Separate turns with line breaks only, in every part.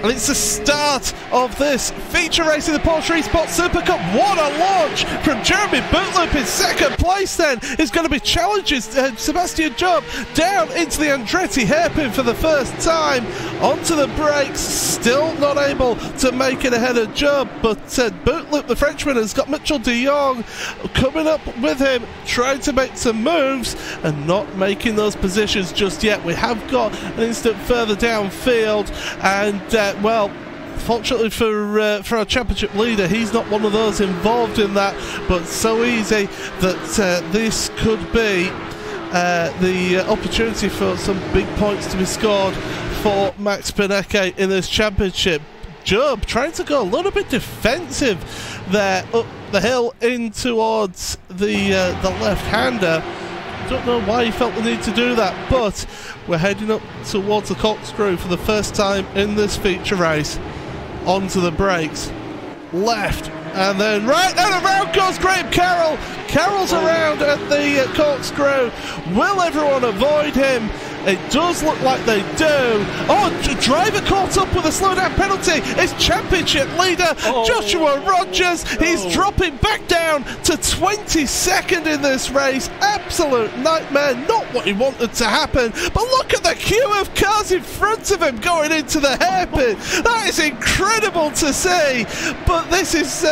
And it's the start of this feature race in the Porsche Esports Supercup. What a launch from Jeremy Bootloop in second place then. Is going to be challenging Sebastian Job down into the Andretti hairpin for the first time. Onto the brakes, still not able to make it ahead of Job, but Bootloop, the Frenchman, has got Mitchell de Jong coming up with him, trying to make some moves and not making those positions just yet. We have got an instant further downfield, and well, fortunately for our championship leader, he's not one of those involved in that, but so easy that this could be the opportunity for some big points to be scored for Max BENECKE in this championship. Job trying to go a little bit defensive there up the hill in towards the left-hander. Don't know why he felt the need to do that, but we're heading up towards the corkscrew for the first time in this feature race. Onto the brakes, left, and then right, and around goes Graham Carroll. Carroll's around at the corkscrew. Will everyone avoid him? It does look like they do. Oh, driver caught up with a slowdown penalty. It's championship leader Joshua Rogers. He's dropping back down to 22nd in this race. Absolute nightmare. Not what he wanted to happen. But look at the queue of cars in front of him going into the hairpin. That is incredible to see. But this is...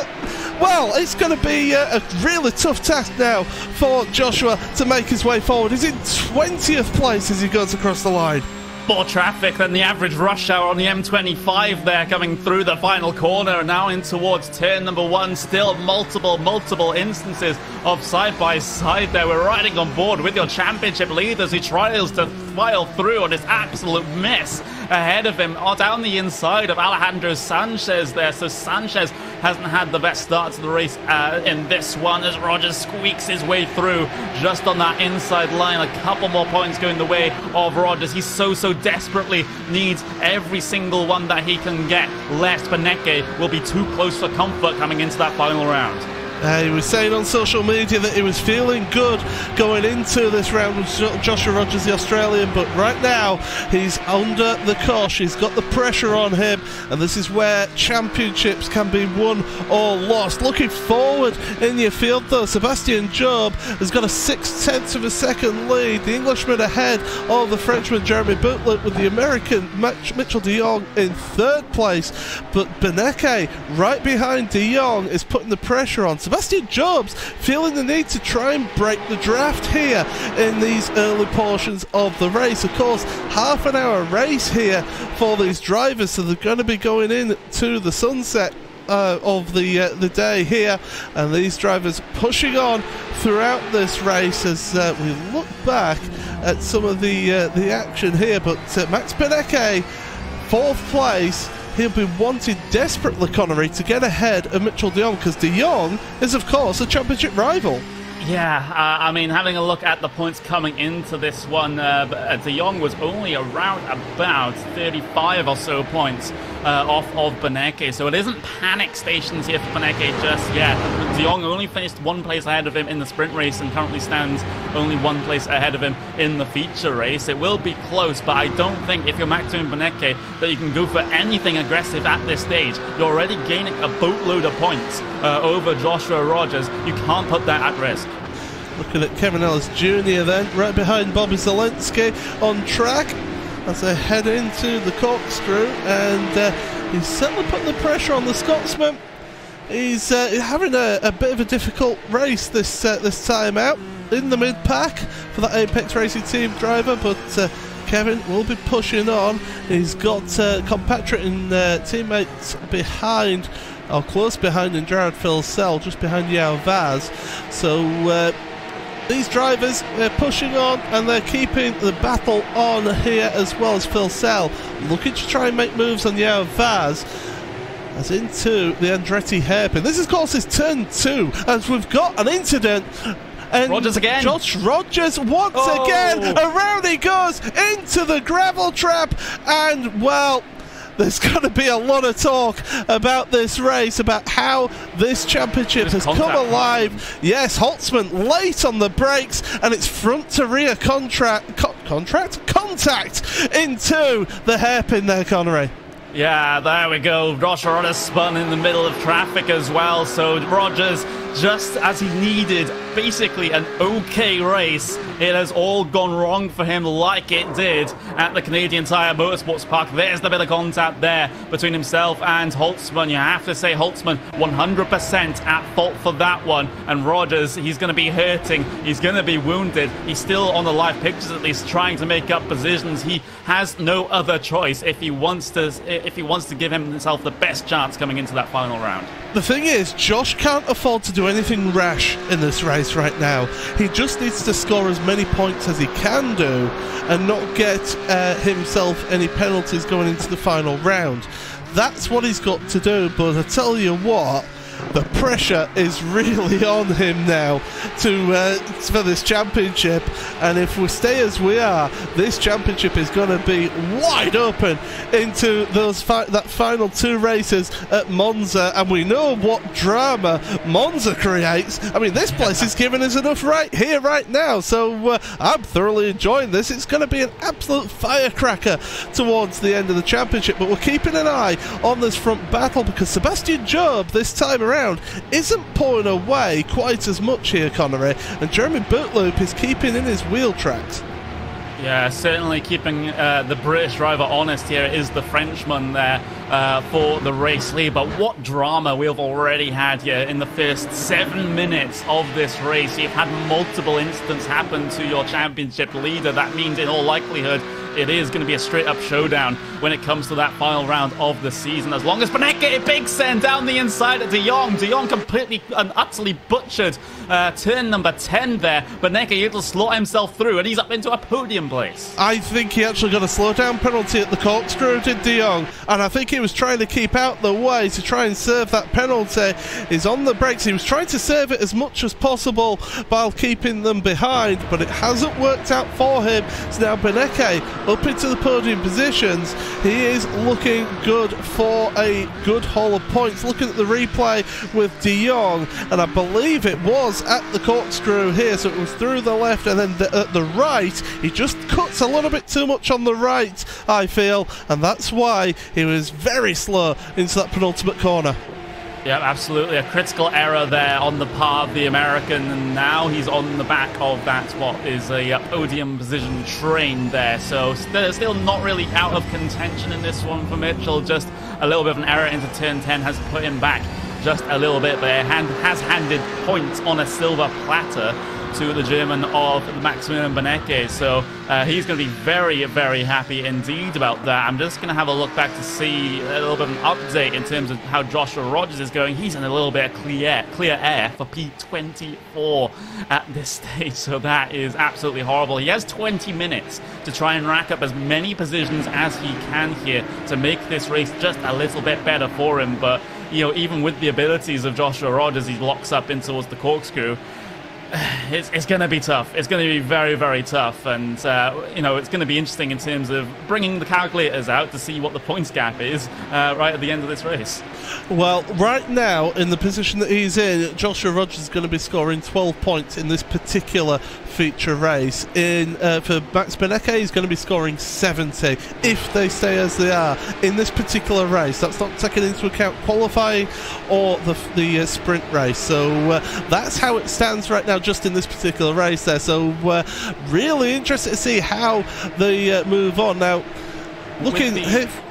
well, it's going to be a really tough task now for Joshua to make his way forward. He's in 20th place as he goes across the line.
More traffic than the average rush hour on the M25 there, coming through the final corner and now in towards turn number 1. Still multiple instances of side-by-side there. We're riding on board with your championship leaders who tries to file through on this absolute mess ahead of him, down the inside of Alejandro Sanchez there. So Sanchez hasn't had the best start to the race in this one, as Rogers squeaks his way through just on that inside line. A couple more points going the way of Rogers. He so desperately needs every single one that he can get, lest BENECKE will be too close for comfort coming into that final round.
He was saying on social media that he was feeling good going into this round with Joshua Rogers, the Australian, but right now he's under the cosh. He's got the pressure on him, and this is where championships can be won or lost. Looking forward in your field though, Sebastian Job has got a 6/10 of a second lead. The Englishman ahead of the Frenchman Jeremy Bootloop, with the American Mitchell de Jong in third place. But BENECKE right behind de Jong is putting the pressure on. Sebastian Job's feeling the need to try and break the draft here in these early portions of the race. Of course, half an hour race here for these drivers, so they're going to be going in to the sunset of the day here, and these drivers pushing on throughout this race as we look back at some of the action here. But Max BENECKE, fourth place. He'll be wanted desperately, Connery, to get ahead of Mitchell de Jong, because de Jong is, of course, a championship rival.
Yeah, I mean, having a look at the points coming into this one, de Jong was only around about 35 or so points off of BENECKE, so it isn't panic stations here for BENECKE just yet. De Jong only finished one place ahead of him in the sprint race and currently stands only one place ahead of him in the feature race. It will be close, but I don't think if you're Maximilian BENECKE that you can go for anything aggressive at this stage. You're already gaining a boatload of points over Joshua Rogers. You can't put that at risk.
Looking at Kevin Ellis Jr. then, right behind Bobby Zelensky on track as they head into the corkscrew, and he's certainly putting the pressure on the Scotsman. He's having a bit of a difficult race this time out in the mid-pack for that Apex Racing Team driver, but Kevin will be pushing on. He's got compatriot and teammates behind, or close behind, in Gerard Filsell, just behind Yao Vaz. So these drivers, they're pushing on and they're keeping the battle on here, as well as Filsell looking to try and make moves on Yao Vaz as into the Andretti hairpin. This is, of course, is turn 2, as we've got an incident. And
Rogers again.
Josh Rogers once again, around he goes into the gravel trap, and well, there's going to be a lot of talk about this race, about how this championship has come alive. Yes, Holtzman late on the brakes, and it's front to rear contact into the hairpin there, Connery.
Yeah, there we go. Joshua Rogers spun in the middle of traffic as well. So Rogers, just as he needed basically an okay race, it has all gone wrong for him like it did at the Canadian Tire Motorsports Park. There's the bit of contact there between himself and Holtzman. You have to say Holtzman 100% at fault for that one. And Rogers, he's going to be hurting. He's going to be wounded. He's still on the live pictures at least trying to make up positions. He has no other choice if he wants to give himself the best chance coming into that final round.
The thing is, Josh can't afford to do anything rash in this race right now. He just needs to score as many points as he can do and not get himself any penalties going into the final round. That's what he's got to do, but I tell you what, the pressure is really on him now for this championship, and if we stay as we are, this championship is going to be wide open into those that final 2 races at Monza, and we know what drama Monza creates. I mean, this place is giving us enough right here, right now, so I'm thoroughly enjoying this. It's going to be an absolute firecracker towards the end of the championship, but we're keeping an eye on this front battle because Sebastian Job this time around isn't pulling away quite as much here, Connery, and Jeremy Bootloop is keeping in his wheel tracks.
Yeah, certainly keeping the British driver honest here is the Frenchman there for the race lead. But what drama we've already had here in the first 7 minutes of this race. You've had multiple incidents happen to your championship leader. That means in all likelihood it is going to be a straight-up showdown when it comes to that final round of the season. As long as BENECKE, a big send down the inside of De Jong. De Jong completely and utterly butchered turn number 10 there. BENECKE able to slot himself through, and he's up into a podium place. I
think he actually got a slow-down penalty at the corkscrew, did De Jong, and I think he was trying to keep out the way to try and serve that penalty. He's on the brakes. He was trying to serve it as much as possible while keeping them behind, but it hasn't worked out for him. So now BENECKE up into the podium positions. He is looking good for a good haul of points. Looking at the replay with De Jong, and I believe it was at the corkscrew here, so it was through the left, and then at the right he just cuts a little bit too much on the right, I feel, and that's why he was very slow into that penultimate corner.
Yeah, absolutely. A critical error there on the part of the American, and now he's on the back of that, what is a podium position train there. So still not really out of contention in this one for Mitchell. Just a little bit of an error into turn 10 has put him back just a little bit, but it has handed points on a silver platter to the German of Maximilian BENECKE. So he's going to be very, very happy indeed about that. I'm just going to have a look back to see a little bit of an update in terms of how Joshua Rogers is going. He's in a little bit of clear air for P24 at this stage, so that is absolutely horrible. He has 20 minutes to try and rack up as many positions as he can here to make this race just a little bit better for him. But, you know, even with the abilities of Joshua Rogers, he locks up in towards the corkscrew. It's going to be tough. It's going to be very, very tough, and you know, it's going to be interesting in terms of bringing the calculators out to see what the points gap is right at the end of this race.
Well, right now in the position that he's in, Joshua Rogers is going to be scoring 12 points in this particular feature race. For Max BENECKE, he's going to be scoring 70 if they stay as they are in this particular race. That's not taking into account qualifying or the sprint race. So that's how it stands right now, just in this particular race there. So really interested to see how they move on now. Looking with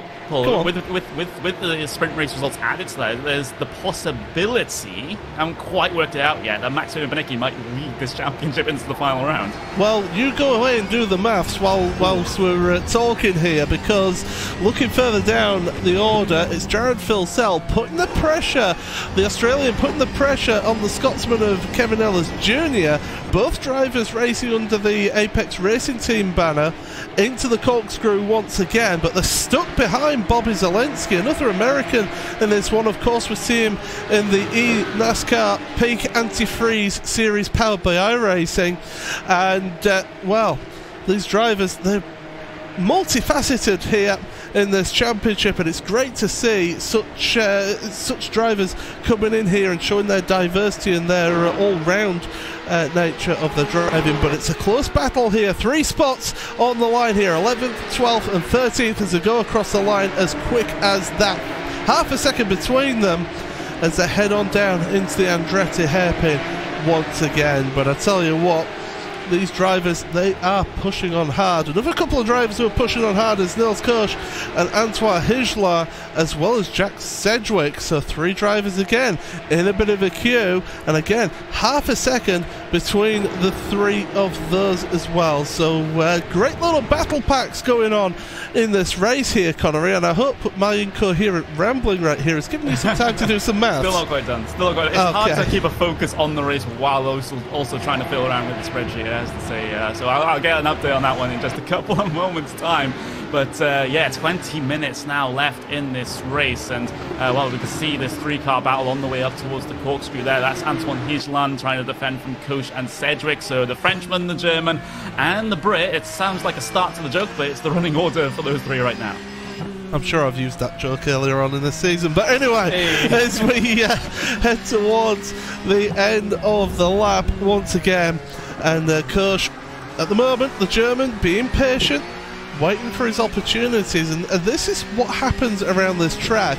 the sprint race results added to that, there's the possibility, I haven't quite worked it out yet, that Maximilian BENECKE might lead this championship into the final round. Well, you go away and do the maths whilst we're talking here, because looking further down the order, it's Jared Filsell putting the pressure, the Australian putting the pressure on the Scotsman of Kevin Ellis Jr. Both drivers racing under the Apex Racing Team banner into the corkscrew once again, but they're stuck behind Bobby Zelensky, another American in this one. Of course, we see him in the NASCAR Peak Antifreeze Series powered by iRacing, and well, these drivers, they're multifaceted here in this championship, and it's great to see such drivers coming in here and showing their diversity and their all-round nature of the driving. But it's a close battle here. 3 spots on the line here, 11th, 12th and 13th, as they go across the line as quick as that. Half a second between them as they head on down into the Andretti hairpin once again. But I tell you what, these drivers, they are pushing on hard. Another couple of drivers who are pushing on hard is Nils Koch and Antoine Hijlar, as well as Jack Sedgwick. So 3 drivers again in a bit of a queue, and again half a second between the 3 of those as well. So great little battle packs going on in this race here, Connery, and I hope my incoherent rambling right here is giving you some time to do some maths.
Still not quite done. Still not quite. It's hard to keep a focus on the race while also trying to fiddle around with the spreadsheet, as to say. So I'll get an update on that one in just a couple of moments' time. But yeah, 20 minutes now left in this race, and well, we can see this 3-car battle on the way up towards the corkscrew there. That's Antoine Hijlar trying to defend from Koch and Sedgwick. So the Frenchman, the German, and the Brit. It sounds like a start to the joke, but it's the running order for those 3 right now.
I'm sure I've used that joke earlier on in the season, but anyway, as we head towards the end of the lap once again, and Koch, at the moment, the German, being patient, waiting for his opportunities, and this is what happens around this track,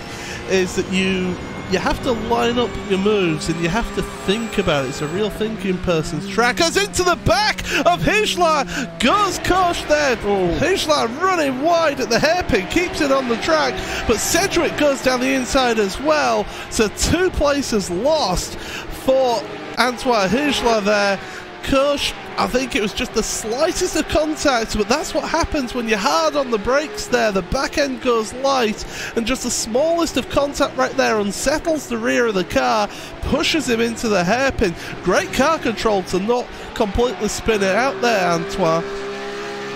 is that you have to line up your moves and you have to think about it. It's a real thinking person's track. Goes into the back of Hijlar, goes Koch there. Hijlar running wide at the hairpin, keeps it on the track, but Sedgwick goes down the inside as well. So 2 places lost for Antoine Hijlar there. Koch, I think it was just the slightest of contact, but that's what happens when you're hard on the brakes there. The back end goes light, and just the smallest of contact right there unsettles the rear of the car, pushes him into the hairpin. Great car control to not completely spin it out there, Antoine,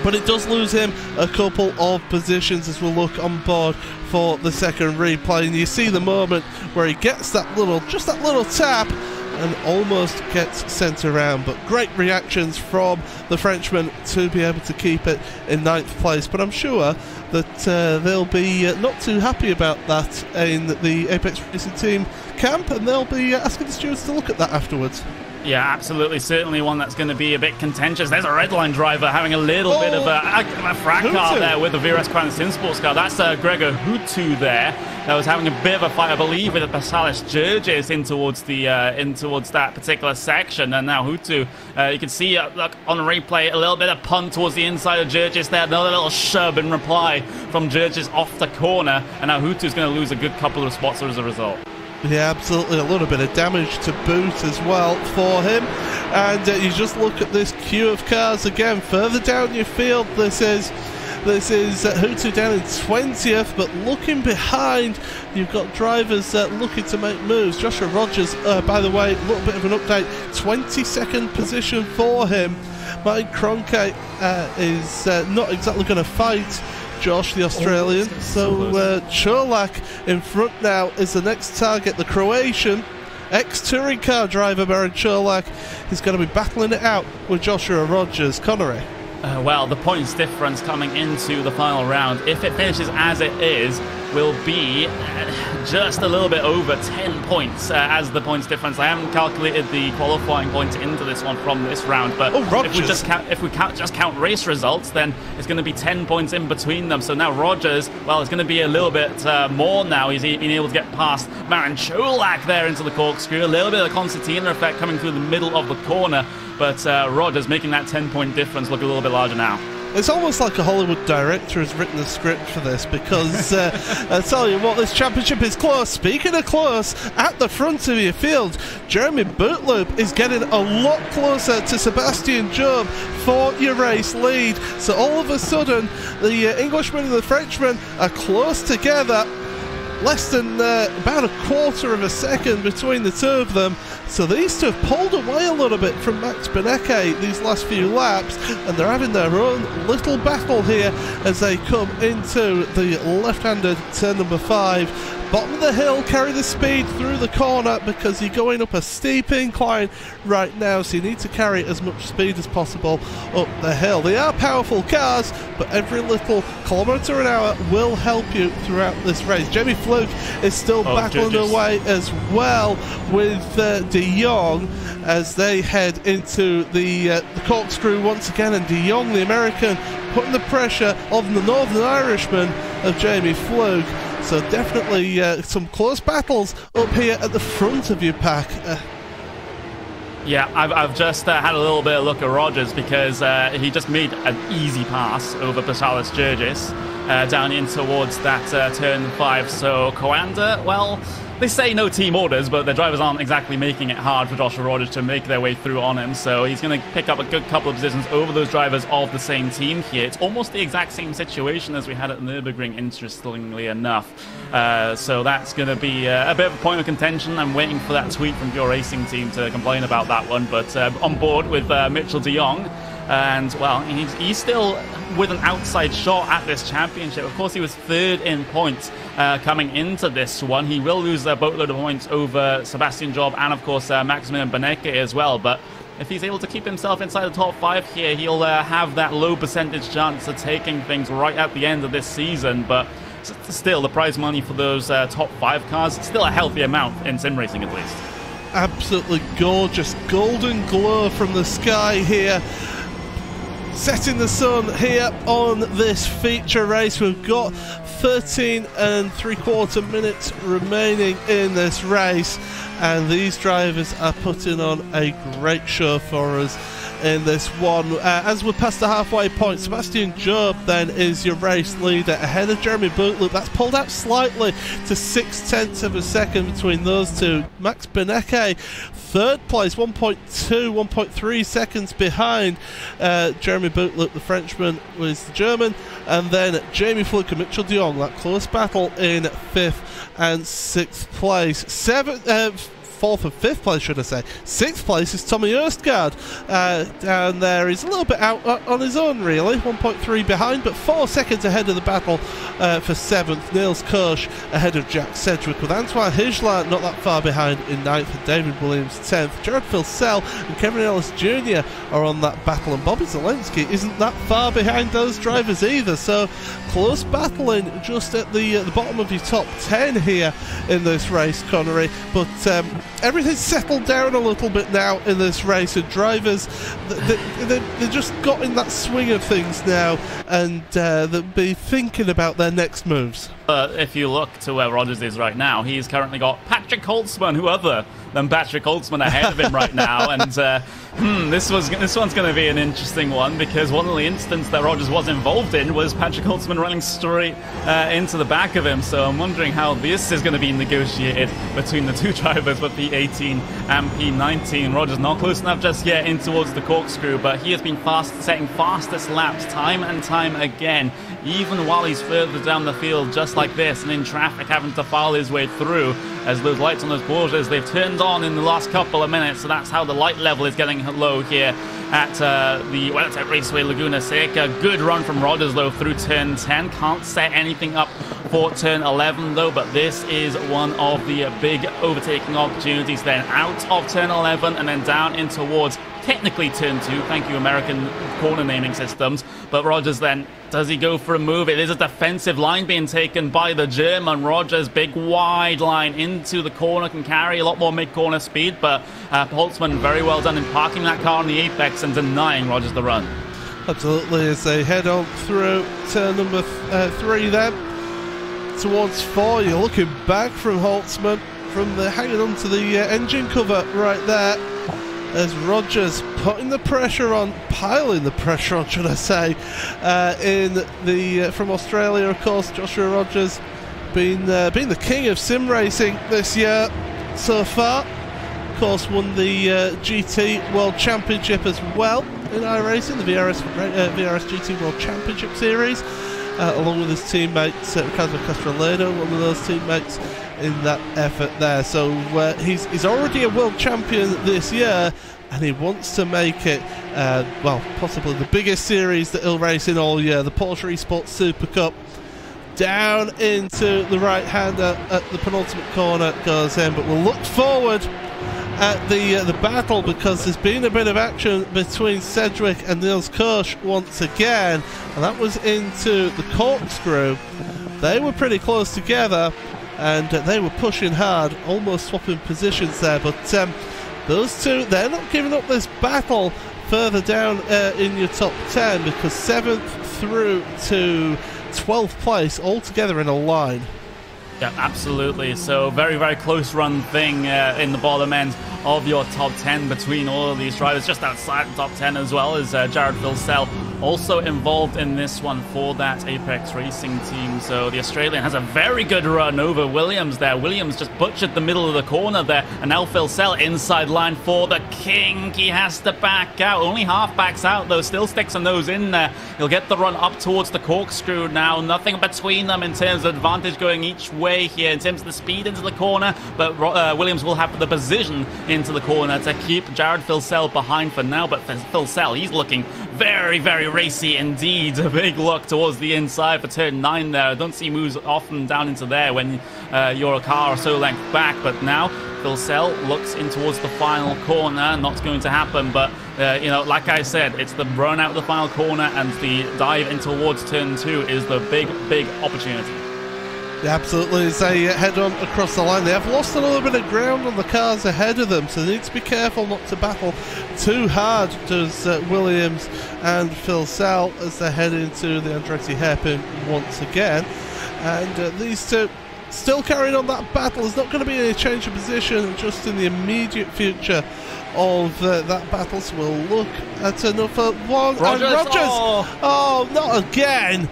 but it does lose him a couple of positions as we'll look on board for the second replay. And you see the moment where he gets that little tap and almost gets sent around, but great reactions from the Frenchman to be able to keep it in 9th place. But I'm sure that they'll be not too happy about that in the Apex Racing Team camp, and they'll be asking the stewards to look at that afterwards.
Yeah, absolutely. Certainly one that's going to be a bit contentious. There's a Redline driver having a little bit of a fracas there with the VRS Crown Sim Sports car. That's Gregor Hutu there. That was having a bit of a fight, I believe, with the Passalis Jurges in towards that particular section. And now Hutu, you can see look, on replay, a little bit of punt towards the inside of Jurges there. Another little shove in reply from Jurges off the corner. And now Hutu's going to lose a good couple of spots as a result.
Yeah, absolutely. A little bit of damage to boot as well for him. And you just look at this queue of cars again. Further down your field, this is Hutu down in 20th, but looking behind, you've got drivers looking to make moves. Joshua Rogers, by the way, a little bit of an update, 22nd position for him. Martin Kroenke is not exactly going to fight Josh, the Australian. So Cholak in front now is the next target. The Croatian ex-touring car driver Marin Cholak is going to be battling it out with Joshua Rogers. Connery.
Well, the points difference coming into the final round, if it finishes as it is, will be just a little bit over 10 points as the points difference. I haven't calculated the qualifying points into this one from this round, but if we just count race results, then it's going to be 10 points in between them. So now Rogers, well, it's going to be a little bit more now. He's been able to get past Marin Cholak there into the corkscrew. A little bit of the concertina effect coming through the middle of the corner, but Rogers making that 10-point difference look a little bit larger now.
It's almost like a Hollywood director has written a script for this, because I tell you what, this championship is close. Speaking of close, at the front of your field, Jeremy Bootloop is getting a lot closer to Sebastian Job for your race lead. So all of a sudden, the Englishman and the Frenchman are close together. less than about a quarter of a second between the two of them. So these two have pulled away a little bit from Max BENECKE these last few laps, and they're having their own little battle here as they come into the left-handed turn number 5. Bottom of the hill, carry the speed through the corner because you're going up a steep incline right now, so you need to carry as much speed as possible up the hill. They are powerful cars, but every little kilometre an hour will help you throughout this race. Jamie Fluke is still battling away as well with De Jong as they head into the corkscrew once again, and De Jong, the American, putting the pressure on the Northern Irishman of Jamie Fluke. So definitely some close battles up here at the front of your pack.
Yeah, I've just had a little bit of a look at Rogers because he just made an easy pass over Paschalis Georgis down in towards that turn 5. So Coanda, well, they say no team orders, but the drivers aren't exactly making it hard for Joshua Rogers to make their way through on him. So he's going to pick up a good couple of positions over those drivers of the same team here. It's almost the exact same situation as we had at Nürburgring, interestingly enough. So that's going to be a bit of a point of contention. I'm waiting for that tweet from your racing team to complain about that one. But on board with Mitchell de Jong. And, well, he's still with an outside shot at this championship. Of course, he was 3rd in points coming into this one. He will lose a boatload of points over Sebastian Job and, of course, Maximilian BENECKE as well. But if he's able to keep himself inside the top 5 here, he'll have that low percentage chance of taking things right at the end of this season. But still, the prize money for those top 5 cars, still a healthy amount in sim racing at least.
Absolutely gorgeous golden glow from the sky here, setting the sun here on this feature race. We've got 13 3/4 minutes remaining in this race, and these drivers are putting on a great show for us in this one. As we're past the halfway point, Sebastian Job then is your race leader ahead of Jeremy Bootloop. That's pulled out slightly to 0.6 of a second between those two. Max BENECKE, 3rd place, 1.3 seconds behind Jeremy Bootloop, the Frenchman, was the German, and then Jamie Fluke and Mitchell de Jong, that close battle in 5th and 6th place. 4th and 5th place, should I say. 6th place is Tommy Erstgaard down there. He's a little bit out on his own, really. 1.3 behind, but 4 seconds ahead of the battle for 7th. Niels Koch ahead of Jack Sedgwick, with Antoine Higelin not that far behind in 9th, and David Williams 10th. Jared Filsell and Kevin Ellis Jr. are on that battle, and Bobby Zelensky isn't that far behind those drivers either. So close battling just at the bottom of your top 10 here in this race, Connery. But everything's settled down a little bit now in this race, and drivers, they're just got in that swing of things now, and they'll be thinking about their next moves.
If you look to where Rogers is right now, he's currently got Patrick Holtzman, who other than Patrick Holtzman, ahead of him right now. And this one's going to be an interesting one, because one of the instances that Rogers was involved in was Patrick Holtzman running straight into the back of him. So I'm wondering how this is going to be negotiated between the two drivers with P18 and P19. Rogers not close enough just yet in towards the corkscrew, but he has been setting fastest laps time and time again, even while he's further down the field just like this and in traffic, having to file his way through as those lights on those Porsches, they've turned on in the last couple of minutes. So that's how the light level is getting low here at the Welltech Raceway Laguna Seca. Good run from Rogers though through turn 10. Can't set anything up for turn 11 though, but this is one of the big overtaking opportunities then, out of turn 11 and then down in towards technically turn 2. Thank you, American corner naming systems. But Rogers then, does he go for a move? It is a defensive line being taken by the German. Rogers, big wide line into the corner, can carry a lot more mid-corner speed, but Holtzman very well done in parking that car on the apex and denying Rogers the run.
Absolutely, as they head on through turn number 3 then towards 4. You're looking back from Holtzman, from the hanging onto the engine cover right there, as Rogers putting the pressure on, piling the pressure on, should I say, in the from Australia, of course. Joshua Rogers been the king of sim racing this year so far. Of course, won the GT World Championship as well in iRacing, the VRS GT World Championship Series. along with his teammates, Ricardo Castrolano, one of those teammates, in that effort there. So he's already a world champion this year, and he wants to make it, well, possibly the biggest series that he'll race in all year, the Porsche Esports Supercup. Down into the right-hander at the penultimate corner goes in, but we'll look forward at the battle, because there's been a bit of action between Sedgwick and Niels Koch once again, and that was into the corkscrew. They were pretty close together, and they were pushing hard, almost swapping positions there, but those two, they're not giving up this battle further down in your top 10, because 7th through to 12th place all together in a line.
Yeah, absolutely. So very, very close run thing in the bottom end of your top 10 between all of these drivers. Just outside the top 10 as well is Jared Vilsell, also involved in this one for that Apex Racing team. So the Australian has a very good run over Williams there. Williams just butchered the middle of the corner there, and now Vilsell inside line for the king. He has to back out. Only half backs out though, still sticks a nose in there. He'll get the run up towards the corkscrew now. Nothing between them in terms of advantage going each way here in terms of the speed into the corner, but Williams will have the position into the corner to keep Jared Vilsell behind for now. But Vilsell, he's looking very, very racy indeed. A big look towards the inside for turn 9 there. I don't see moves often down into there when you're a car or so length back, but now Vilsell looks in towards the final corner. Not going to happen, but you know, like I said, it's the run out of the final corner and the dive in towards turn 2 is the big, big opportunity.
Yeah, absolutely. As they head on across the line, they have lost a little bit of ground on the cars ahead of them, so they need to be careful not to battle too hard, does Williams and Vilsell, as they head into the Andretti hairpin once again. And these two still carrying on that battle. There's not going to be any change of position just in the immediate future of that battle, so we'll look at another one.
Rogers!
And Rogers! Oh, not again!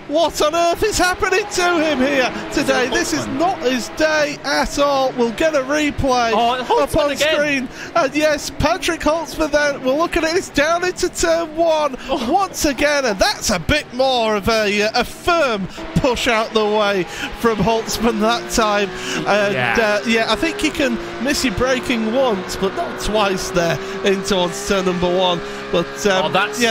What on earth is happening to him here today? This is not his day at all. We'll get a replay up on screen. And yes, Patrick Holtzman then, we'll look at it. It's down into turn 1 once again. And that's a bit more of a firm push out the way from Holtzman that time. And yeah, I think he can miss your braking once, but not twice there in towards turn number 1. But that's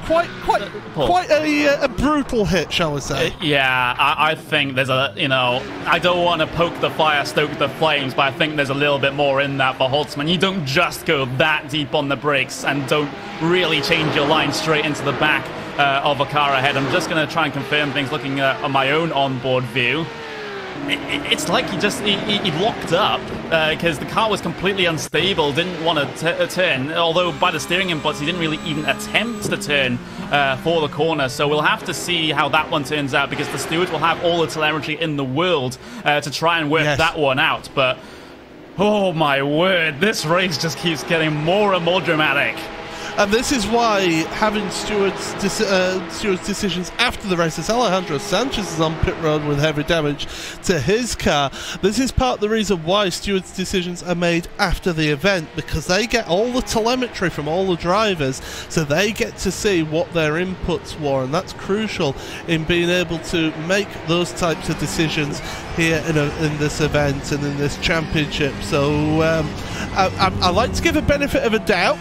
quite a brutal hit, shall we say?
Yeah, I think there's a, you know, I don't want to poke the fire, stoke the flames, but I think there's a little bit more in that for Holtzman. You don't just go that deep on the brakes and don't really change your line straight into the back of a car ahead. I'm just going to try and confirm things looking at my own onboard view. It's like he locked up because the car was completely unstable, didn't want to turn, although by the steering inputs he didn't really even attempt to turn for the corner. So we'll have to see how that one turns out, because the stewards will have all the telemetry in the world to try and work that one out. But oh my word, this race just keeps getting more and more dramatic.
And this is why having stewards' decisions after the race, as Alejandro Sanchez is on pit road with heavy damage to his car, this is part of the reason why stewards' decisions are made after the event, because they get all the telemetry from all the drivers, so they get to see what their inputs were, and that's crucial in being able to make those types of decisions here in this event and in this championship. So I like to give a benefit of a doubt.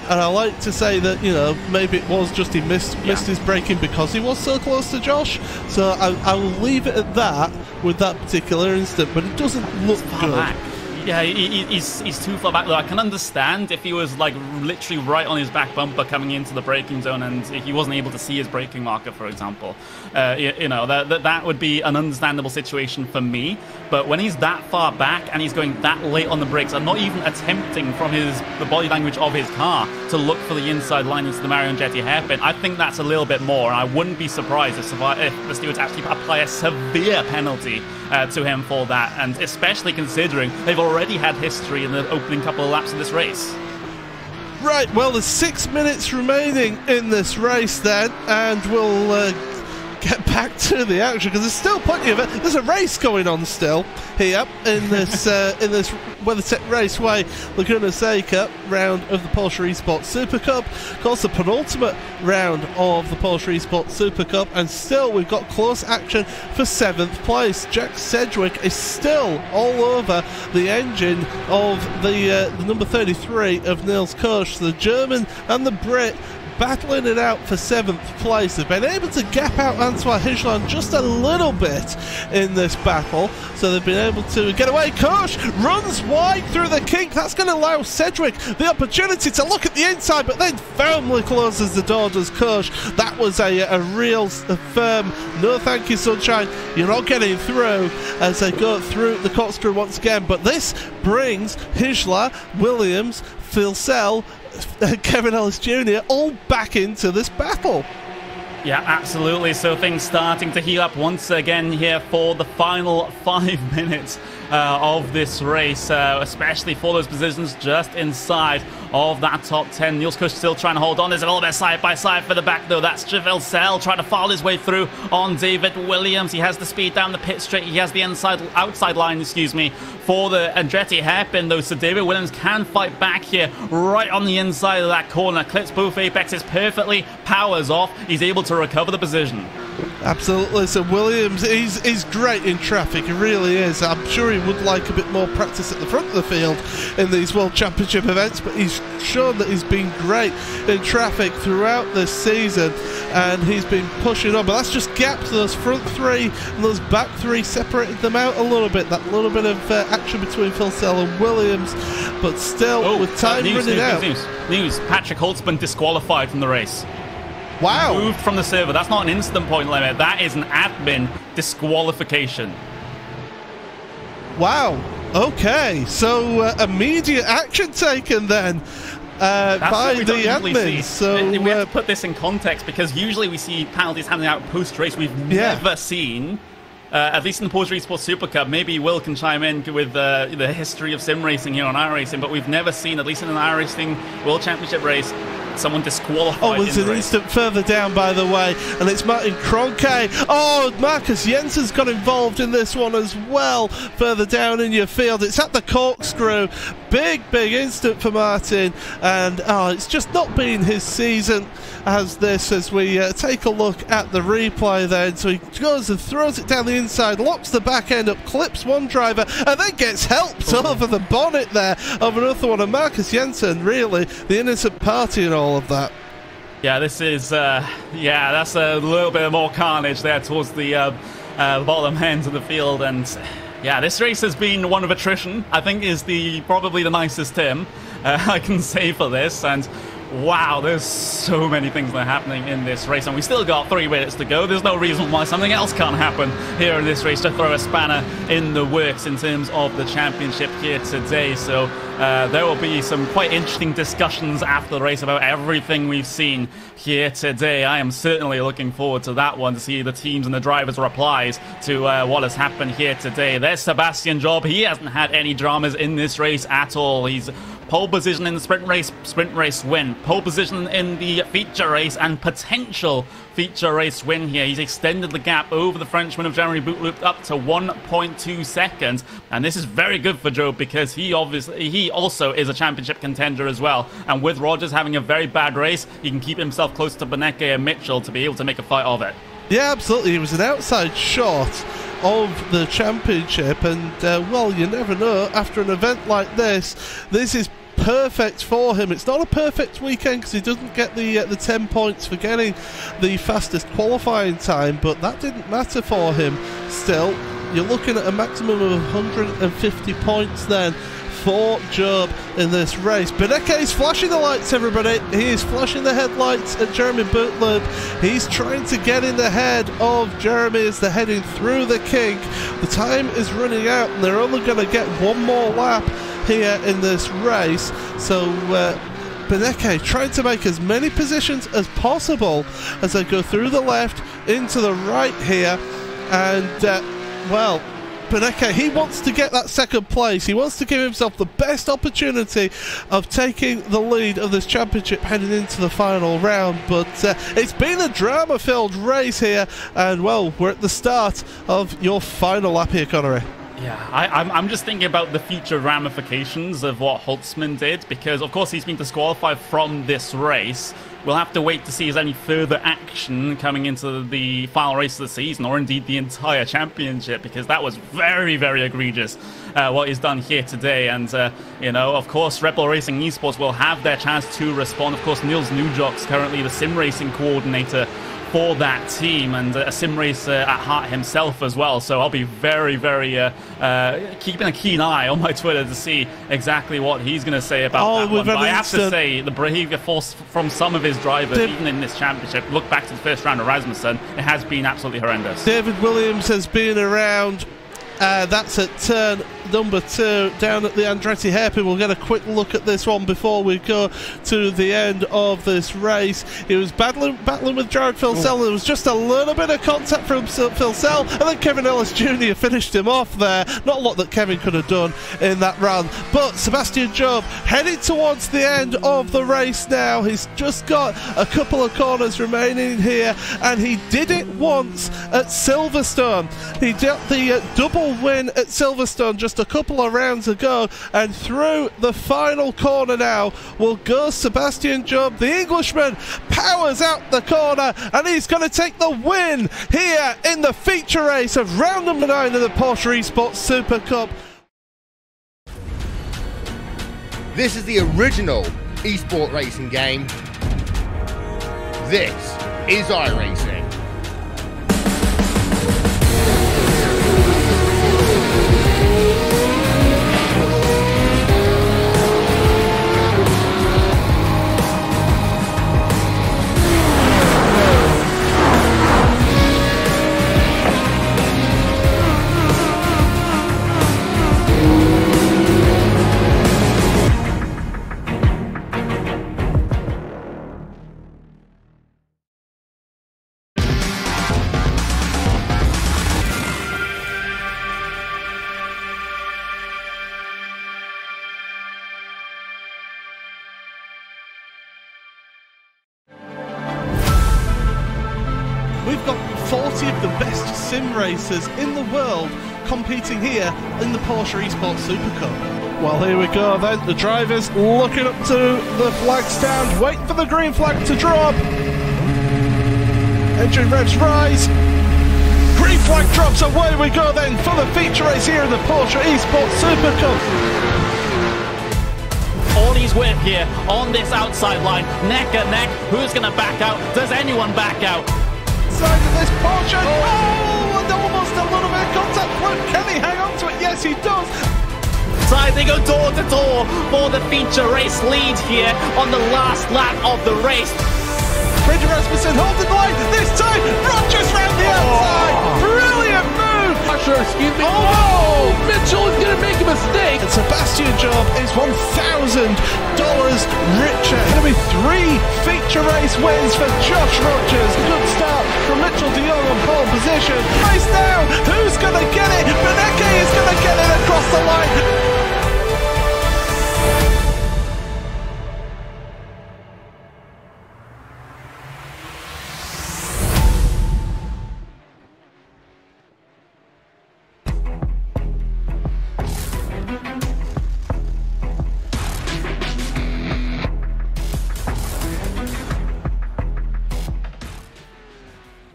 And I like to say that, you know, maybe it was just he missed his braking because he was so close to Josh. So I will leave it at that with that particular instant, but it doesn't look good.
Back. Yeah, he's too far back though. I can understand if he was like literally right on his back bumper coming into the braking zone and he wasn't able to see his braking marker, for example. You know, that would be an understandable situation for me. But when he's that far back and he's going that late on the brakes and not even attempting from the body language of his car to look for the inside line into the Mario Andretti hairpin, I think that's a little bit more. And I wouldn't be surprised if the stewards actually apply a severe penalty to him for that, and especially considering they've already had history in the opening couple of laps of this race. Right,
well, there's 6 minutes remaining in this race then, and we'll get back to the action, because there's still plenty of it. There's a race going on still here in this WeatherTech Raceway Laguna Seca round of the Porsche Esports Super Cup. Of course, the penultimate round of the Porsche Esports Super Cup, and still we've got close action for 7th place. Jack Sedgwick is still all over the engine of the number 33 of Niels Koch. The German and the Brit battling it out for 7th place. They've been able to gap out Antoine Higeland just a little bit in this battle, so they've been able to get away. Koch runs wide through the kink. That's going to allow Sedgwick the opportunity to look at the inside, but then firmly closes the door, does Koch. That was a real firm no thank you, sunshine, you're not getting through, as they go through the corkscrew once again. But this brings Higeland, Williams, Filsell, Kevin Ellis Jr. all back into this battle.
Yeah, absolutely. So things starting to heal up once again here for the final 5 minutes of this race, especially for those positions just inside of that top 10. Niels Koch still trying to hold on. There's a little bit side by side for the back, though. That's Filsell trying to follow his way through on David Williams. He has the speed down the pit straight. He has the outside line, excuse me, for the Andretti hairpin, though. So David Williams can fight back here right on the inside of that corner. Clips both apexes perfectly, powers off. He's able to recover the position.
Absolutely. So Williams, he's great in traffic, he really is. I'm sure he would like a bit more practice at the front of the field in these World Championship events, but he's shown that he's been great in traffic throughout this season, and he's been pushing on. But that's just gapped those front three and those back three, separated them out a little bit. That little bit of action between Filsell and Williams, but still with time running out.
News. Patrick Holt's been disqualified from the race.
Wow.
Moved from the server. That's not an instant point limit. That is an admin disqualification.
Wow. Okay. So immediate action taken then by the admin. So
we have to put this in context, because usually we see penalties handed out post-race. We've never seen, at least in the Porsche Esports Super Cup, maybe Will can chime in with the history of sim racing here on iRacing, but we've never seen, at least in an iRacing World Championship race, someone disqualified.
Oh, there's an instant further down, by the way, and it's Martin Kroenke. Oh, Marcus Jensen's got involved in this one as well, further down in your field. It's at the corkscrew. Big instant for Martin, and it's just not been his season as this, as we take a look at the replay then. So he goes and throws it down the inside, locks the back end up, clips one driver, and then gets helped over the bonnet there of another one. And Marcus Jensen, really the innocent party in all of that.
Yeah, this is that's a little bit more carnage there towards the bottom end of the field. And yeah, this race has been one of attrition, I think, is probably the nicest term I can say for this. And wow, there's so many things that are happening in this race, and we still got 3 minutes to go. There's no reason why something else can't happen here in this race to throw a spanner in the works in terms of the championship here today. So there will be some quite interesting discussions after the race about everything we've seen here today. I am certainly looking forward to that one, to see the teams and the drivers' replies to what has happened here today. There's Sebastian Job. He hasn't had any dramas in this race at all. He's pole position in the sprint race win, pole position in the feature race, and potential feature race win here. He's extended the gap over the Frenchman of Jeremy Bootloop up to 1.2 seconds, and this is very good for Job, because he also is a championship contender as well. And with Rogers having a very bad race, he can keep himself close to Benecke and Mitchell to be able to make a fight of it.
Yeah, absolutely. It was an outside shot of the championship, and well, you never know. After an event like this is perfect for him. It's not a perfect weekend because he doesn't get the 10 points for getting the fastest qualifying time, but that didn't matter for him. Still, you're looking at a maximum of 150 points then for Job in this race. Benecke is flashing the lights, everybody. He is flashing the headlights at Jeremy Bootloop. He's trying to get in the head of Jeremy as they're heading through the kink. The time is running out, and they're only going to get one more lap here in this race. So Benecke trying to make as many positions as possible as they go through the left into the right here, and well, BENECKE. He wants to get that second place. He wants to give himself the best opportunity of taking the lead of this championship heading into the final round. But it's been a drama-filled race here, and well, we're at the start of your final lap here, Connery.
Yeah, I'm just thinking about the future ramifications of what Holtzman did, because of course he's been disqualified from this race. We'll have to wait to see if there's any further action coming into the final race of the season, or indeed the entire championship, because that was very, very egregious what he's done here today. And, you know, of course, Red Bull Racing Esports will have their chance to respond. Of course, Niels Nujok's currently the sim racing coordinator for that team, and a sim racer at heart himself as well. So I'll be very, very keeping a keen eye on my Twitter to see exactly what he's going to say about that one. But I have to say, the behavior from some of his drivers, even in this championship, look back to the first round of Rasmussen, it has been absolutely horrendous.
David Williams has been around. That's at turn number 2 down at the Andretti hairpin. We'll get a quick look at this one before we go to the end of this race. He was battling with Jared Filsell. There was just a little bit of contact from Filsell, and then Kevin Ellis Jr. finished him off there. Not a lot that Kevin could have done in that run, but Sebastian Job headed towards the end of the race now. He's just got a couple of corners remaining here, and he did it once at Silverstone. He did the double win at Silverstone just a couple of rounds ago, and through the final corner now will go Sebastian Job. The Englishman powers out the corner, and he's going to take the win here in the feature race of round number 9 of the Porsche Esports Super Cup.
This is the original esport racing game. This is iRacing.
We've got 40 of the best sim racers in the world competing here in the Porsche Esports Super Cup. Well, here we go then. The drivers looking up to the flag stand, waiting for the green flag to drop. Engine revs rise. Green flag drops, away we go then for the feature race here in the Porsche Esports Super Cup.
All he's with here on this outside line, neck and neck. Who's going to back out? Does anyone back out?
Side of this Porsche. Oh, and almost a little bit of contact. Can he hang on to it? Yes, he does.
Side, they go door to door for the feature race lead here on the last lap of the race.
Freddy Rasmussen holding the line this time. Rogers round the outside. Brilliant move.
Excuse me. Oh, Mitchell is going to make a mistake.
And Sebastian Job is $1,000 richer. Going to be 3 feature race wins for Josh Rogers. Good start from Mitchell de Jong on pole position. Race now. Who's going to get it? BENECKE is going to get it across the line.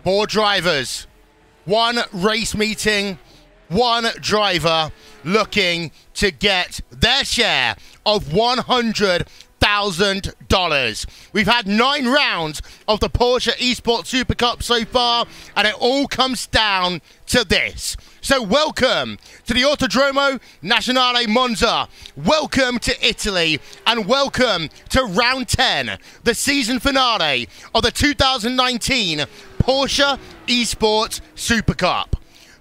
Four drivers, 1 race meeting, 1 driver looking to get their share of $100,000. We've had 9 rounds of the Porsche Esports Super Cup so far, and it all comes down to this. So welcome to the Autodromo Nazionale Monza. Welcome to Italy, and welcome to round 10, the season finale of the 2019 Porsche Esports Super Cup.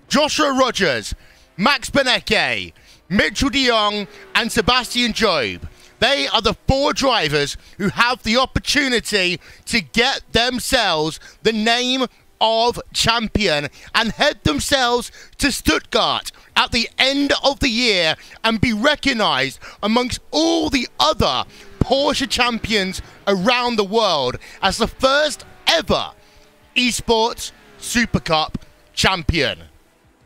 Joshua Rogers, Max BENECKE, Mitchell de Jong, and Sebastian Job. They are the 4 drivers who have the opportunity to get themselves the name of champion and head themselves to Stuttgart at the end of the year and be recognized amongst all the other Porsche champions around the world as the first ever Esports Supercup champion.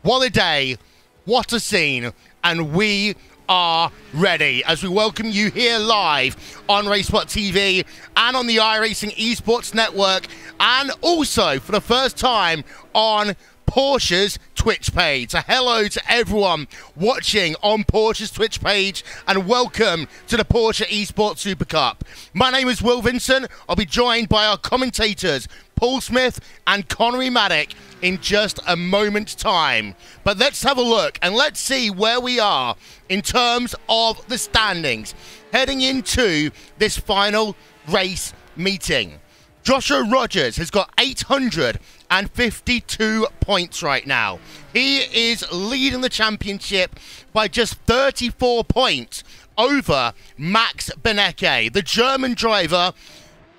What a day, what a scene, and we are ready as we welcome you here live on RaceSpot TV and on the iRacing Esports Network, and also for the first time on Porsche's Twitch page. So hello to everyone watching on Porsche's Twitch page and welcome to the Porsche Esports Supercup. My name is Will Vincent. I'll be joined by our commentators Paul Smith and Connery Maddock in just a moment's time. But let's have a look and let's see where we are in terms of the standings heading into this final race meeting. Joshua Rogers has got 852 points right now. He is leading the championship by just 34 points over Max BENECKE, the German driver.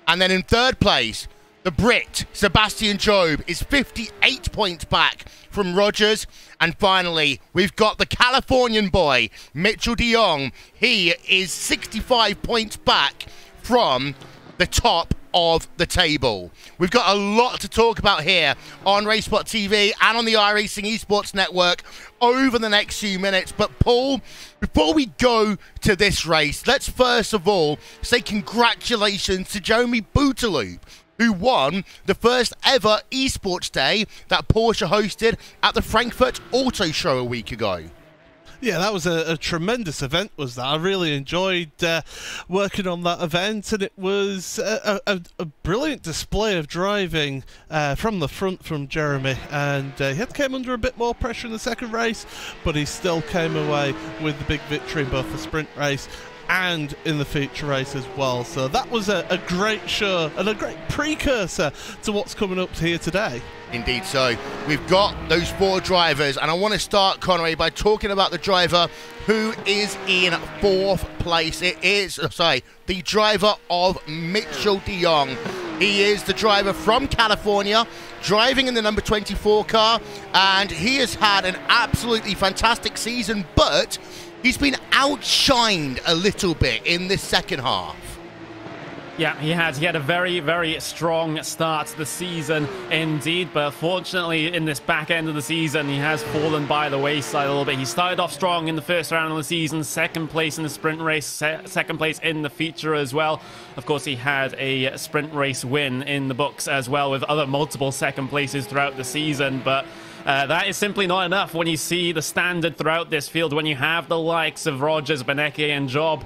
And then in third place, the Brit, Sebastian Job, is 58 points back from Rogers. And finally, we've got the Californian boy, Mitchell de Jong. He is 65 points back from the top of the table. We've got a lot to talk about here on RaceSpot TV and on the iRacing Esports Network over the next few minutes. But Paul, before we go to this race, let's first of all say congratulations to Jeremy Bouteloup, who won the first ever esports day that Porsche hosted at the Frankfurt Auto Show a week ago.
Yeah, that was a tremendous event, was that? I really enjoyed working on that event, and it was a brilliant display of driving from the front from Jeremy, and he came under a bit more pressure in the second race, but he still came away with the big victory in both the sprint race and in the feature race as well. So that was a great show and a great precursor to what's coming up here today.
Indeed so. We've got those four drivers, and I want to start, Connery, by talking about the driver who is in fourth place. It is, the driver of Mitchell de Jong. He is the driver from California, driving in the number 24 car, and he has had an absolutely fantastic season, but he's been outshined a little bit in this second half.
Yeah, he had a very, very strong start to the season indeed, but fortunately in this back end of the season he has fallen by the wayside a little bit. He started off strong in the first round of the season, second place in the sprint race, second place in the feature as well. Of course, he had a sprint race win in the books as well, with other multiple second places throughout the season, but that is simply not enough when you see the standard throughout this field, when you have the likes of Rogers, BENECKE and Job,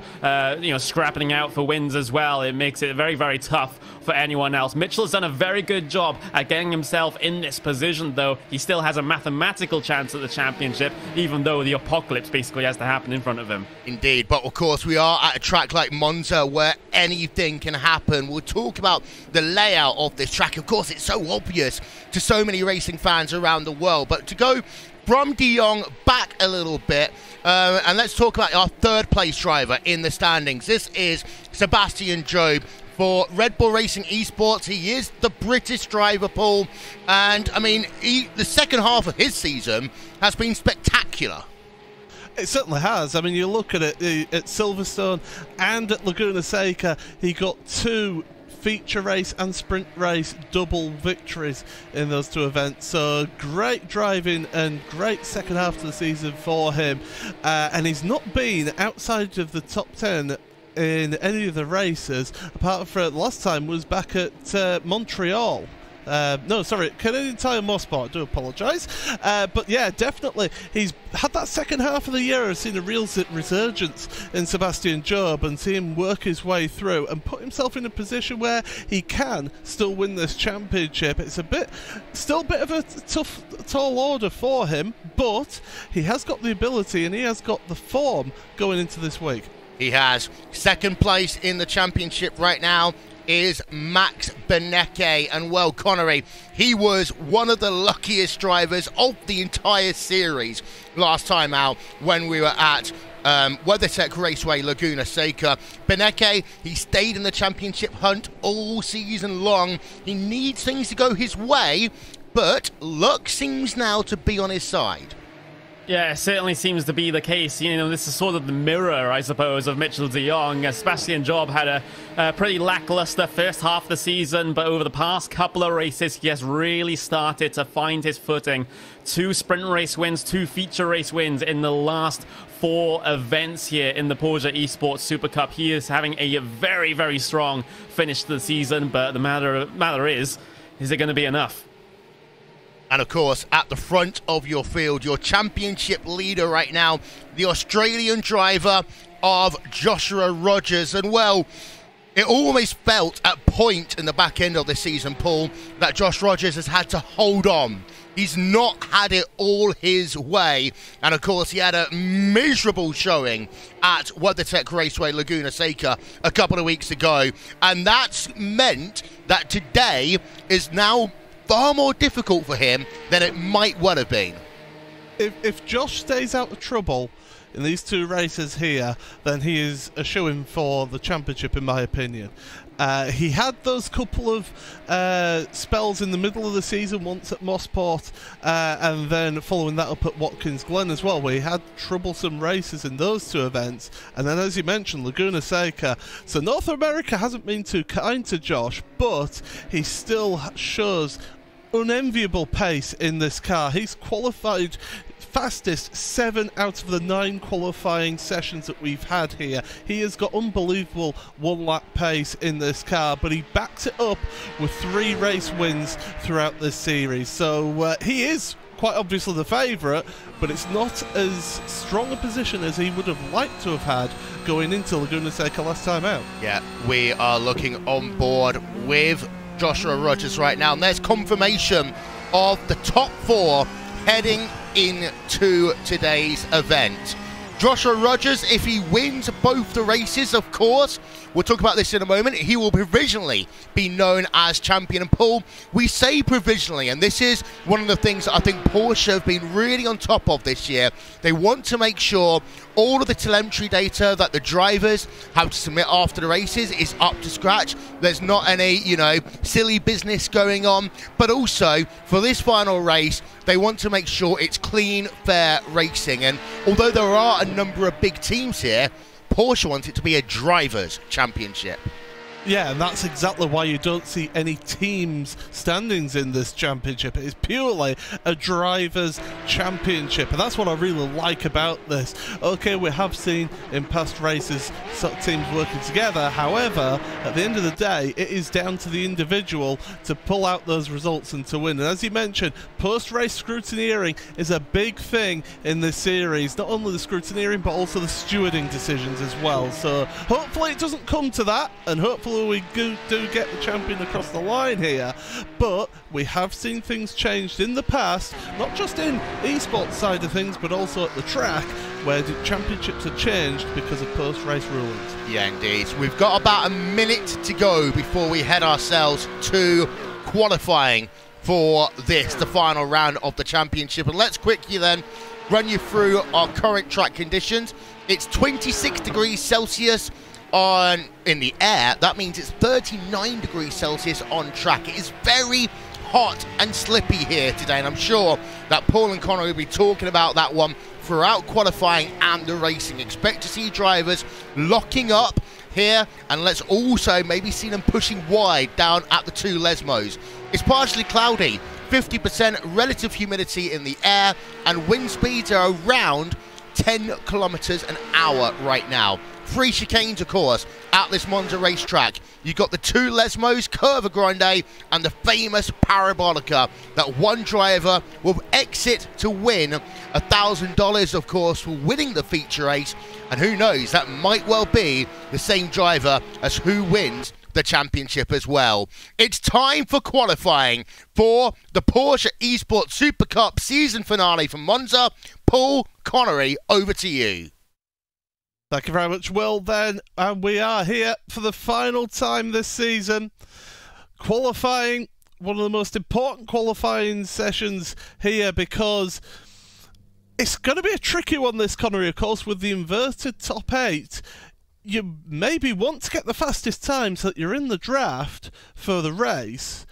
scrapping out for wins as well. It makes it very, very tough for anyone else. Mitchell has done a very good job at getting himself in this position, though. He still has a mathematical chance at the championship, even though the apocalypse basically has to happen in front of him.
Indeed, but of course we are at a track like Monza where anything can happen. We'll talk about the layout of this track. Of course, it's so obvious to so many racing fans around the world, but to go from de Jong back a little bit, and let's talk about our third place driver in the standings. This is Sebastian Job for Red Bull Racing Esports. He is the British driver, Paul, and I mean, the second half of his season has been spectacular.
It certainly has. I mean, you look at it at Silverstone and at Laguna Seca, he got two feature race and sprint race double victories in those two events. So great driving and great second half of the season for him. And he's not been outside of the top 10 in any of the races, apart from the last time was back at Montreal. No, sorry, Canadian Tire Motorsport, I do apologise. But yeah, definitely, he's had that second half of the year. I've seen a real resurgence in Sebastian Job and see him work his way through and put himself in a position where he can still win this championship. It's still a bit of a tall order for him, but he has got the ability and he has got the form going into this week.
He has. Second place in the championship right now is Max BENECKE, and well, Connery, he was one of the luckiest drivers of the entire series last time out when we were at WeatherTech Raceway Laguna Seca. BENECKE, he stayed in the championship hunt all season long. He needs things to go his way but luck seems now to be on his side.
Yeah, it certainly seems to be the case. You know, this is sort of the mirror, I suppose, of Mitchell de Jong. SEBASTIAN Job had a pretty lackluster first half of the season, but over the past couple of races, he has really started to find his footing. 2 sprint race wins, 2 feature race wins in the last 4 events here in the Porsche Esports Super Cup. He is having a very, very strong finish to the season, but the matter is it going to be enough?
And of course, at the front of your field, your championship leader right now, the Australian driver of Joshua Rogers. And well, it always felt at point in the back end of the season, Paul, that Josh Rogers has had to hold on. He's not had it all his way. And of course, he had a miserable showing at WeatherTech Raceway Laguna Seca a couple of weeks ago. And that's meant that today is now far more difficult for him than it might well have been.
If Josh stays out of trouble in these 2 races here, then he is a shoo-in for the championship, in my opinion. He had those couple of spells in the middle of the season, once at Mossport, and then following that up at Watkins Glen as well, where he had troublesome races in those 2 events. And then, as you mentioned, Laguna Seca. So North America hasn't been too kind to Josh, but he still shows unenviable pace in this car. He's qualified fastest 7 out of the 9 qualifying sessions that we've had here. He has got unbelievable 1-lap pace in this car, but he backs it up with 3 race wins throughout this series. So he is quite obviously the favourite, but it's not as strong a position as he would have liked to have had going into Laguna Seca last time out.
Yeah, we are looking on board with Joshua Rogers right now, and there's confirmation of the top 4 heading into today's event. Joshua Rogers, if he wins both the races, of course, we'll talk about this in a moment, he will provisionally be known as champion. And Paul, we say provisionally, and this is one of the things that I think Porsche have been really on top of this year. They want to make sure all of the telemetry data that the drivers have to submit after the races is up to scratch. There's not any, you know, silly business going on. But also, for this final race, they want to make sure it's clean, fair racing. And although there are a number of big teams here, Porsche wants it to be a driver's championship.
Yeah, and that's exactly why you don't see any teams standings in this championship. It is purely a driver's championship, and that's what I really like about this. Okay, we have seen in past races teams working together. However, at the end of the day, it is down to the individual to pull out those results and to win. And as you mentioned, post-race scrutineering is a big thing in this series. Not only the scrutineering, but also the stewarding decisions as well. So hopefully it doesn't come to that, and hopefully we do get the champion across the line here. But we have seen things changed in the past, not just in esports side of things, but also at the track, where the championships have changed because of post-race rulings.
Yeah, indeed. We've got about a minute to go before we head ourselves to qualifying for this, the final round of the championship. And let's quickly then run you through our current track conditions. It's 26 degrees Celsius in the air. That means it's 39 degrees Celsius on track. It is very hot and slippy here today, and I'm sure that Paul and Connor will be talking about that one throughout qualifying and the racing. Expect to see drivers locking up here, and let's also maybe see them pushing wide down at the 2 Lesmos. It's partially cloudy, 50% relative humidity in the air, and wind speeds are around 10 kilometers an hour right now. 3 chicanes, of course, at this Monza racetrack. You've got the 2 Lesmos, Curva Grande, and the famous Parabolica that one driver will exit to win $1,000, of course, for winning the feature race. And who knows, that might well be the same driver as who wins the championship as well. It's time for qualifying for the Porsche Esports Super Cup season finale from Monza. Paul, Connery, over to you.
Thank you very much, Will, then. And we are here for the final time this season. Qualifying, one of the most important qualifying sessions here, because it's going to be a tricky one, this, Connery, of course, with the inverted top 8. You maybe want to get the fastest time so that you're in the draft for the race,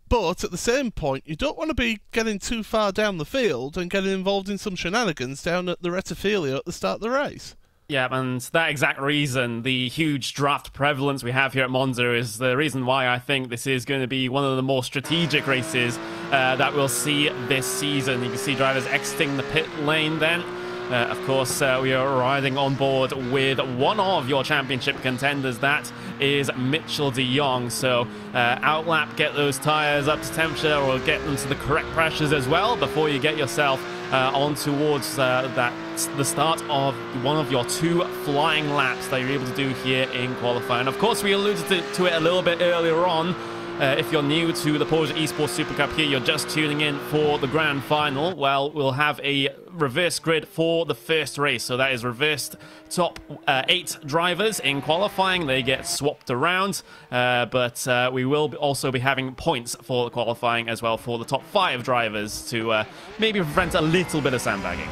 But at the same point, you don't want to be getting too far down the field and getting involved in some shenanigans down at the Rettifilo at the start of the race.
Yeah, and that exact reason, the huge draft prevalence we have here at Monza, is the reason why I think this is going to be one of the more strategic races that we'll see this season. You can see drivers exiting the pit lane then. Of course, we are riding on board with one of your championship contenders. That is Mitchell de Jong. So outlap, get those tyres up to temperature or get them to the correct pressures as well before you get yourself on towards the start of one of your 2 flying laps that you're able to do here in qualifying. Of course, we alluded to it a little bit earlier on. If you're new to the Porsche Esports Supercup here, you're just tuning in for the grand final, well, we'll have a reverse grid for the first race. So that is reversed top 8 drivers in qualifying. They get swapped around, but we will also be having points for qualifying as well for the top 5 drivers to maybe prevent a little bit of sandbagging.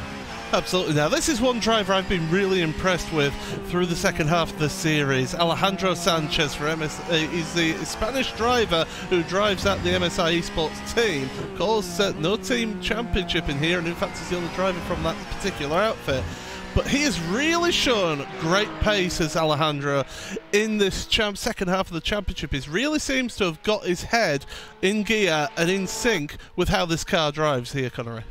Absolutely. Now, this is one driver I've been really impressed with through the second half of the series. Alejandro Sanchez for MSI. He's the Spanish driver who drives at the MSI Esports team. Of course, no team championship in here, and in fact, he's the only driver from that particular outfit. But he has really shown great pace as Alejandro in this second half of the championship. He really seems to have got his head in gear and in sync with how this car drives here, Connery.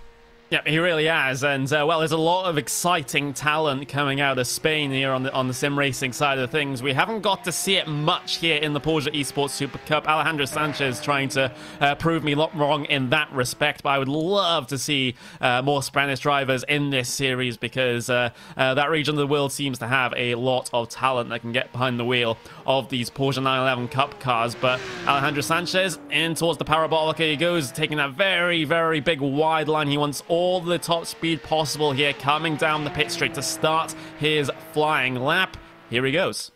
Yeah, he really has, and well, there's a lot of exciting talent coming out of Spain here on the sim racing side of things. We haven't got to see it much here in the Porsche Esports Super Cup. Alejandro Sanchez trying to prove me wrong in that respect, but I would love to see more Spanish drivers in this series because that region of the world seems to have a lot of talent that can get behind the wheel of these Porsche 911 Cup cars. But Alejandro Sanchez in towards the Parabolica he goes, taking that very, very big wide line. He wants all the top speed possible here, coming down the pit straight to start his flying lap. Here he goes.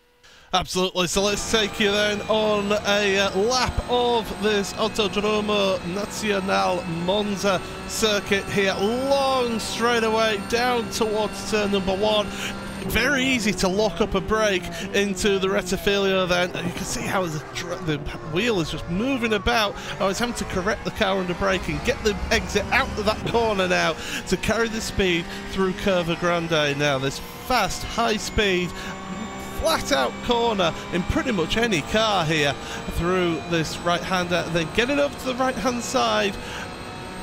Absolutely, so let's take you then on a lap of this Autodromo Nacional Monza circuit here. Long straightaway down towards turn number 1. Very easy to lock up a brake into the Rettifilo then. You can see how the wheel is just moving about. I was having to correct the car under braking, get the exit out of that corner now to carry the speed through Curva Grande now. This fast, high speed, flat out corner in pretty much any car here through this right-hander, and then get it up to the right-hand side.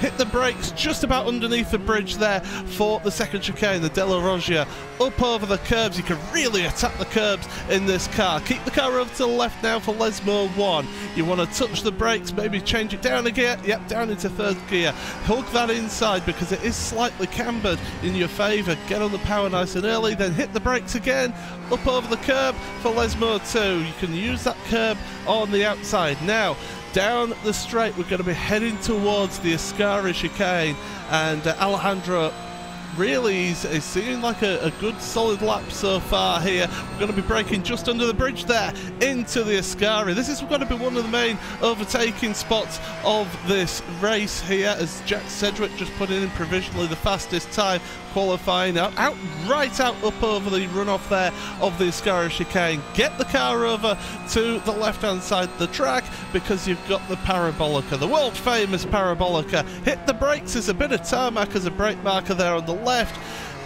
Hit the brakes just about underneath the bridge there for the second chicane, the Della Roggia. Up over the curbs, you can really attack the curbs in this car. Keep the car over to the left now for Lesmo 1. You want to touch the brakes, maybe change it down a gear. Yep, down into 3rd gear. Hug that inside because it is slightly cambered in your favour. Get on the power nice and early, then hit the brakes again. Up over the curb for Lesmo 2. You can use that curb on the outside. Now, down the straight, we're going to be heading towards the Ascari chicane, and Alejandro really is seeming like a good solid lap so far here. We're going to be braking just under the bridge there into the Ascari. This is going to be one of the main overtaking spots of this race here, as Jack Sedgwick just put in provisionally the fastest time qualifying right out up over the runoff there of the Ascari chicane. Get the car over to the left hand side of the track because you've got the Parabolica, the world famous Parabolica. Hit the brakes, there's a bit of tarmac as a brake marker there on the left.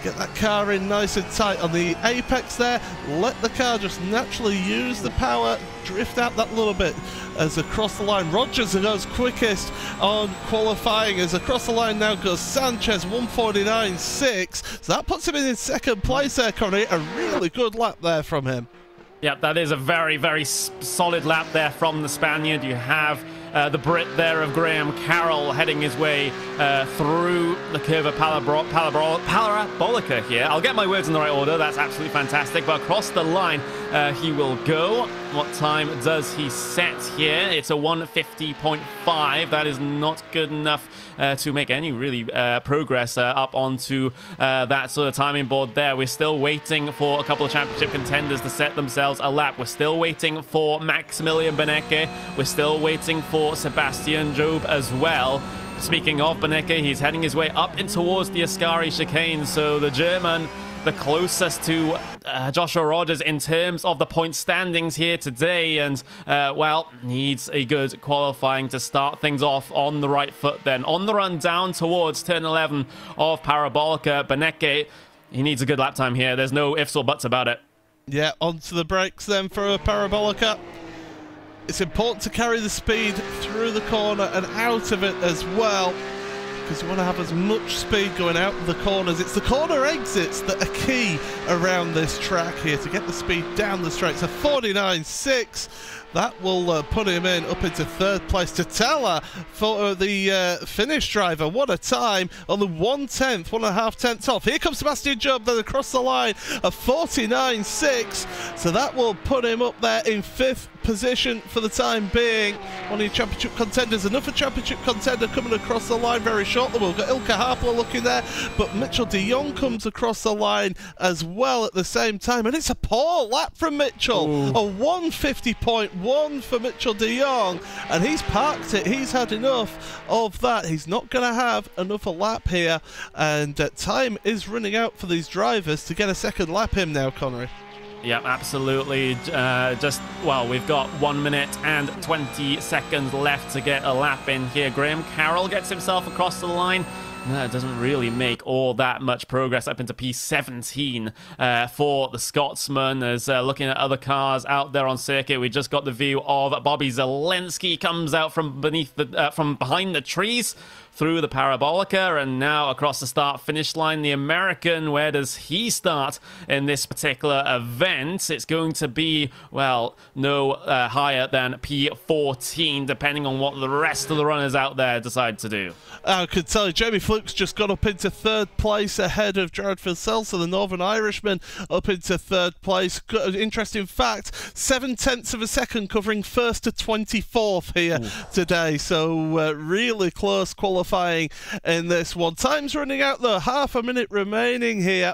Get that car in nice and tight on the apex there. Let the car just naturally use the power, drift out that little bit as across the line. Rogers goes quickest on qualifying, as across the line now goes Sanchez, 149.6. So that puts him in second place there, Connie. A really good lap there from him.
Yeah, that is a very, very solid lap there from the Spaniard. You have the Brit there of Graham Carroll heading his way through the Curva Parabolica here. I'll get my words in the right order. That's absolutely fantastic. But across the line, he will go. What time does he set here? It's a 150.5. That is not good enough to make any really progress up onto that sort of timing board there. We're still waiting for a couple of championship contenders to set themselves a lap. We're still waiting for Maximilian Benecke. We're still waiting for Sebastian Job as well. Speaking of Benecke, he's heading his way up in towards the Ascari chicane, so the German the closest to Joshua Rogers in terms of the point standings here today, and well, needs a good qualifying to start things off on the right foot then. On the run down towards turn 11 of Parabolica, BENECKE, he needs a good lap time here. There's no ifs or buts about it.
Yeah, onto the brakes then for a Parabolica. It's important to carry the speed through the corner and out of it as well, because you want to have as much speed going out of the corners. It's the corner exits that are key around this track here to get the speed down the straight. So 49.6. That will put him in up into third place. Tatella for the Finnish driver. What a time. On the 1/10, 1.5 tenths off. Here comes Sebastian Job then across the line of 49.6. So that will put him up there in 5th position for the time being. One of your championship contenders. Another championship contender coming across the line very shortly. We've got Ilka Harper looking there, but Mitchell de Jong comes across the line as well at the same time, and it's a poor lap from Mitchell. Ooh. A 150.1 for Mitchell de Jong, and he's parked it. He's had enough of that. He's not going to have another lap here, and time is running out for these drivers to get a second lap in now, Connery.
Yeah, absolutely. Well, we've got 1 minute and 20 seconds left to get a lap in here. Graham Carroll gets himself across the line. No, it doesn't really make all that much progress up into P17 for the Scotsman. As looking at other cars out there on circuit, we just got the view of Bobby Zelensky comes out from behind the trees through the Parabolica, and now across the start-finish line, the American. Where does he start in this particular event? It's going to be, well, no higher than P14, depending on what the rest of the runners out there decide to do.
I could tell you, Jamie Fluke's just got up into third place ahead of Jared Filselsa, the Northern Irishman, up into third place. Interesting fact, 0.7 of a second covering 1st to 24th here today. So really close qualifying in this one. Time's running out though, half a minute remaining here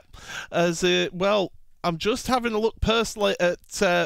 as well. I'm just having a look personally at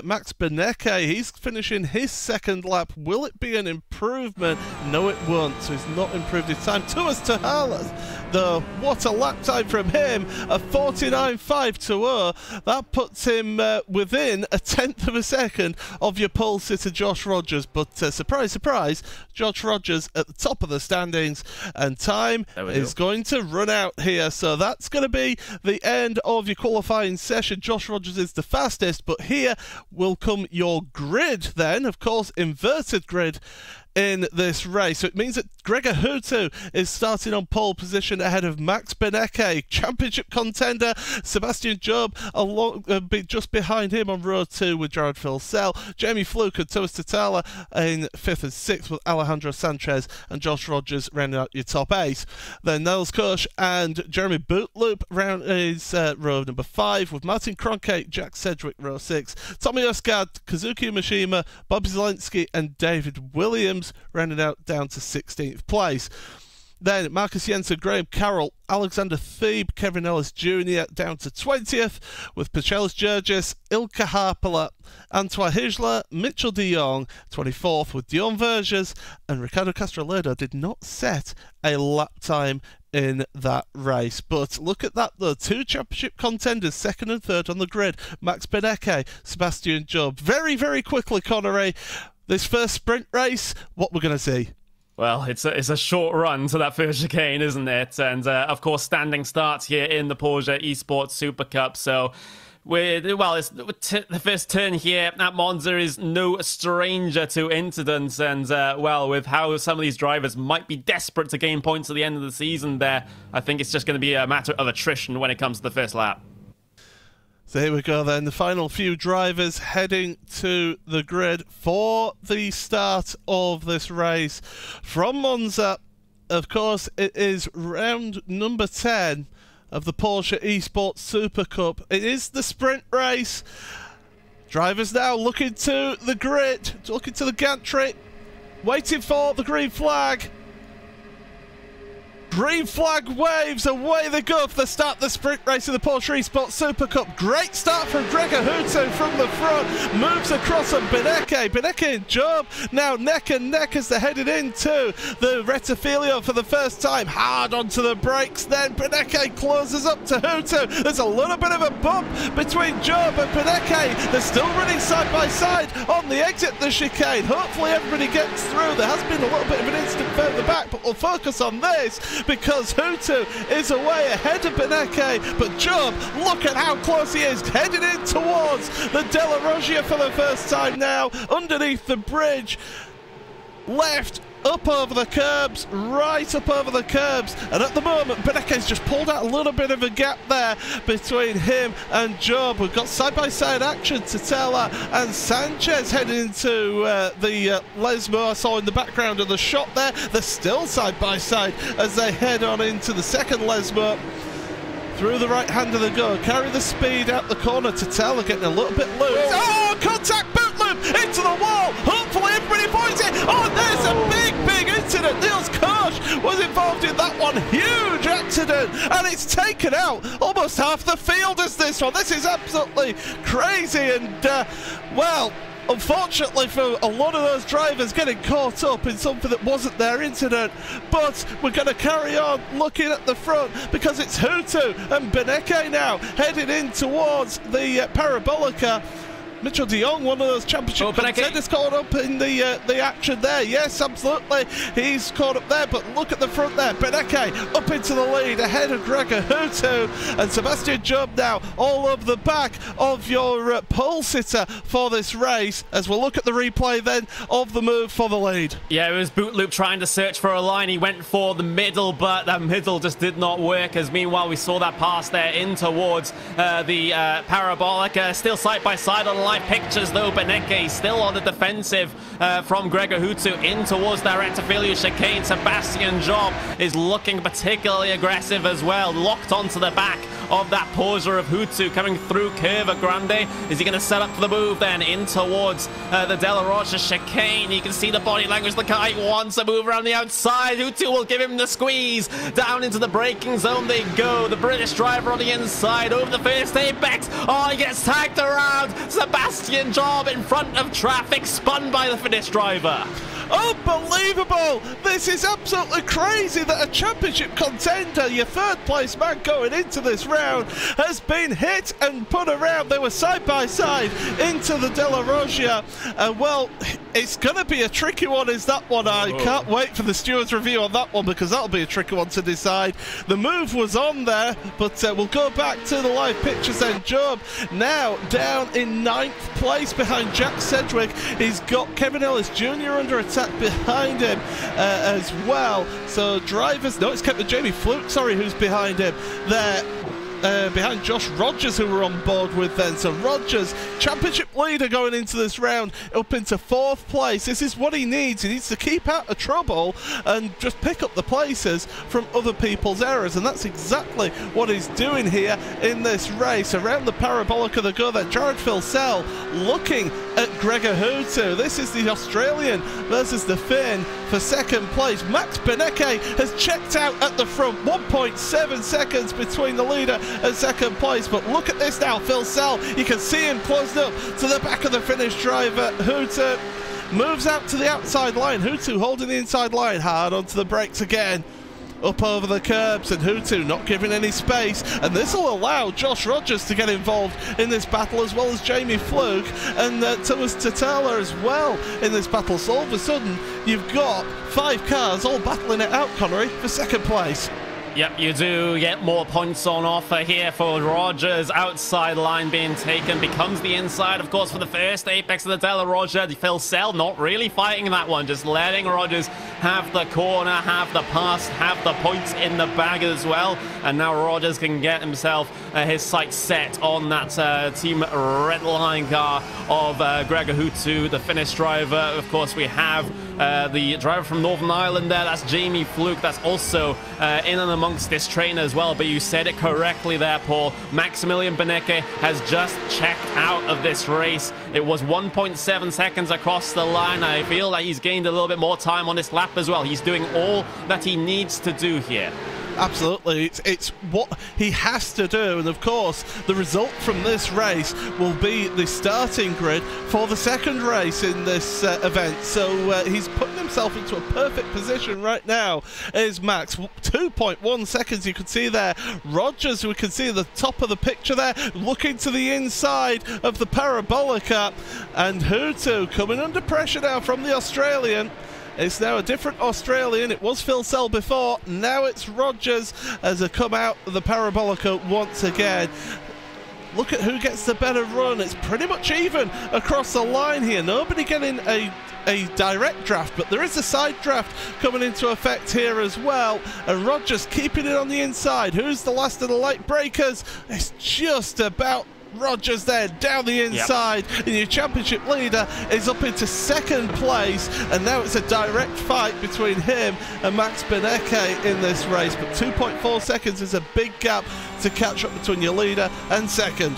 Max BENECKE. He's finishing his second lap. Will it be an improvement? No, it won't. So he's not improved his time. Tuas Tahalas, though, what a lap time from him. A 49.520. That puts him within 1/10 of a second of your pole sitter Josh Rogers. But surprise, surprise, Josh Rogers at the top of the standings. And time is going to run out here. So that's going to be the end of your qualifying session. Josh Rogers is the fastest, but here will come your grid then, of course, inverted grid in this race. So it means that Gregor Hutu is starting on pole position ahead of Max BENECKE, championship contender. Sebastian Job just behind him on row 2 with Jared Filsell. Jamie Fluke and Tuas Tatella in 5th and 6th with Alejandro Sanchez and Josh Rogers rounding out your top 8. Then Niels Koch and Jeremy Bootloop round is row number 5 with Martin Cronkite, Jack Sedgwick row 6, Tommy Osgard, Kazuki Mishima, Bobby Zelensky and David Williams rounded out down to 16th place. Then Marcus Jensen, Graham Carroll, Alexander Thebe, Kevin Ellis Jr. down to 20th with Pachelis Georgis, Ilka Harpela, Antoine Hijla, Mitchell de Jong 24th with Dion Verges, and Ricardo Castroleda did not set a lap time in that race. But look at that though, 2 championship contenders, 2nd and 3rd on the grid. Max BENECKE, Sebastian Job. Very, very quickly, Connery, this first sprint race, what we're going to see.
Well, it's a short run to that first chicane, isn't it? And of course, standing starts here in the Porsche Esports Supercup. So, the first turn here at Monza is no stranger to incidents. And well, with how some of these drivers might be desperate to gain points at the end of the season, there, I think it's just going to be a matter of attrition when it comes to the first lap.
So here we go then, the final few drivers heading to the grid for the start of this race. From Monza, of course, it is round number 10 of the Porsche Esports Super Cup. It is the sprint race. Drivers now looking to the grid, looking to the gantry, waiting for the green flag. green flag waves, away they go for the start of the sprint race of the Porsche Esports Super Cup. Great start from Gregor Hutto from the front, moves across on BENECKE. BENECKE and Job now neck and neck as they're headed into the Rettifilio for the first time. Hard onto the brakes, then BENECKE closes up to Hutto. There's a little bit of a bump between Job and BENECKE. They're still running side by side on the exit of the chicane. Hopefully everybody gets through. There has been a little bit of an incident further back, but we'll focus on this because Hutto is away ahead of BENECKE, but Job, look at how close he is, headed in towards the Della Roggia for the first time now, underneath the bridge, left, up over the curbs, right up over the curbs, and at the moment BENECKE's just pulled out a little bit of a gap there between him and Job. We've got side-by-side action. Totella and Sanchez heading into the Lesmo I saw in the background of the shot there. They're still side-by-side as they head on into the second Lesmo. Through the right hand of the go, carry the speed out the corner. Totella getting a little bit loose. Oh, contact boot loop into the wall. Hopefully everybody avoids it. Oh, there's a big incident. Niels Koch was involved in that one. Huge accident, and it's taken out almost half the field as this one. This is absolutely crazy, and well, unfortunately for a lot of those drivers getting caught up in something that wasn't their incident, but we're going to carry on looking at the front because it's Hutto and BENECKE now headed in towards the Parabolica. Mitchell de Jong, one of those championship contenders, caught up in the action there. Yes, absolutely, he's caught up there, but look at the front there. BENECKE up into the lead ahead of Gregor Hutto, and Sebastian Job now all over the back of your pole sitter for this race, as we'll look at the replay then of the move for the lead.
Yeah, it was Boot Loop trying to search for a line. He went for the middle, but that middle just did not work, as meanwhile we saw that pass there in towards the Parabolica. Still side by side on live pictures though. BENECKE still on the defensive from Gregor Hutto in towards that Rettifilio chicane. Sebastian Job is looking particularly aggressive as well, locked onto the back of that Porsche of Hutto coming through Curva Grande. Is he going to set up for the move then in towards the Della Roggia chicane? You can see the body language. The guy wants a move around the outside. Hutto will give him the squeeze. Down into the braking zone they go. The British driver on the inside over the first apex. Oh, he gets tagged around. Sebastian Job in front of traffic, spun by the Finnish driver.
Unbelievable! This is absolutely crazy that a championship contender, your third place man going into this round, has been hit and put around. They were side by side into the Della Roggia, and well, it's going to be a tricky one, is that one. I can't wait for the stewards review on that one, because that'll be a tricky one to decide. The move was on there, but we'll go back to the live pictures then. Job now down in 9th place behind Jack Sedgwick. He's got Kevin Ellis Jr. under attack behind him as well. So drivers, no, it's Jamie Fluke, sorry, who's behind him there. Behind Josh Rogers, who we're on board with then. So Rogers, championship leader going into this round, up into 4th place. This is what he needs. He needs to keep out of trouble and just pick up the places from other people's errors, and that's exactly what he's doing here in this race. Around the Parabolica they go there. Jared Filsell looking at Gregor Hutto. This is the Australian versus the Finn for 2nd place. Max BENECKE has checked out at the front. 1.7 seconds between the leader and 2nd place, but look at this now. Filsell, you can see him closed up to the back of the Finnish driver. Hutto moves out to the outside line. Hutto holding the inside line, hard onto the brakes again, up over the curbs, and Hutto not giving any space, and this will allow Josh Rogers to get involved in this battle, as well as Jamie Fluke and Thomas Totella as well in this battle. So all of a sudden you've got 5 cars all battling it out, Connery, for 2nd place.
Yep, you do get more points on offer here for Rogers. Outside line being taken, becomes the inside, of course, for the first apex of the Della Roggia. Filsell not really fighting that one, just letting Rogers have the corner, have the pass, have the points in the bag as well. And now Rogers can get himself his sights set on that Team Red Line car of Gregor Hutto, the Finnish driver. Of course, we have the driver from Northern Ireland there. That's Jamie Fluke. That's also in and amongst this train as well. But you said it correctly there, Paul. Maximilian BENECKE has just checked out of this race. It was 1.7 seconds across the line. I feel that he's gained a little bit more time on this lap as well. He's doing all that he needs to do here.
Absolutely, it's what he has to do, and of course the result from this race will be the starting grid for the second race in this event. So he's putting himself into a perfect position right now. Is Max 2.1 seconds? You can see there Rogers, we can see the top of the picture there, looking to the inside of the Parabolica, and Hutu coming under pressure now from the Australian. It's now a different Australian. It was Phil Sell before. Now it's Rogers as they come out of the Parabolica once again. Look at who gets the better run. It's pretty much even across the line here. Nobody getting a direct draft, but there is a side draft coming into effect here as well. And Rogers keeping it on the inside. Who's the last of the late breakers? It's just about Rogers there down the inside. And your championship leader is up into second place, and now it's a direct fight between him and Max BENECKE in this race. But 2.4 seconds is a big gap to catch up between your leader and second.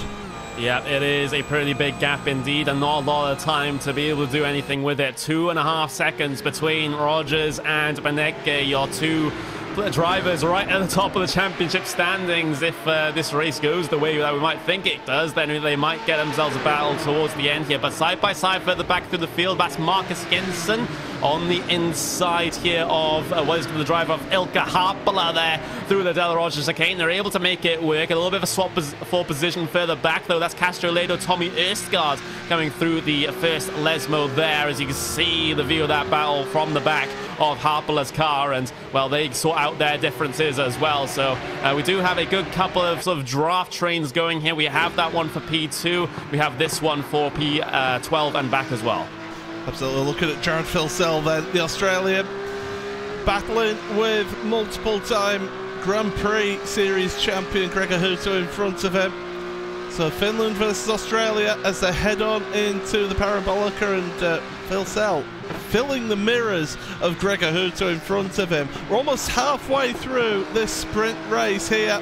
Yeah, it is a pretty big gap indeed, and not a lot of time to be able to do anything with it. 2.5 seconds between Rogers and BENECKE, your two drivers right at the top of the championship standings. If this race goes the way that we might think it does, then they might get themselves a battle towards the end here. But side by side further back through the field, that's Marcus Jensen on the inside here of what is the driver of Ilka Harpala there through the Del Roger chicane. They're able to make it work. A little bit of a swap for position further back though. That's Castro Ledo, Tommy Erskard coming through the first Lesmo there. As you can see the view of that battle from the back of Harpala's car, and well, they sort out their differences as well. So we do have a good couple of sort of draft trains going here. We have that one for P2. We have this one for P12 and back as well.
Absolutely. Looking at Jared Philsell then, the Australian, battling with multiple-time Grand Prix Series champion Gregor Hutu in front of him. So Finland versus Australia as they head on into the Parabolica, and Philsell filling the mirrors of Gregor Hutu in front of him. We're almost halfway through this sprint race here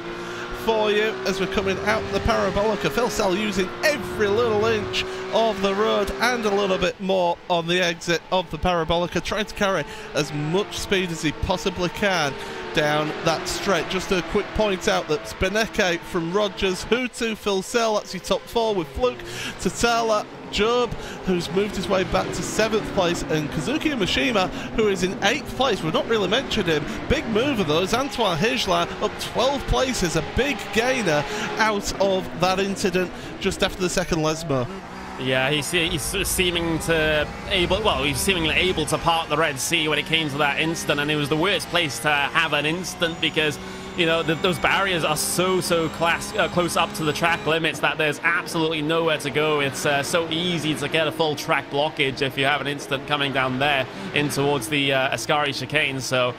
for you as we're coming out the Parabolica. Philsell using every little inch of the road and a little bit more on the exit of the Parabolica, trying to carry as much speed as he possibly can down that straight. Just a quick point out that BENECKE from Rogers, Hutu, Philsell, that's your top four, with Fluke, Tatala, Job, who's moved his way back to 7th place, and Kazuki Mishima, who is in 8th place. We've not really mentioned him. Big mover though is Antoine Higelin, up 12 places, a big gainer out of that incident just after the second Lesmo.
Yeah, he's seeming to he's seemingly able to part the Red Sea when it came to that instant, and it was the worst place to have an instant because, you know, those barriers are so close up to the track limits that there's absolutely nowhere to go. It's so easy to get a full track blockage if you have an instant coming down there in towards the Ascari chicane. So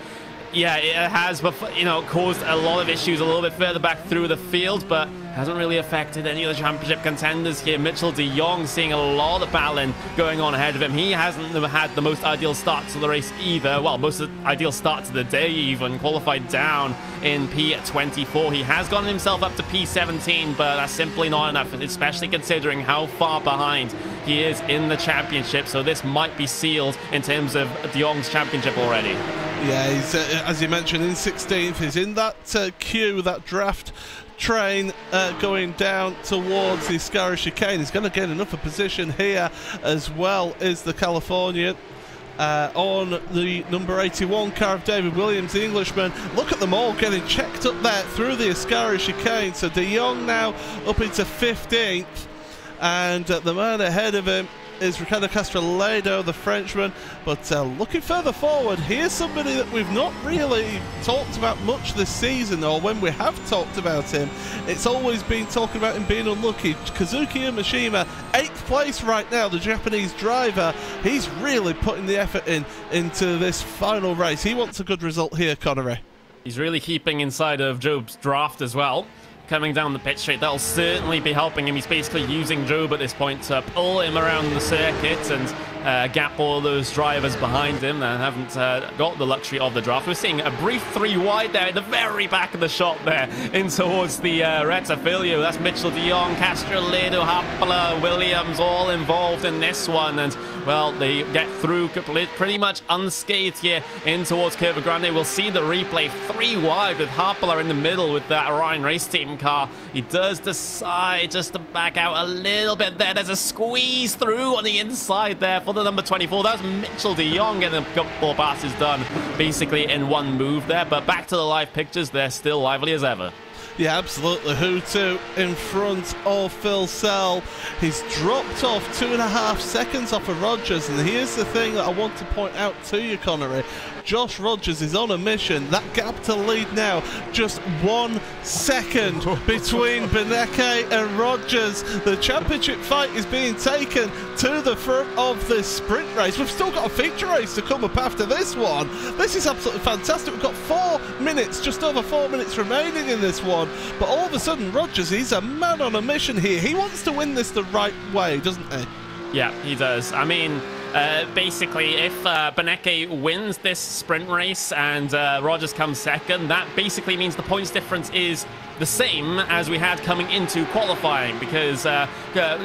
yeah, it has, you know, caused a lot of issues a little bit further back through the field, but hasn't really affected any of the championship contenders here. Mitchell de Jong seeing a lot of battling going on ahead of him. He hasn't had the most ideal start to the race either. Well, most of the ideal start to the day even. Qualified down in P24. He has gotten himself up to P17, but that's simply not enough, especially considering how far behind he is in the championship. So this might be sealed in terms of de Jong's championship already.
Yeah, he's, as you mentioned, in 16th. He's in that queue, that draft train going down towards the Ascari chicane. He's going to get enough of position here as well as the Californian on the number 81 car of David Williams, the Englishman. Look at them all getting checked up there through the Ascari chicane. So de Jong now up into 15th, and the man ahead of him is Ricardo Castro-Ledo, the Frenchman. But looking further forward, here's somebody that we've not really talked about much this season, or when we have talked about him, it's always been talking about him being unlucky. Kazuki Mishima, 8th place right now, the Japanese driver. He's really putting the effort into this final race. He wants a good result here, Connery.
He's really keeping inside of Job's draft as well. Coming down the pit straight, that'll certainly be helping him. He's basically using Job at this point to pull him around the circuit, and gap all those drivers behind him that haven't got the luxury of the draft. We're seeing a brief 3 wide there at the very back of the shot there in towards the Retafilio. That's Mitchell de Jong, Castroledo, Happala, Williams all involved in this one, and well, they get through pretty much unscathed here in towards Curva Grande. We'll see the replay 3 wide with Happala in the middle with that Orion Race Team car. He does decide just to back out a little bit there. There's a squeeze through on the inside there for the number 24. That was Mitchell de Jong getting a couple passes done basically in one move there. But back to the live pictures, they're still lively as ever.
Yeah, absolutely. Hutu in front of Phil Sell. He's dropped off 2.5 seconds off of Rogers. And here's the thing that I want to point out to you, Connery. Josh Rogers is on a mission. That gap to lead now, just 1 second between BENECKE and Rogers. The championship fight is being taken to the front of this sprint race. We've still got a feature race to come up after this one. This is absolutely fantastic. We've got 4 minutes, just over 4 minutes remaining in this one. But all of a sudden, Rogers, he's a man on a mission here. He wants to win this the right way, doesn't he?
Yeah, he does. I mean, basically, if BENECKE wins this sprint race and Rogers comes second, that basically means the points difference is the same as we had coming into qualifying, because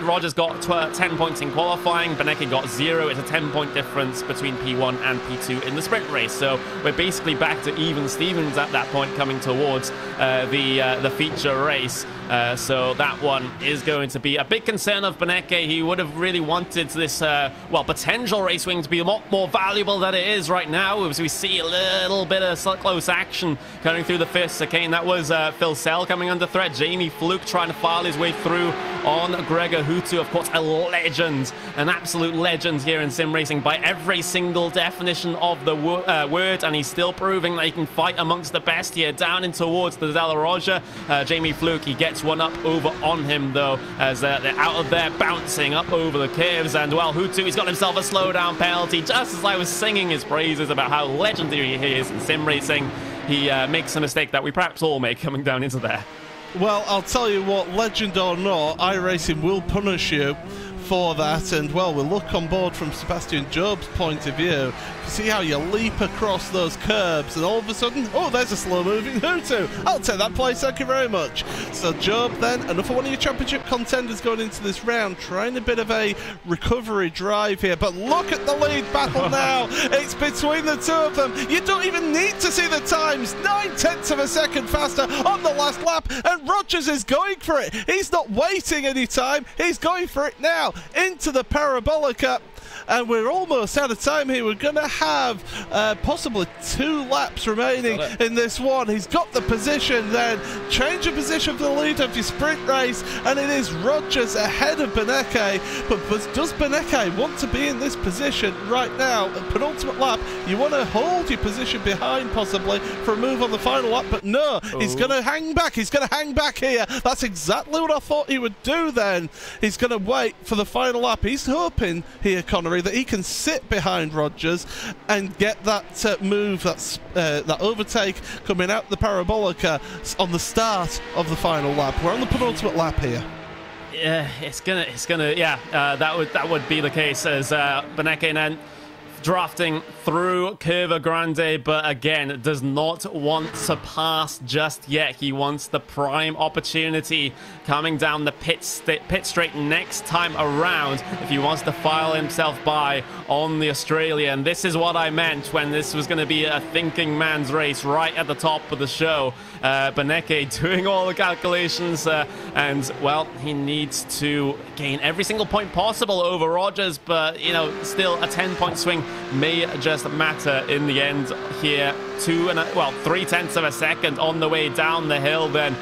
Rogers got 10 points in qualifying, BENECKE got 0. It's a 10-point difference between P1 and P2 in the sprint race. So we're basically back to even Stevens at that point coming towards the feature race. So that one is going to be a big concern of BENECKE. He would have really wanted this, well, potential race wing to be a lot more valuable than it is right now, as we see a little bit of close action coming through the fifth chicane. That was Phil Sell coming under threat. Jamie Fluke trying to file his way through on Gregor Hutu, of course, a legend, an absolute legend here in sim racing by every single definition of the word, and he's still proving that he can fight amongst the best here down in towards the Della Roja. Jamie Fluke, he gets one up over on him though, as they're out of there bouncing up over the curves, and well, Hutu, he's got himself a slowdown penalty. Just as I was singing his praises about how legendary he is in sim racing, he makes a mistake that we perhaps all make coming down into there.
Well, I'll tell you what, legend or not, iRacing will punish you for that, and well, we'll look on board from Sebastian Job's point of view. You see how you leap across those curbs, and all of a sudden, oh, there's a slow-moving Hutu. I'll take that place, thank you very much. So Job then, another one of your championship contenders going into this round, trying a bit of a recovery drive here, but look at the lead battle now. It's between the two of them. You don't even need to see the times. 9/10 of a second faster on the last lap, and Rogers is going for it. He's not waiting any time. He's going for it now into the Parabolica. And we're almost out of time here. We're going to have possibly 2 laps remaining in this one. He's got the position then. Change of position for the lead of your sprint race. And it is Rogers ahead of BENECKE. But does BENECKE want to be in this position right now? Penultimate lap, you want to hold your position behind possibly for a move on the final lap. But no, he's going to hang back. He's going to hang back here. That's exactly what I thought he would do then. He's going to wait for the final lap. He's hoping here, Connery, that he can sit behind Rogers and get that move, that overtake coming out the Parabolica on the start of the final lap. We're on the penultimate lap here.
Yeah, it's gonna, yeah, that would be the case as BENECKE then drafting through Curva Grande, but again, does not want to pass just yet. He wants the prime opportunity coming down the pit straight next time around if he wants to file himself by on the Australian. This is what I meant when this was going to be a thinking man's race right at the top of the show. BENECKE doing all the calculations, and well, he needs to gain every single point possible over Rogers, but you know, still a 10-point swing may just matter in the end here. 3/10 of a second on the way down the hill then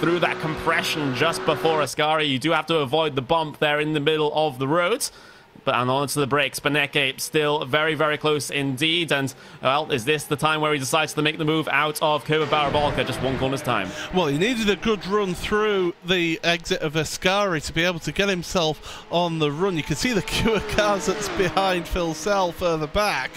through that compression just before Ascari. You do have to avoid the bump there in the middle of the road. But on to the brakes, BENECKE still very, very close indeed. And, well, is this the time where he decides to make the move out of Curva Parabolica, just 1 corner's time? Well,
he needed a good run through the exit of Ascari to be able to get himself on the run. You can see the queue of cars that's behind Phil Sell further back,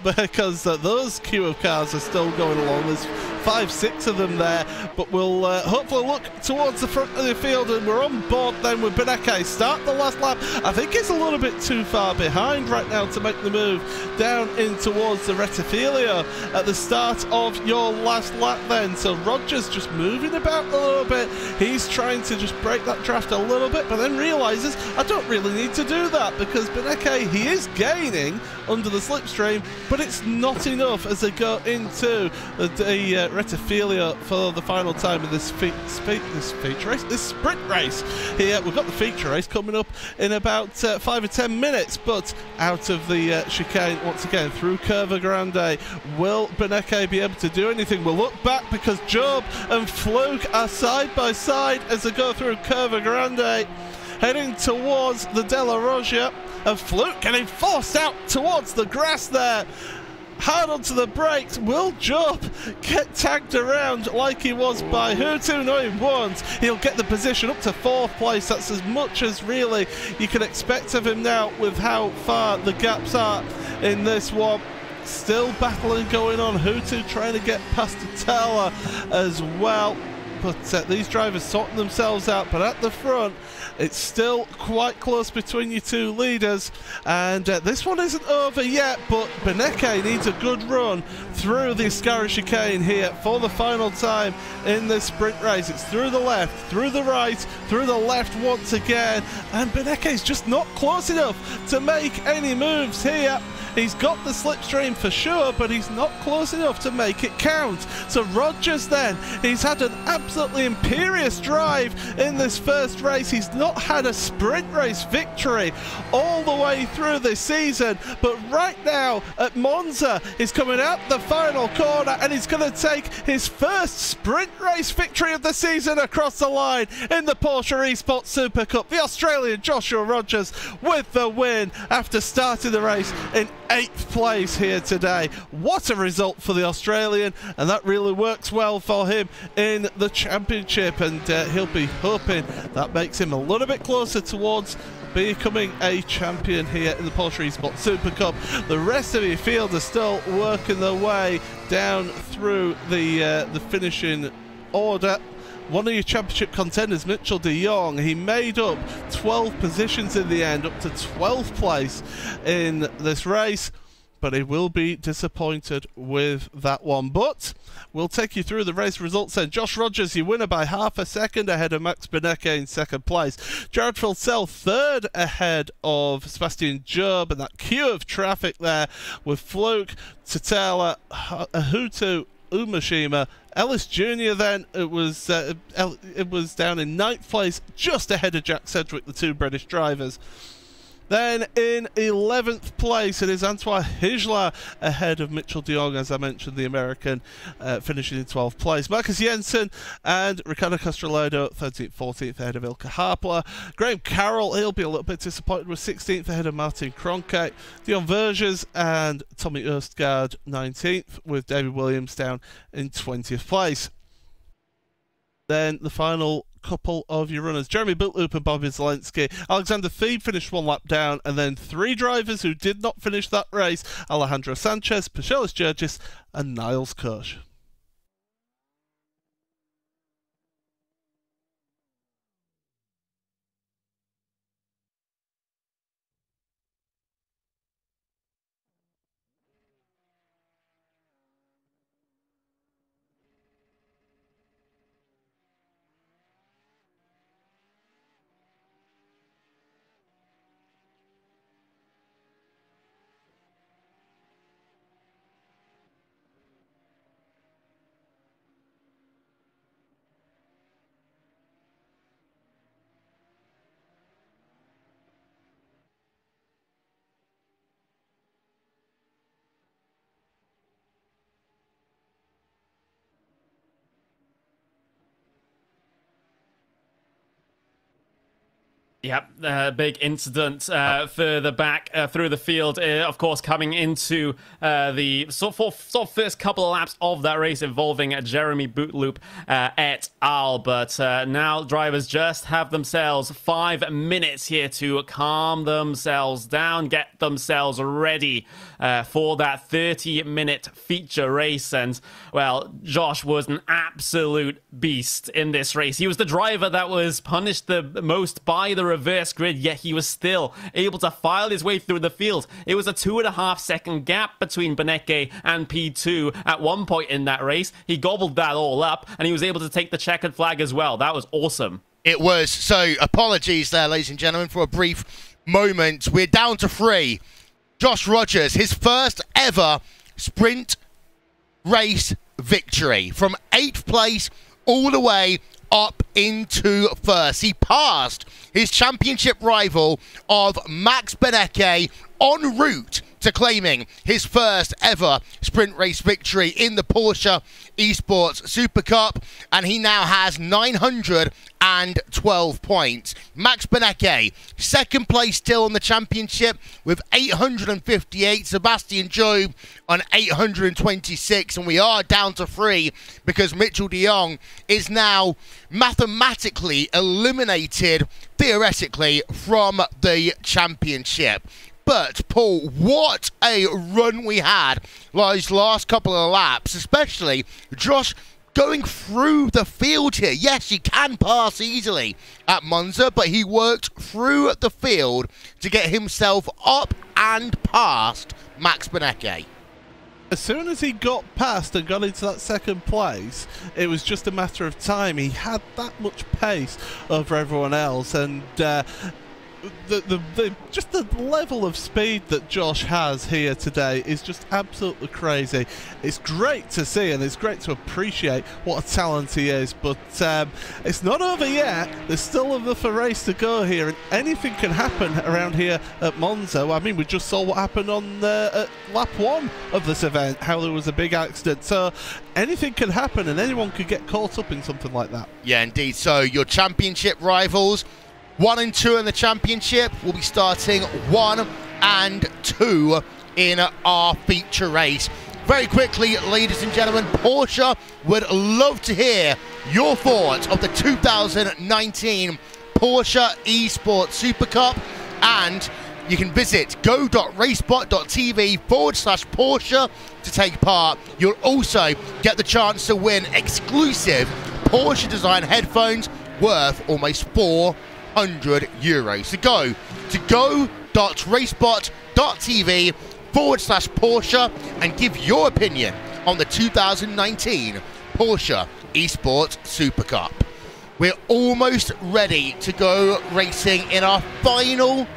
because those queue of cars are still going along. There's 5-6 of them there, but we'll hopefully look towards the front of the field, and we're on board then with BENECKE. Start the last lap. I think it's a little bit too too far behind right now to make the move down in towards the Retifilio at the start of your last lap then. So Rogers just moving about a little bit. He's trying to just break that draft a little bit, but then realizes I don't really need to do that because BENECKE, he is gaining under the slipstream, but it's not enough as they go into the Retifilio for the final time in this feature race, this sprint race here. We've got the feature race coming up in about 5 or 10 minutes, but out of the chicane once again through Curva Grande. Will BENECKE be able to do anything? We'll look back because Job and Fluke are side by side as they go through Curva Grande, heading towards the Della Roggia, and Fluke getting forced out towards the grass there. Hard onto the brakes. Will Job get tagged around like he was by Hutu? No, he won't. He'll get the position up to 4th place. That's as much as really you can expect of him now with how far the gaps are in this one. Still battling going on. Hutu trying to get past Tala as well. But these drivers sorting themselves out. But at the front, it's still quite close between your two leaders, and this one isn't over yet, but BENECKE needs a good run through the Ascara chicane here for the final time in this sprint race. It's through the left, through the right, through the left once again, and BENECKE is just not close enough to make any moves here. He's got the slipstream for sure, but he's not close enough to make it count. So Rogers then, he's had an absolutely imperious drive in this first race. He's not had a sprint race victory all the way through this season, but right now at Monza, he's coming out the final corner and he's going to take his first sprint race victory of the season across the line in the Porsche Esports Super Cup. The Australian Joshua Rogers with the win after starting the race in 8th place here today. What a result for the Australian, and that really works well for him in the championship, and he'll be hoping that makes him a little bit closer towards becoming a champion here in the Porsche Esports Super Cup. The rest of your field are still working their way down through the finishing order. One of your championship contenders, Mitchell de Jong, he made up 12 positions in the end, up to 12th place in this race, but he will be disappointed with that one. But we'll take you through the race results then. Josh Rogers, your winner by half a second ahead of Max BENECKE in 2nd place. Jared Filsell 3rd ahead of Sebastian Job, and that queue of traffic there with Fluke, Tatela, Hutu, Umashima, Ellis Jr. then, it was down in 9th place, just ahead of Jack Sedgwick, the two British drivers. Then in 11th place, it is Antoine Hijla ahead of Mitchell de Jong, as I mentioned, the American, finishing in 12th place. Marcus Jensen and Ricardo Castrolado, 13th, 14th ahead of Ilka Harpler. Graham Carroll, he'll be a little bit disappointed with 16th ahead of Martin Kronkite. Dion Verges and Tommy Erstgaard, 19th, with David Williams down in 20th place. Then the final couple of your runners, Jeremy Bootloop and Bobby Zelensky. Alexander Thebe finished 1 lap down, and then 3 drivers who did not finish that race, Alejandro Sanchez, Pachelis Georgis and Niles Koch.
Yep, big incident further back through the field. Of course, coming into the sort of first couple of laps of that race involving Jeremy Bootloop et al. But now drivers just have themselves 5 minutes here to calm themselves down, get themselves ready for that 30-minute feature race. And, well, Josh was an absolute beast in this race. He was the driver that was punished the most by the reverse grid, yet he was still able to file his way through the field. It was a 2.5 second gap between BENECKE and P2 at one point in that race. He gobbled that all up, and he was able to take the checkered flag as well. That was awesome.
It was. So apologies there, ladies and gentlemen, for a brief moment. We're down to 3. Josh Rogers, his first ever sprint race victory, from 8th place all the way up into 1st. He passed his championship rival of Max BENECKE en route to claiming his first ever sprint race victory in the Porsche Esports Supercup, and he now has 912 points. Max BENECKE, 2nd place still in the championship with 858. Sebastian Job on 826, and we are down to 3 because Mitchell de Jong is now mathematically eliminated, theoretically, from the championship. But, Paul, what a run we had those last couple of laps, especially Josh going through the field here. Yes, he can pass easily at Monza, but he worked through the field to get himself up and past Max BENECKE.
As soon as he got past and got into that 2nd place, it was just a matter of time. He had that much pace over everyone else, and just the level of speed that Josh has here today is just absolutely crazy. It's great to see, and it's great to appreciate what a talent he is, but it's not over yet. There's still enough a race to go here, and anything can happen around here at Monza. I mean, we just saw what happened on at lap 1 of this event, how there was a big accident, so anything can happen and anyone could get caught up in something like that.
Yeah, indeed. So your championship rivals, 1 and 2 in the championship, will be starting 1 and 2 in our feature race. Very quickly, ladies and gentlemen, Porsche would love to hear your thoughts of the 2019 Porsche Esports Supercup, and you can visit go.racespot.tv/Porsche to take part. You'll also get the chance to win exclusive Porsche design headphones worth almost €400. So go to go.racespot.tv/Porsche and give your opinion on the 2019 Porsche Esports Supercup. We're almost ready to go racing in our final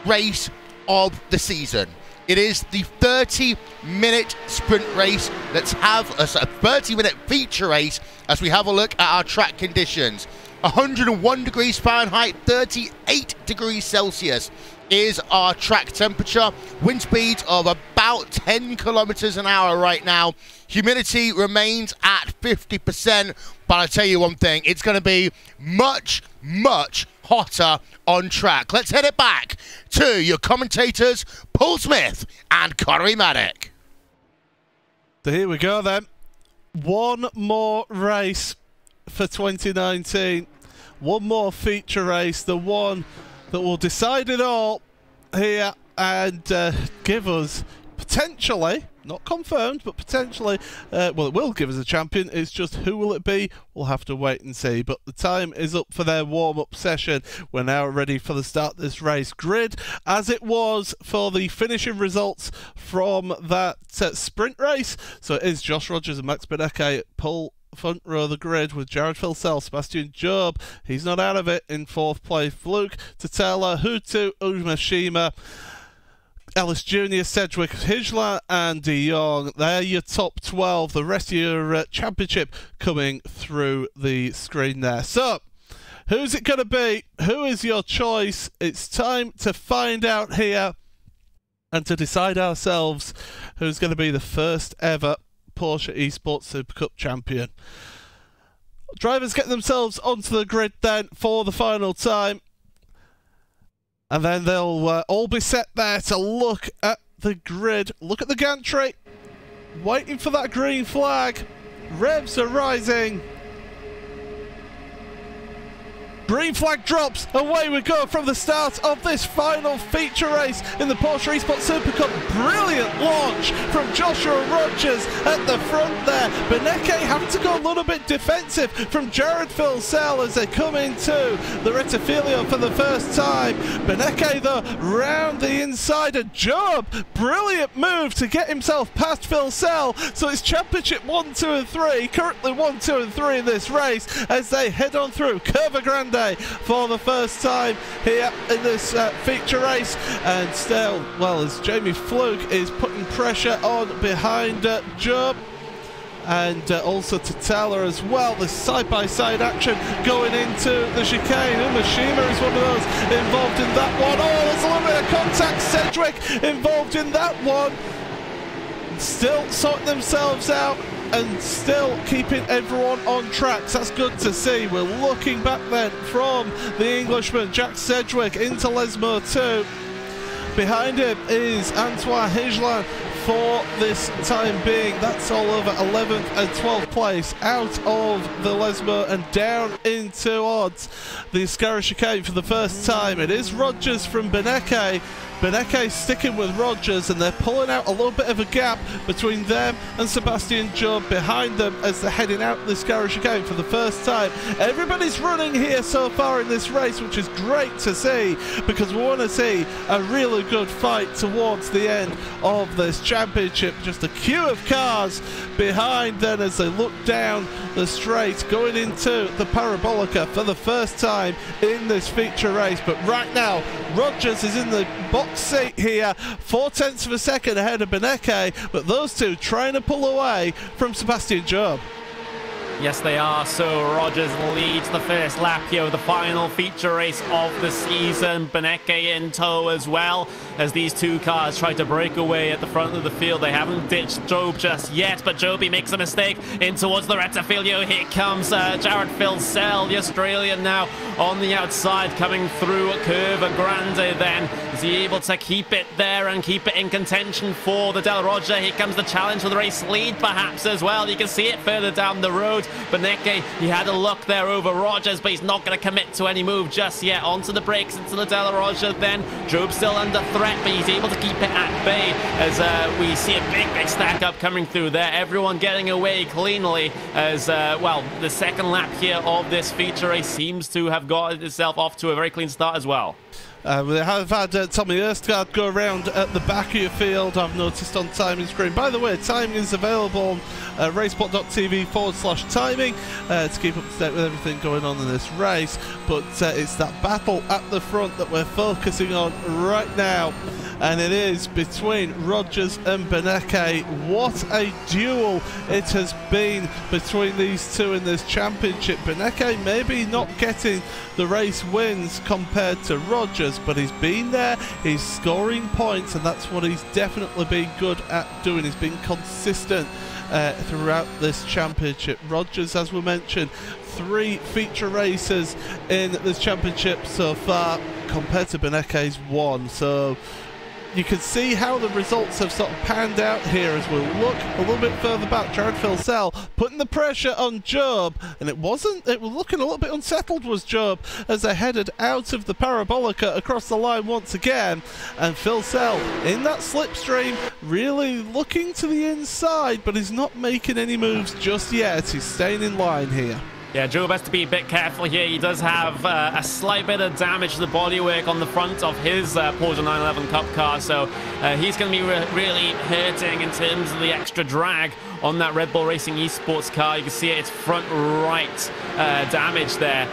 race of the season. It is the 30-minute sprint race. Let's have a 30-minute feature race as we have a look at our track conditions. 101 degrees Fahrenheit, 38 degrees Celsius is our track temperature. Wind speeds of about 10 kilometers an hour right now. Humidity remains at 50%, but I'll tell you one thing, it's going to be much, much hotter on track. Let's head it back to your commentators, Paul Smith and Connery Maddock.
So here we go then. One more race for 2019. One more feature race, the one that will decide it all here and give us potentially, not confirmed, but potentially, well, it will give us a champion. It's just who will it be? We'll have to wait and see. But the time is up for their warm-up session. We're now ready for the start of this race. Grid, as it was for the finishing results from that sprint race. So it is Josh Rogers and Max BENECKE pull front row of the grid with Jared Filsell, Sebastian Job. He's not out of it in 4th place. Luke Tatela, Hutu, Umashima, Ellis Jr., Sedgwick, Hijla and de Jong. They're your top 12. The rest of your championship coming through the screen there. So, who's it going to be? Who is your choice? It's time to find out here and to decide ourselves who's going to be the first ever Porsche Esports Supercup champion. Drivers get themselves onto the grid then for the final time, and then they'll all be set there to look at the grid, look at the gantry, waiting for that green flag. Revs are rising. Green flag drops. Away we go from the start of this final feature race in the Porsche Esports Supercup. Brilliant launch from Joshua Rogers at the front there. BENECKE having to go a little bit defensive from Jared Filsell as they come into the Rettifilio for the first time. BENECKE though round the inside of Job. Brilliant move to get himself past Filsell. So it's championship 1, 2 and 3. Currently 1, 2 and 3 in this race as they head on through Curva Grande for the first time here in this feature race. And still, well, as Jamie Fluke is putting pressure on behind Job. And also Tatala as well. This side-by-side action going into the chicane. Umashima is one of those involved in that one. Oh, there's a little bit of contact. Sedgwick involved in that one. Still sorting themselves out and still keeping everyone on track. So that's good to see. We're looking back then from the Englishman Jack Sedgwick into Lesmo 2. Behind him is Antoine Higelin for this time being. That's all over 11th and 12th place out of the Lesmo and down into odds the Ascara chicane for the first time. It is Rogers from BENECKE. BENECKE sticking with Rogers and they're pulling out a little bit of a gap between them and Sebastian Job behind them as they're heading out the Ascara chicane for the first time. Everybody's running here so far in this race, which is great to see because we want to see a really good fight towards the end of this championship. Just a queue of cars behind then as they look down the straight going into the Parabolica for the first time in this feature race. But right now Rogers is in the box seat here, 0.4 of a second ahead of BENECKE, but those two trying to pull away from Sebastian Job.
Yes, they are. So Rogers leads the first lap here of the final feature race of the season. BENECKE in tow as well as these two cars try to break away at the front of the field. They haven't ditched Job just yet, but Joby makes a mistake in towards the Rettifilio. Here comes Jared Filsell, the Australian now on the outside coming through Curva Grande then. Is he able to keep it there and keep it in contention for the Del Roger? Here comes the challenge for the race lead perhaps as well. You can see it further down the road. BENECKE, he had a look there over Rogers, but he's not going to commit to any move just yet. Onto the brakes, into the Del Roger then. Job still under threat, but he's able to keep it at bay as we see a big stack up coming through there. Everyone getting away cleanly as, well, the second lap here of this feature race seems to have got itself off to a very clean start as well.
We have had Tommy Erstgaard go around at the back of your field, I've noticed on timing screen. By the way, timing is available on RaceSpot.tv/timing to keep up to date with everything going on in this race. But it's that battle at the front that we're focusing on right now. And it is between Rogers and BENECKE. What a duel it has been between these two in this championship. BENECKE maybe not getting the race wins compared to Rogers, but he's been there, he's scoring points, and that's what he's definitely been good at doing. He's been consistent throughout this championship. Rogers, as we mentioned, 3 feature races in this championship so far compared to BENECKE's 1. So you can see how the results have sort of panned out here as we look a little bit further back. Jared Filsell putting the pressure on Job, and it was looking a little bit unsettled was Job as they headed out of the Parabolica across the line once again. And Filsell in that slipstream really looking to the inside, but he's not making any moves just yet. He's staying in line here.
Yeah, Job has to be a bit careful here. He does have a slight bit of damage to the bodywork on the front of his Porsche 911 Cup car, so he's going to be really hurting in terms of the extra drag on that Red Bull Racing Esports car. You can see it's front right damage there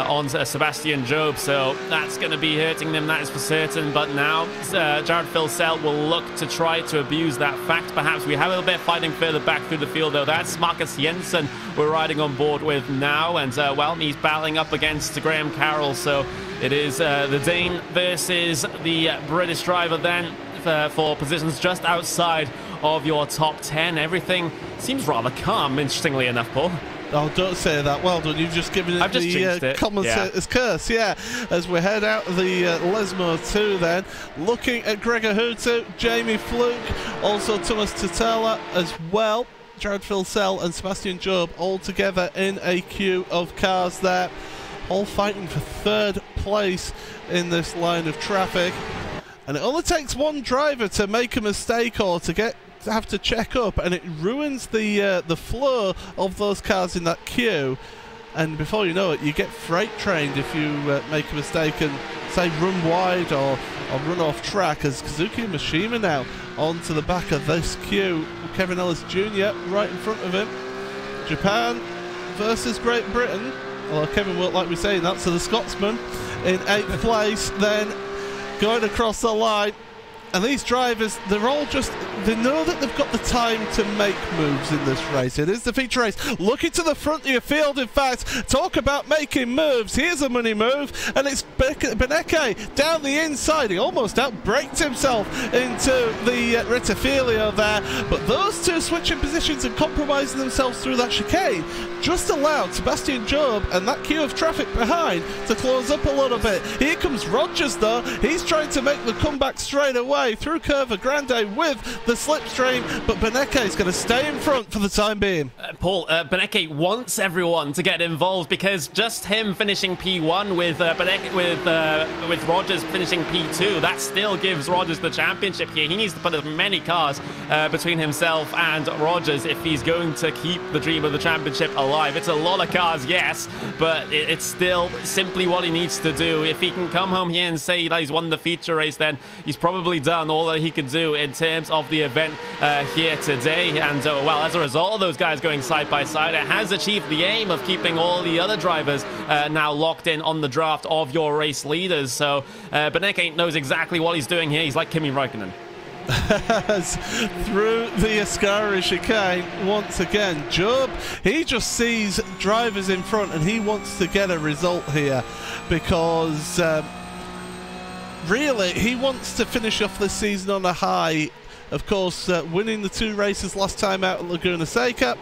on Sebastian Job, so that's going to be hurting them, that is for certain. But now Jared Filsell will look to try to abuse that fact. Perhaps we have a little bit of fighting further back through the field, though. That's Marcus Jensen we're riding on board with now, and well, he's battling up against Graham Carroll, so it is the Dane versus the British driver then for positions just outside of your top 10. Everything seems rather calm, interestingly enough, Paul.
Oh, don't say that. Well done. You've just given it the commentator's curse. Yeah, as we head out the Lesmo 2 then. Looking at Gregor Hutu, Jamie Fluke, also Thomas Tatala as well. Jared Filsell and Sebastian Job all together in a queue of cars there. all fighting for third place in this line of traffic. And it only takes one driver to make a mistake or to have to check up, and it ruins the flow of those cars in that queue. And before you know it, you get freight trained if you make a mistake and say run wide or run off track, as Kazuki Mishima now onto the back of this queue. Kevin Ellis Jr. right in front of him. Japan versus Great Britain. Although Kevin won't like me saying that, so the Scotsman in 8th place, then going across the line. And these drivers, they know that they've got the time to make moves in this race. It is the feature race. Looking to the front of your field, in fact. Talk about making moves. Here's a money move, and it's BENECKE down the inside. He almost outbraked himself into the Rettifilio there. But those two switching positions and compromising themselves through that chicane just allowed Sebastian Job and that queue of traffic behind to close up a little bit. Here comes Rogers, though. He's trying to make the comeback straight away through Curva Grande with the slipstream, but BENECKE is going to stay in front for the time being.
Paul, BENECKE wants everyone to get involved, because just him finishing P1 with Rogers finishing P2, that still gives Rogers the championship here. He needs to put as many cars between himself and Rogers if he's going to keep the dream of the championship alive. It's a lot of cars, yes, but it's still simply what he needs to do. If he can come home here and say that he's won the feature race, then he's probably done all that he could do in terms of the event here today. And well, as a result of those guys going side by side, it has achieved the aim of keeping all the other drivers now locked in on the draft of your race leaders. So BENECKE knows exactly what he's doing here. He's like Kimi Räikkönen.
Through the Ascari chicane once again, Job, he just sees drivers in front and he wants to get a result here, because really, he wants to finish off this season on a high. Of course, winning the 2 races last time out at Laguna Seca.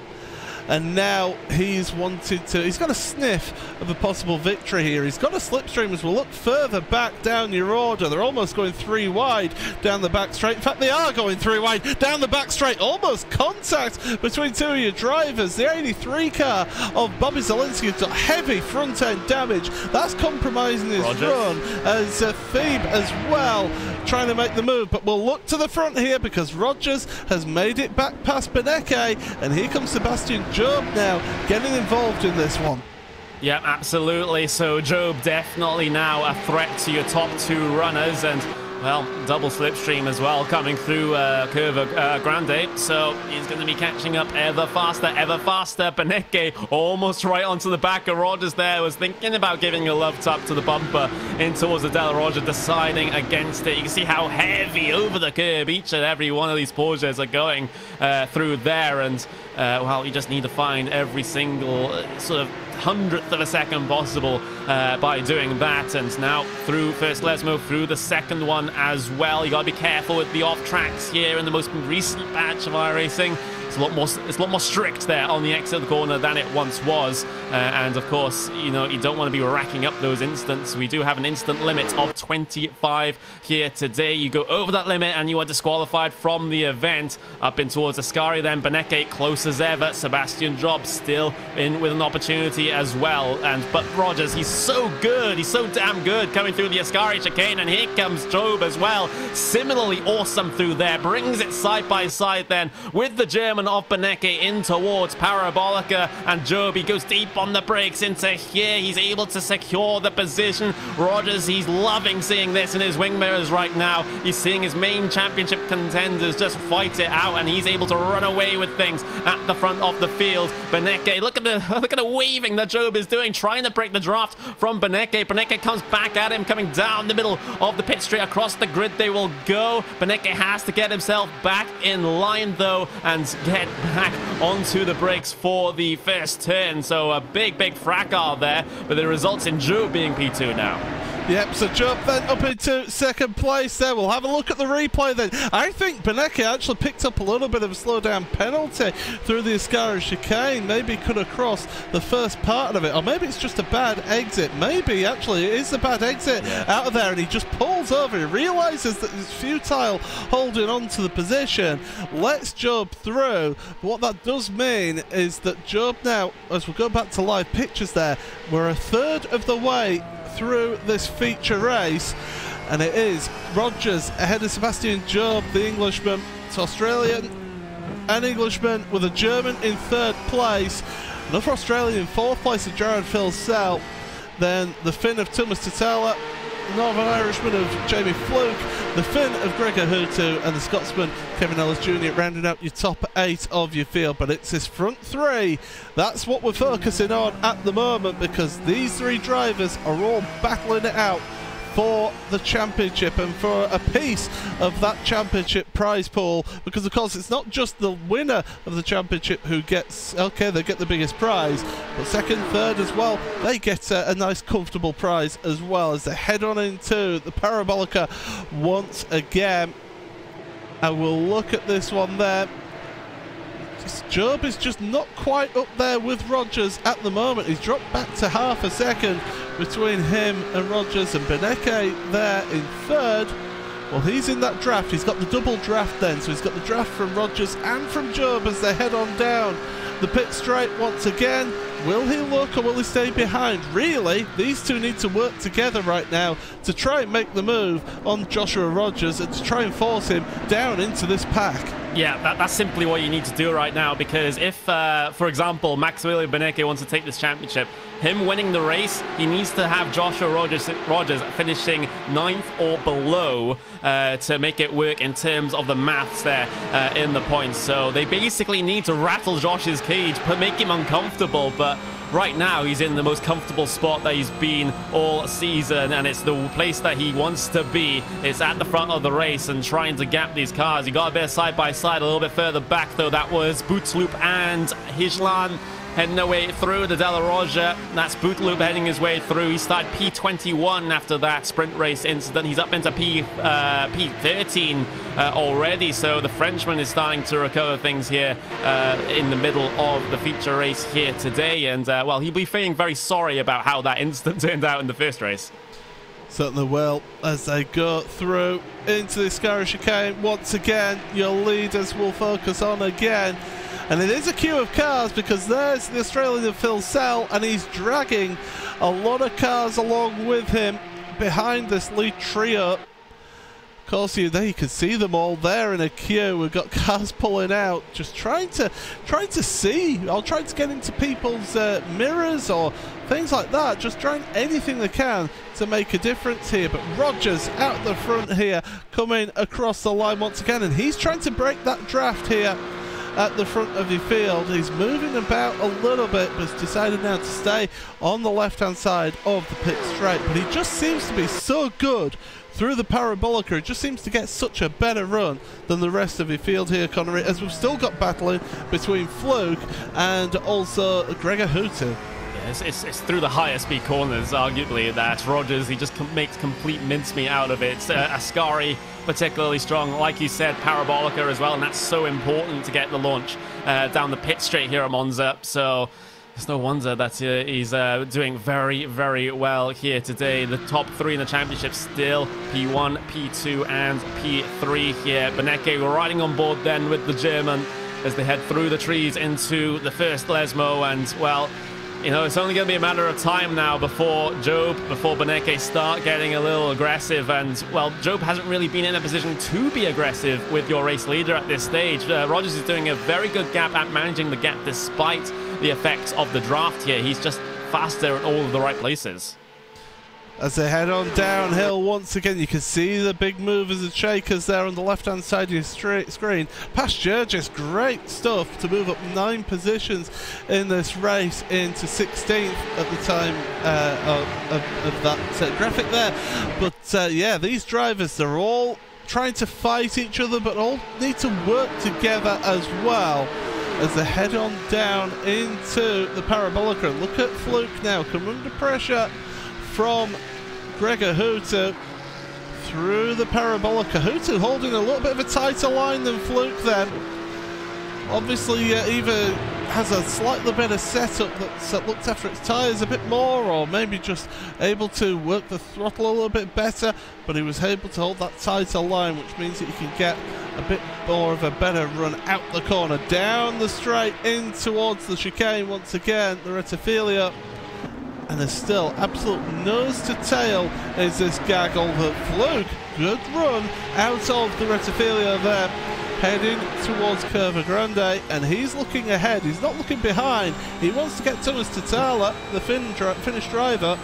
And now he's got a sniff of a possible victory here. He's got a slipstream as we'll look further back down your order. They're almost going 3 wide down the back straight. In fact, they are going 3 wide down the back straight. Almost contact between 2 of your drivers. The 83 car of Bobby Zielinski has got heavy front end damage. That's compromising his run, as Phoebe as well trying to make the move. But we'll look to the front here, because Rogers has made it back past BENECKE, and here comes Sebastian Job now getting involved in this one.
Yeah, absolutely. So Job definitely now a threat to your top 2 runners, and well, double slipstream as well coming through Curva Grande. So he's going to be catching up ever faster, ever faster. BENECKE almost right onto the back of Rogers there. Was thinking about giving a love tap to the bumper in towards the Del Roger, deciding against it. You can see how heavy over the curb each and every one of these Porsches are going through there. And well, you just need to find every single sort of 100th of a second possible by doing that. And now through first Lesmo, through the second one as well. You got to be careful with the off tracks here in the most recent batch of iRacing. It's a lot more strict there on the exit of the corner than it once was. And of course, you know, you don't want to be racking up those instants. We do have an instant limit of 25 here today. You go over that limit and you are disqualified from the event. Up in towards Ascari then, BENECKE close as ever. Sebastian Job still in with an opportunity as well. But Rogers, he's so good. He's so damn good coming through the Ascari chicane. And here comes Job as well. Similarly awesome through there. Brings it side by side then with the German of BENECKE in towards Parabolica, and Job, he goes deep on the brakes into here. He's able to secure the position. Rogers, he's loving seeing this in his wing mirrors right now. He's seeing his main championship contenders just fight it out, and he's able to run away with things at the front of the field. BENECKE, look at the waving that Job is doing, trying to break the draft from BENECKE. BENECKE comes back at him, coming down the middle of the pit straight. Across the grid they will go. BENECKE has to get himself back in line though, and get back onto the brakes for the first turn. So a big fracas there, but it results in Job being P2 now.
Yep, so Job then up into second place there. We'll have a look at the replay then. I think BENECKE actually picked up a little bit of a slowdown penalty through the Ascara chicane. Maybe could have crossed the first part of it, or maybe it's just a bad exit. Maybe actually it is a bad exit out of there, and he just pulls over. He realises that it's futile holding on to the position, lets Job through. But what that does mean is that Job now, as we go back to live pictures there, we're a third of the way through this feature race, and it is Rogers ahead of Sebastian Job, the Englishman. It's Australian and Englishman with a German in third place, another Australian in fourth place of Jared Filsell, then the Finn of Thomas Tatala, Northern Irishman of Jamie Fluke, the Finn of Gregor Hutu, and the Scotsman Kevin Ellis Jr. rounding out your top 8 of your field. But it's this front 3, that's what we're focusing on at the moment, because these 3 drivers are all battling it out for the championship and for a piece of that championship prize pool, because of course it's not just the winner of the championship who gets, okay, they get the biggest prize, but second, third as well, they get a nice comfortable prize as well as they head on into the Parabolica once again. And we'll look at this one there. Job is just not quite up there with Rogers at the moment. He's dropped back to half a second between him and Rogers, and BENECKE there in third. Well, he's in that draft. He's got the double draft then, so he's got the draft from Rogers and from Job as they head on down the pit straight once again. Will he look or will he stay behind? Really, these two need to work together right now to try and make the move on Joshua Rogers and to try and force him down into this pack.
Yeah, that's simply what you need to do right now, because if, for example, Maximilian BENECKE wants to take this championship, him winning the race, he needs to have Joshua Rogers finishing 9th or below to make it work in terms of the maths there in the points. So they basically need to rattle Josh's cage, make him uncomfortable, but right now he's in the most comfortable spot that he's been all season, and it's the place that he wants to be. It's at the front of the race and trying to gap these cars. He got a bit of side-by-side a little bit further back, though. That was Bootloop and Hijlan heading their way through the De La Roja. That's Bootloop heading his way through. He started P21 after that sprint race incident. He's up into P13 already, so the Frenchman is starting to recover things here in the middle of the feature race here today. And, well, he'll be feeling very sorry about how that incident turned out in the first race.
Certainly will, as they go through into the Ascara chicane. Once again, your leaders will focus on again. And it is a queue of cars, because there's the Australian Filsell, and he's dragging a lot of cars along with him behind this lead trio. Of course, there you can see them all there in a queue. We've got cars pulling out, just trying to see, or trying to get into people's mirrors or things like that, just trying anything they can to make a difference here. But Rogers out the front here, coming across the line once again, and he's trying to break that draft here at the front of your field. He's moving about a little bit, but has decided now to stay on the left-hand side of the pit straight. But he just seems to be so good through the Parabolica. It just seems to get such a better run than the rest of your field here, Connery, as we've still got battling between Fluke and also Gregor Hutu.
It's through the higher speed corners, arguably, that Rogers, he just makes complete mincemeat out of it. Ascari particularly strong, like you said, Parabolica as well, and that's so important to get the launch down the pit straight here at Monza. So it's no wonder that he's doing very, very well here today. The top 3 in the championship still P1, P2, and P3 here. BENECKE riding on board then with the German as they head through the trees into the first Lesmo, and, well, you know, it's only going to be a matter of time now before BENECKE start getting a little aggressive. And, well, Job hasn't really been in a position to be aggressive with your race leader at this stage. Rogers is doing a very good gap at managing the gap despite the effects of the draft here. He's just faster in all of the right places.
As they head on downhill once again, you can see the big movers and shakers there on the left-hand side of your screen. Past Jurgis, great stuff to move up 9 positions in this race into 16th at the time of that graphic there. But yeah, these drivers, they're all trying to fight each other, but all need to work together as well as they head on down into the Parabolica. Look at Fluke now, come under pressure from Gregor Hutu through the parabolica. Hutu holding a little bit of a tighter line than Fluke then. Obviously, Eva has a slightly better setup that's looked after its tyres a bit more, or maybe just able to work the throttle a little bit better, but he was able to hold that tighter line, which means that he can get a bit more of a better run out the corner, down the straight, in towards the chicane once again, the Rettifilia. And there's still absolute nose to tail is this gaggle that Fluke, good run out of the Rettifilia there, heading towards Curva Grande, and he's looking ahead, he's not looking behind. He wants to get Thomas Tatala, the Finnish driver,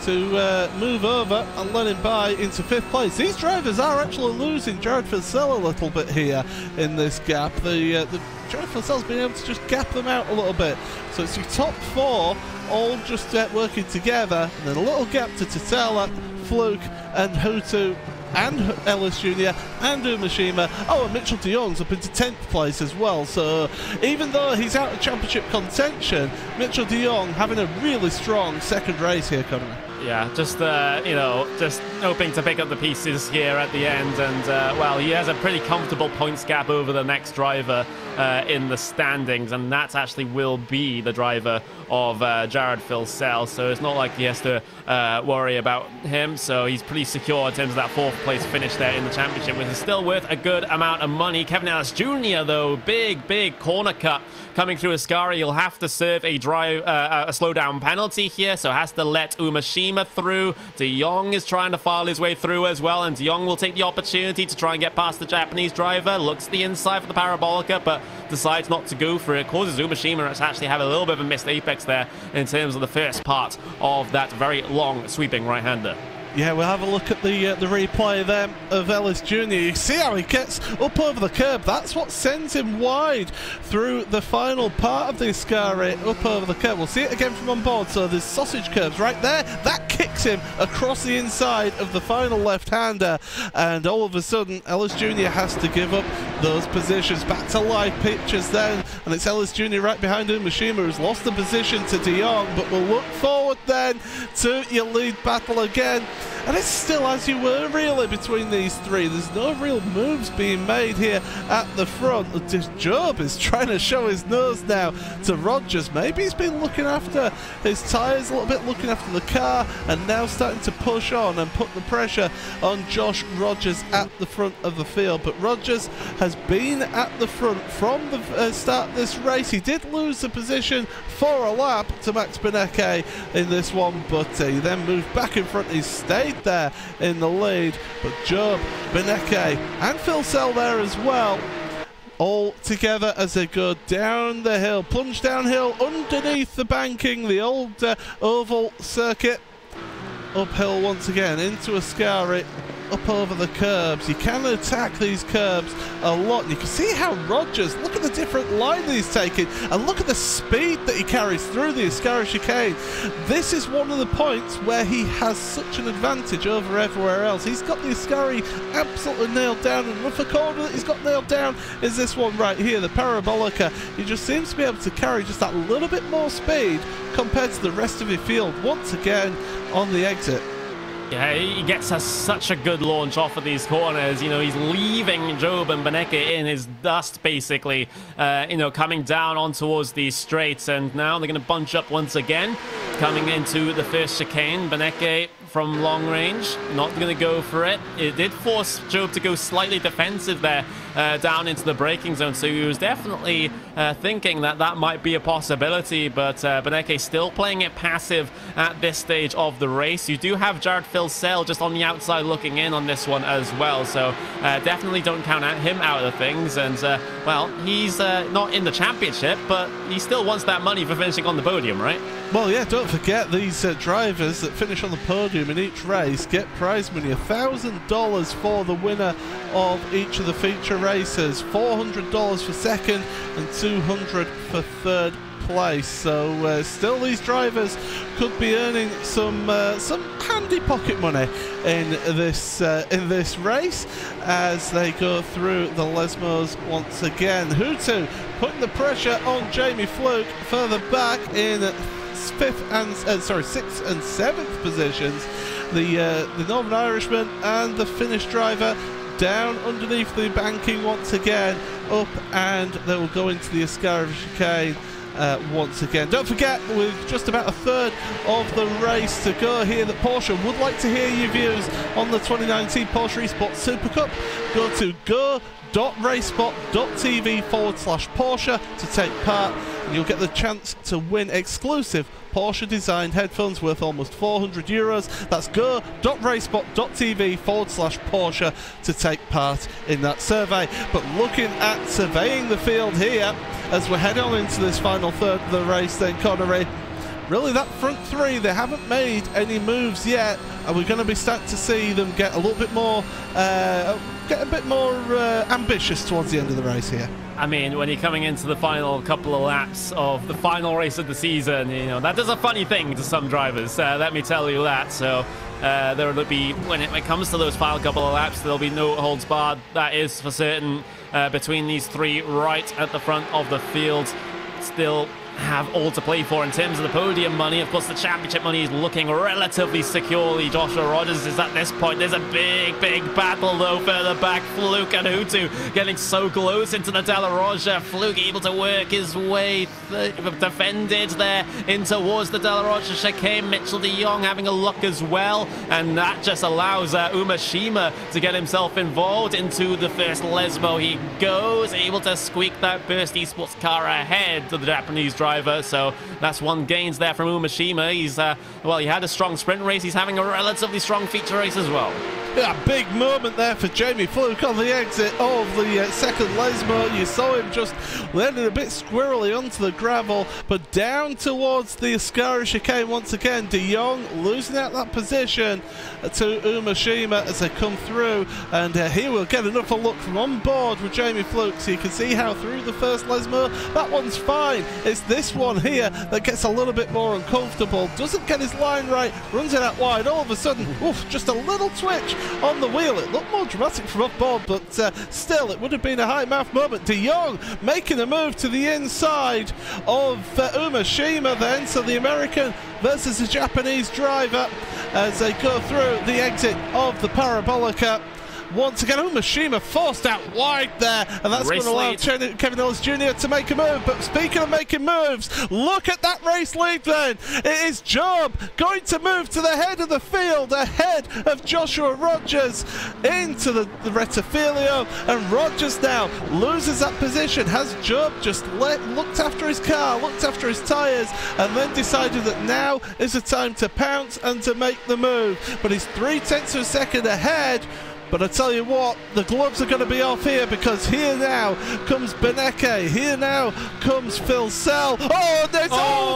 to move over and let him by into 5th place. These drivers are actually losing Jared Filsell a little bit here in this gap. The Jared Filsell's been able to just gap them out a little bit. So it's your top 4 all just working together, and then a little gap to Tatala, Fluke and Hutu and Ellis Jr. and Umashima. Oh, and Mitchell de Jong's up into 10th place as well. So even though he's out of championship contention, Mitchell de Jong having a really strong second race here, Conor.
Yeah, just, you know, just hoping to pick up the pieces here at the end. And, well, he has a pretty comfortable points gap over the next driver in the standings. And that actually will be the driver of Jared Filsell. So it's not like he has to worry about him. So he's pretty secure in terms of that 4th place finish there in the championship, which is still worth a good amount of money. Kevin Ellis Jr., though, big corner cut coming through Ascari. He'll have to serve a slowdown penalty here, so has to let Umashima through. De Jong is trying to file his way through as well, and De Jong will take the opportunity to try and get past the Japanese driver. Looks to the inside for the parabolica, but decides not to go for it. Causes Umashima to actually have a little bit of a missed apex there in terms of the first part of that very long sweeping right-hander.
Yeah, we'll have a look at the replay there of Ellis Jr. You see how he gets up over the curb. That's what sends him wide through the final part of the Ascari, up over the curb. We'll see it again from on board. So there's sausage curves right there. That kicks him across the inside of the final left-hander. And all of a sudden, Ellis Jr. has to give up those positions. Back to live pictures then. And it's Ellis Jr. right behind Umashima, who's lost the position to de Jong. But we'll look forward then to your lead battle again. And it's still as you were, really, between these three. There's no real moves being made here at the front. Job is trying to show his nose now to Rogers. Maybe he's been looking after his tyres a little bit, looking after the car, and now starting to push on and put the pressure on Josh Rogers at the front of the field. But Rogers has been at the front from the start of this race. He did lose the position for a lap to Max BENECKE in this one, but he then moved back in front. He stayed there in the lead, but Job, BENECKE and Filsell there as well, all together as they go down the hill, plunge downhill underneath the banking, the old oval circuit, uphill once again into Ascari, up over the curbs. You can attack these curbs a lot, and you can see how Rogers, look at the different line that he's taking, and look at the speed that he carries through the Ascari chicane. This is one of the points where he has such an advantage over everywhere else. He's got the Ascari absolutely nailed down, and with the corner that he's got nailed down is this one right here, the parabolica. He just seems to be able to carry just that little bit more speed compared to the rest of his field once again on the exit.
Yeah, he gets us such a good launch off of these corners. You know, he's leaving Job and BENECKE in his dust, basically, you know, coming down on towards these straights. And now they're going to bunch up once again, coming into the first chicane. BENECKE from long range, not going to go for it. It did force Job to go slightly defensive there, down into the braking zone. So he was definitely thinking that that might be a possibility, but BENECKE still playing it passive at this stage of the race. You do have Jared Filsell just on the outside looking in on this one as well, so definitely don't count him out of things. And well, he's not in the championship, but he still wants that money for finishing on the podium, right?
Well, yeah, don't forget these drivers that finish on the podium in each race get prize money, $1,000 for the winner of each of the feature races, $400 for second and $200 for third place. So still these drivers could be earning some handy pocket money in this race as they go through the Lesmos once again. Hutu putting the pressure on Jamie Fluke further back in 6th and 7th positions, the Northern Irishman and the Finnish driver down underneath the banking once again, up, and they will go into the Ascari chicane once again. Don't forget, with just about a third of the race to go here, that Porsche would like to hear your views on the 2019 Porsche Esports Supercup. Go to go.racespot.tv/Porsche to take part, and you'll get the chance to win exclusive Porsche designed headphones worth almost €400. That's go.racespot.tv/Porsche to take part in that survey. But looking at surveying the field here as we're heading on into this final third of the race, then Connery, really that front three, they haven't made any moves yet, and we're going to be starting to see them get a little bit more ambitious towards the end of the race here.
I mean, when you're coming into the final couple of laps of the final race of the season, you know, that does a funny thing to some drivers, let me tell you that. So there will be, when it comes to those final couple of laps, there'll be no holds barred, that is for certain, between these three right at the front of the field. Still have all to play for in terms of the podium money. Of course, the championship money is looking relatively securely. Joshua Rogers is at this point. There's a big battle, though, further back. Fluke and Hutu getting so close into the Della Roja. Fluke able to work his way, defended there in towards the Della Roja chicane. Mitchell de Jong having a look as well, and that just allows Umashima to get himself involved into the first Lesmo. He goes, able to squeak that Burst Esports car ahead to the Japanese driver, so that's one gains there from Umashima. He's well, he had a strong sprint race, he's having a relatively strong feature race as well.
Yeah, big moment there for Jamie Fluke on the exit of the second Lesmo. You saw him just landing a bit squirrely onto the gravel, but down towards the Ascari chicane once again. De Jong losing out that position to Umashima as they come through, and here we'll get another look from on board with Jamie Fluke, so you can see how through the first Lesmo, that one's fine. It's this one here that gets a little bit more uncomfortable, doesn't get his line right, runs it out wide, all of a sudden, oof, just a little twitch on the wheel. It looked more dramatic from off board, but still, it would have been a high mouth moment. De Jong making a move to the inside of Umashima then, so the American versus the Japanese driver as they go through the exit of the Parabolica. Once again, Umashima forced out wide there, and that's going to allow Kevin Ellis Jr. to make a move. But speaking of making moves, look at that race lead then. It is Job going to move to the head of the field, ahead of Joshua Rogers into the Rettifilio, and Rogers now loses that position. Has Job just looked after his car, looked after his tyres, and then decided that now is the time to pounce and to make the move. But he's 0.3 of a second ahead. But I tell you what, the gloves are going to be off here, because here now comes BENECKE. Here now comes Phil Sell. Oh, there's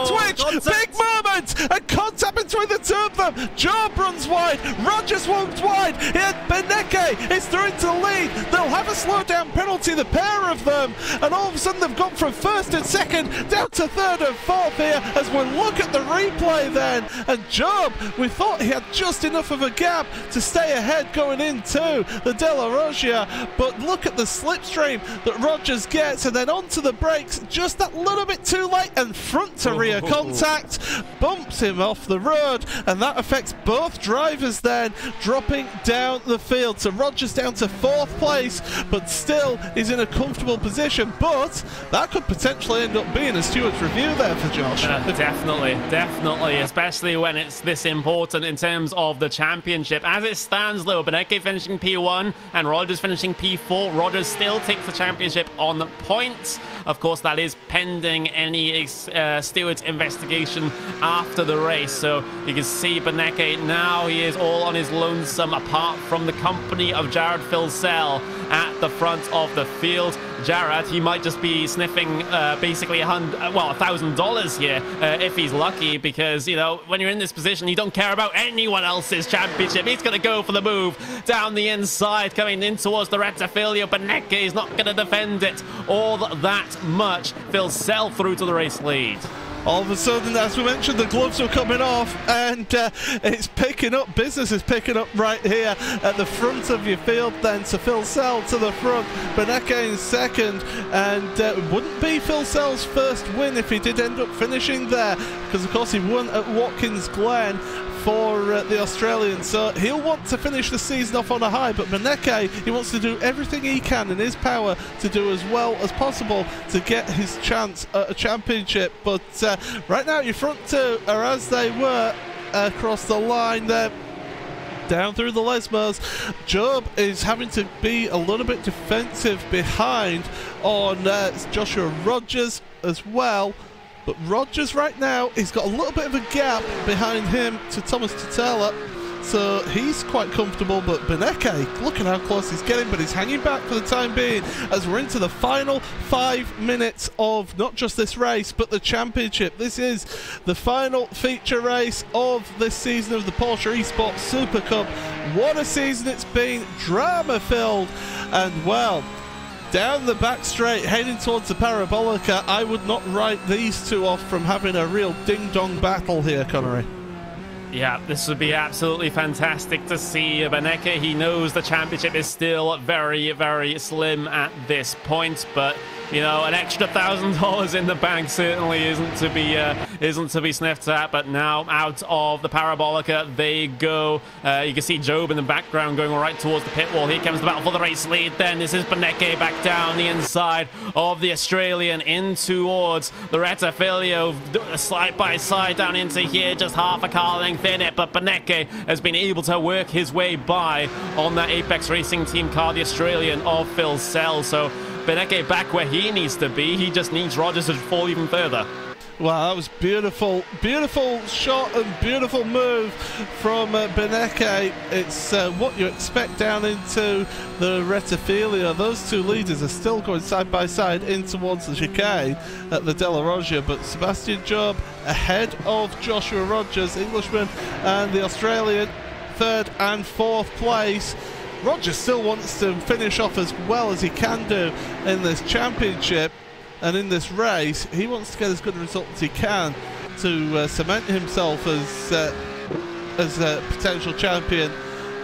Twitch! Contact. Big moment! And contact between the two of them. Job runs wide. Rogers walks wide. Here, BENECKE is through into the lead. They'll have a slowdown penalty, the pair of them. And all of a sudden, they've gone from first and second down to third and fourth here as we look at the replay then. And Job, we thought he had just enough of a gap to stay ahead going into the Della Roja, but look at the slipstream that Rogers gets, and then onto the brakes just that little bit too late, and front to rear contact bumps him off the road, and that affects both drivers then, dropping down the field. So Rogers down to fourth place, but still is in a comfortable position, but that could potentially end up being a steward's review there for Josh.
Definitely, especially when it's this important in terms of the championship. As it stands though, BENECKE finishing P1 and Rogers finishing P4. Rogers still takes the championship on the points. Of course, that is pending any steward's investigation after the race. So you can see BENECKE now, he is all on his lonesome, apart from the company of Jared Filsell at the front of the field. Jared, he might just be sniffing basically $1,000 here if he's lucky, because, you know, when you're in this position, you don't care about anyone else's championship. He's going to go for the move down the inside, coming in towards the Rettifilio. BENECKE is not going to defend it all that much. Filsell through to the race lead.
All of a sudden, as we mentioned, the gloves were coming off, and it's picking up. Business is picking up right here at the front of your field then. So Phil Sell to the front, BENECKE in second, and it wouldn't be Phil Sell's first win if he did end up finishing there, because of course he won at Watkins Glen. for the Australian, so he'll want to finish the season off on a high, but BENECKE, he wants to do everything he can in his power to do as well as possible to get his chance at a championship. But right now your front two are as they were across the line there. Down through the Lesmos, Job is having to be a little bit defensive behind on Joshua Rogers as well. But Rogers right now, he's got a little bit of a gap behind him to Thomas Tutela, so he's quite comfortable. But BENECKE, look at how close he's getting, but he's hanging back for the time being as we're into the final 5 minutes of not just this race but the championship. This is the final feature race of this season of the Porsche Esports Super Cup. What a season it's been, drama filled, and well, down the back straight heading towards the Parabolica, I would not write these two off from having a real ding-dong battle here, Connery.
Yeah, this would be absolutely fantastic to see. BENECKE, he knows the championship is still very, very slim at this point, but you know, an extra $1,000 in the bank certainly isn't to be sniffed at. But now out of the Parabolica they go. You can see Job in the background going right towards the pit wall. Here comes the battle for the race lead. Then this is BENECKE back down the inside of the Australian in towards the Retafilio, side by side down into here, just half a car length in it. But BENECKE has been able to work his way by on that Apex Racing Team car, the Australian of Phil Sell. So BENECKE back where he needs to be. He just needs Rogers to fall even further.
Wow, that was beautiful. Beautiful shot and beautiful move from BENECKE. It's what you expect down into the Retafilio. Those two leaders are still going side by side in towards the chicane at the Della Roggia, but Sebastian Job ahead of Joshua Rogers, Englishman, and the Australian, 3rd and 4th place. Rogers still wants to finish off as well as he can do in this championship and in this race. He wants to get as good a result as he can to cement himself as a potential champion.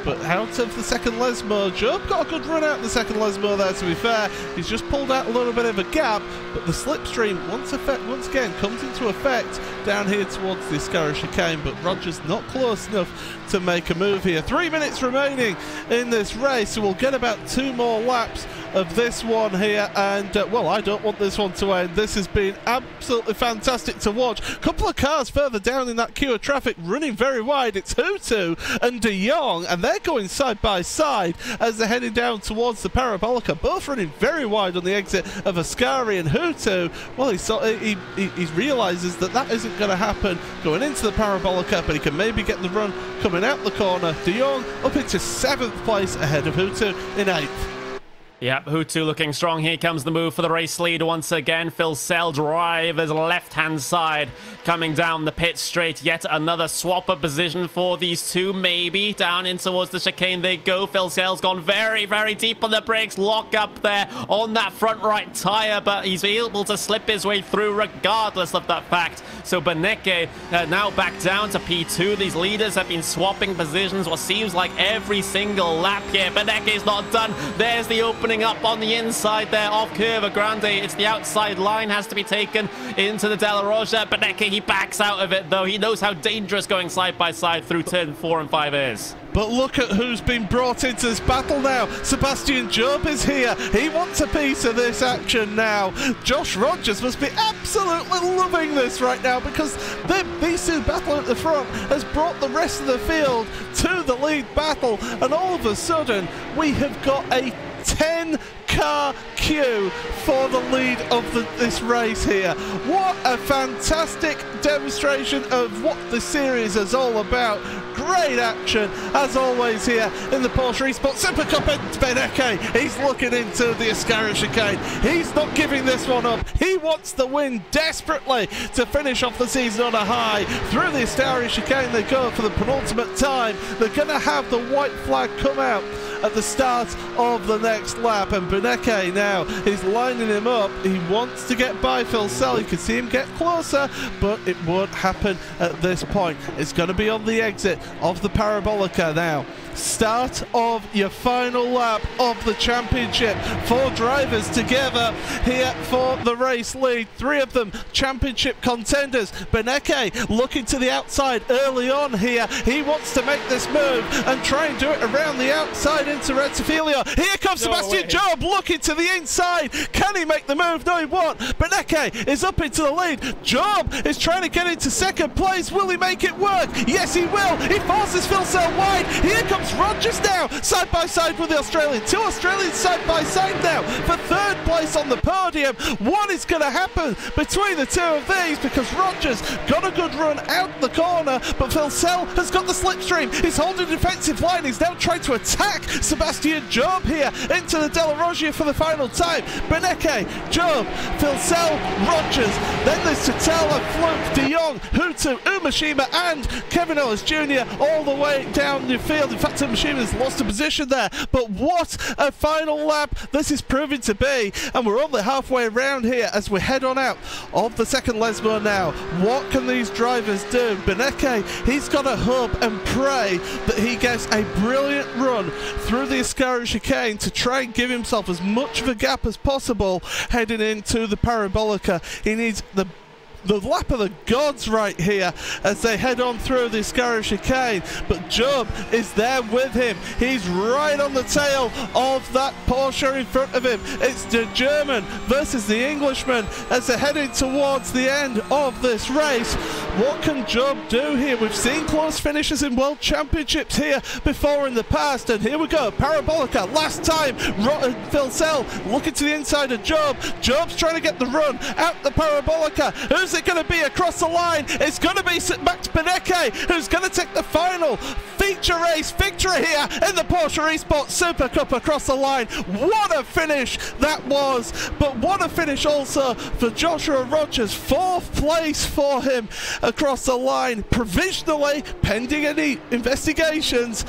But out of the second Lesmo, Job got a good run out in the second Lesmo there, to be fair. He's just pulled out a little bit of a gap, but the slipstream once again comes into effect down here towards the Ascara chicane, but Rogers not close enough to make a move here. 3 minutes remaining in this race, so we'll get about 2 more laps of this one here, and well, I don't want this one to end. This has been absolutely fantastic to watch. A couple of cars further down in that queue of traffic running very wide. It's Hutu and De Jong, and they're going side by side as they're heading down towards the Parabolica, both running very wide on the exit of Ascari. And Hutu, well, he realizes that that isn't going to happen going into the Parabolica, but he can maybe get the run coming out the corner. De Jong up into 7th place ahead of Hutu in 8th.
Yep, Hutu looking strong. Here comes the move for the race lead once again. Phil Sell drivers left-hand side coming down the pit straight. Yet another swap of position for these two, maybe. Down in towards the chicane they go. Phil Sell's gone very, very deep on the brakes. Lock up there on that front right tyre, but he's able to slip his way through regardless of that fact. So BENECKE now back down to P2. These leaders have been swapping positions what seems like every single lap here. BENECKE's not done. There's the opening up on the inside there of Curva Grande. It's the outside line has to be taken into the Della Roggia. BENECKE, he backs out of it though. He knows how dangerous going side by side through turn 4 and 5 is.
But look at who's been brought into this battle now. Sebastian Job is here. He wants a piece of this action now. Josh Rogers must be absolutely loving this right now, because these two battle at the front has brought the rest of the field to the lead battle, and all of a sudden we have got a 10-car queue for the lead of this race here. What a fantastic demonstration of what the series is all about. Great action as always here in the Porsche Esports Super Cup. And BENECKE, he's looking into the Ascari chicane. He's not giving this one up. He wants the win desperately to finish off the season on a high. Through the Ascari chicane they go for the penultimate time. They're going to have the white flag come out at the start of the next lap, and BENECKE now is lining him up. He wants to get by Phil Sell. You can see him get closer, but it won't happen at this point. It's going to be on the exit of the Parabolica now. start of your final lap of the championship. 4 drivers together here for the race lead. 3 of them championship contenders. BENECKE looking to the outside early on here. He wants to make this move and try and do it around the outside into Rettifilio. Here comes Sebastian Job looking to the inside. Can he make the move? No, he won't. BENECKE is up into the lead. Job is trying to get into second place. Will he make it work? Yes, he will. He forces Philsell wide. Here comes Rogers now, side by side with the Australian. 2 Australians side by side now for 3rd place on the podium. What is going to happen between the 2 of these? Because Rogers got a good run out the corner, but Philsell has got the slipstream. He's holding the defensive line. He's now trying to attack Sebastian Job here into the Della Roggia for the final time. BENECKE, Job, Philsell, Rogers. Then there's Tatala, Fluke, De Jong, Hutu, Umashima and Kevin Ellis Jr. all the way down the field. In fact, Umashima's lost a position there. But what a final lap this is proving to be. And we're only halfway around here as we head on out of the second Lesmo now. What can these drivers do? BENECKE, he's got to hope and pray that he gets a brilliant run through the Ascari chicane to try and give himself as much of a gap as possible heading into the Parabolica. He needs the lap of the gods right here as they head on through the Ascari chicane, but Job is there with him. He's right on the tail of that Porsche in front of him. It's the German versus the Englishman as they're heading towards the end of this race. What can Job do here? We've seen close finishes in World Championships here before in the past, and here we go, Parabolica, last time, Philsell looking to the inside of Job. Job's trying to get the run out the Parabolica. Who's it going to be across the line? It's going to be Max BENECKE who's going to take the final feature race victory here in the Porsche Esports Super Cup across the line. What a finish that was, but what a finish also for Joshua Rogers. 4th place for him across the line, provisionally, pending any investigations.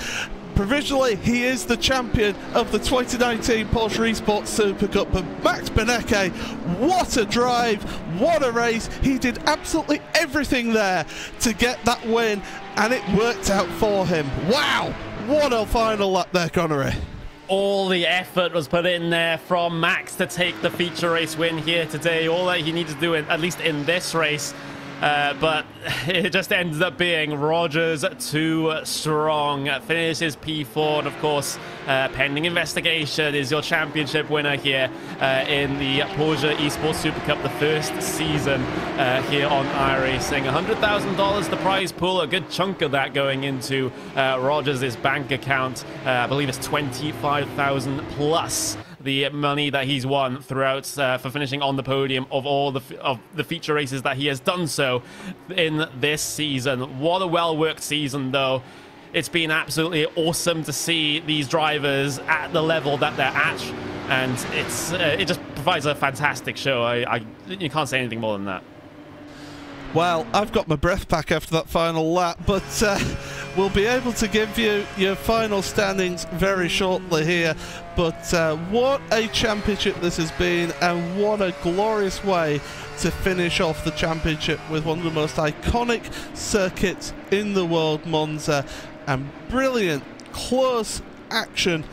Provisionally, he is the champion of the 2019 Porsche Esports Super Cup. But Max BENECKE, what a drive, what a race. He did absolutely everything there to get that win, and it worked out for him. Wow, what a final lap there, Connery.
All the effort was put in there from Max to take the feature race win here today. All that he needed to do, at least in this race. But it just ends up being Rogers too strong. Finishes P4, and of course, pending investigation, is your championship winner here in the Porsche Esports Super Cup, the first season here on iRacing. $100,000 the prize pool, a good chunk of that going into Rogers' bank account. I believe it's 25,000 plus the money that he's won throughout for finishing on the podium of all the feature races that he has done so in this season. What a well-worked season, though. It's been absolutely awesome to see these drivers at the level that they're at, and it just provides a fantastic show. You can't say anything more than that.
Well, I've got my breath back after that final lap, but we'll be able to give you your final standings very shortly here. But what a championship this has been, and what a glorious way to finish off the championship with one of the most iconic circuits in the world, Monza, and brilliant, close action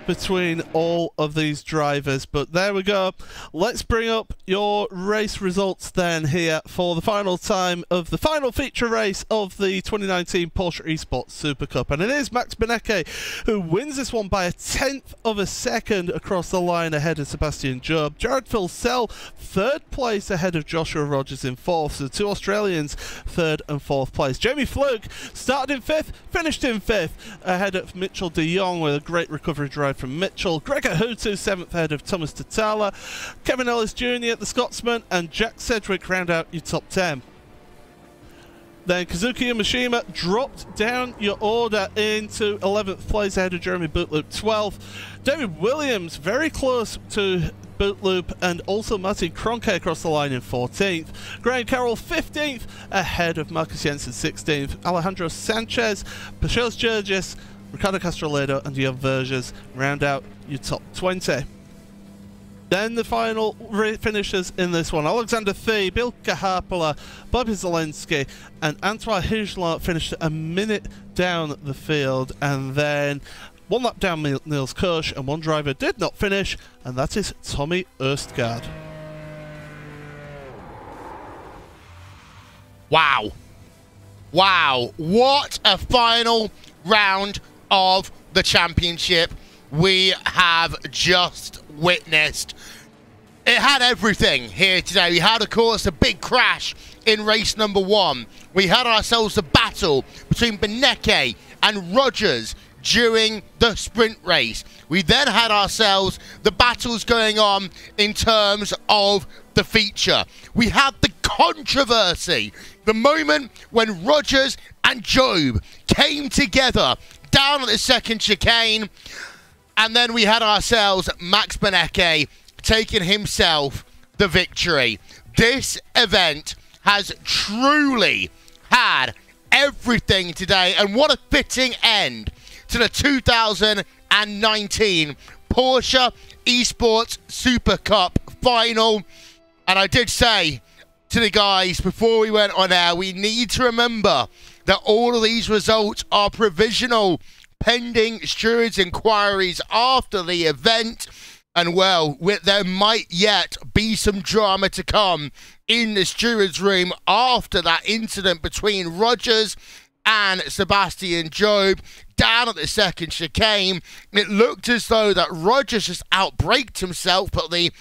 between all of these drivers. But there we go. Let's bring up your race results then here for the final time of the final feature race of the 2019 Porsche Esports Super Cup, and it is Max BENECKE who wins this one by 1/10 of a second across the line ahead of Sebastian Job. Jared Philsell 3rd place ahead of Joshua Rogers in 4th, so 2 Australians 3rd and 4th place. Jamie Fluke started in 5th, finished in 5th ahead of Mitchell De Jong with a great recovery drive from Mitchell. Gregor Hutu 7th ahead of Thomas Tatala. Kevin Ellis Jr., the Scotsman, and Jack Sedgwick round out your top 10. Then Kazuki Umashima dropped down your order into 11th place ahead of Jeremy Bootloop 12th. David Williams very close to Bootloop, and also Martin Kroenke across the line in 14th. Graham Carroll 15th ahead of Marcus Jensen 16th. Alejandro Sanchez, Pachels Georgis, Ricardo Castroledo and Jan Verges round out your top 20. Then the final finishers in this one: Alexander Thie, Bill Harpala, Bobby Zelensky, and Antoine Higelard finished a minute down the field, and then one lap down Niels Koch, and one driver did not finish, and that is Tommy Østgaard.
Wow. Wow. What a final round of the championship we have just witnessed. It had everything here today. We had, of course, a big crash in race number 1. We had ourselves a battle between BENECKE and Rogers during the sprint race. We then had ourselves the battles going on in terms of the feature. We had the controversy, the moment when Rogers and Job came together down at the second chicane, and then we had ourselves Max BENECKE taking himself the victory. This event has truly had everything today, and what a fitting end to the 2019 Porsche Esports Super Cup final. And I did say to the guys before we went on air, we need to remember that all of these results are provisional, pending stewards' inquiries after the event. And well, there might yet be some drama to come in the stewards' room after that incident between Rogers and Sebastian Job down at the second chicane. It looked as though that Rogers just outbraked himself, but the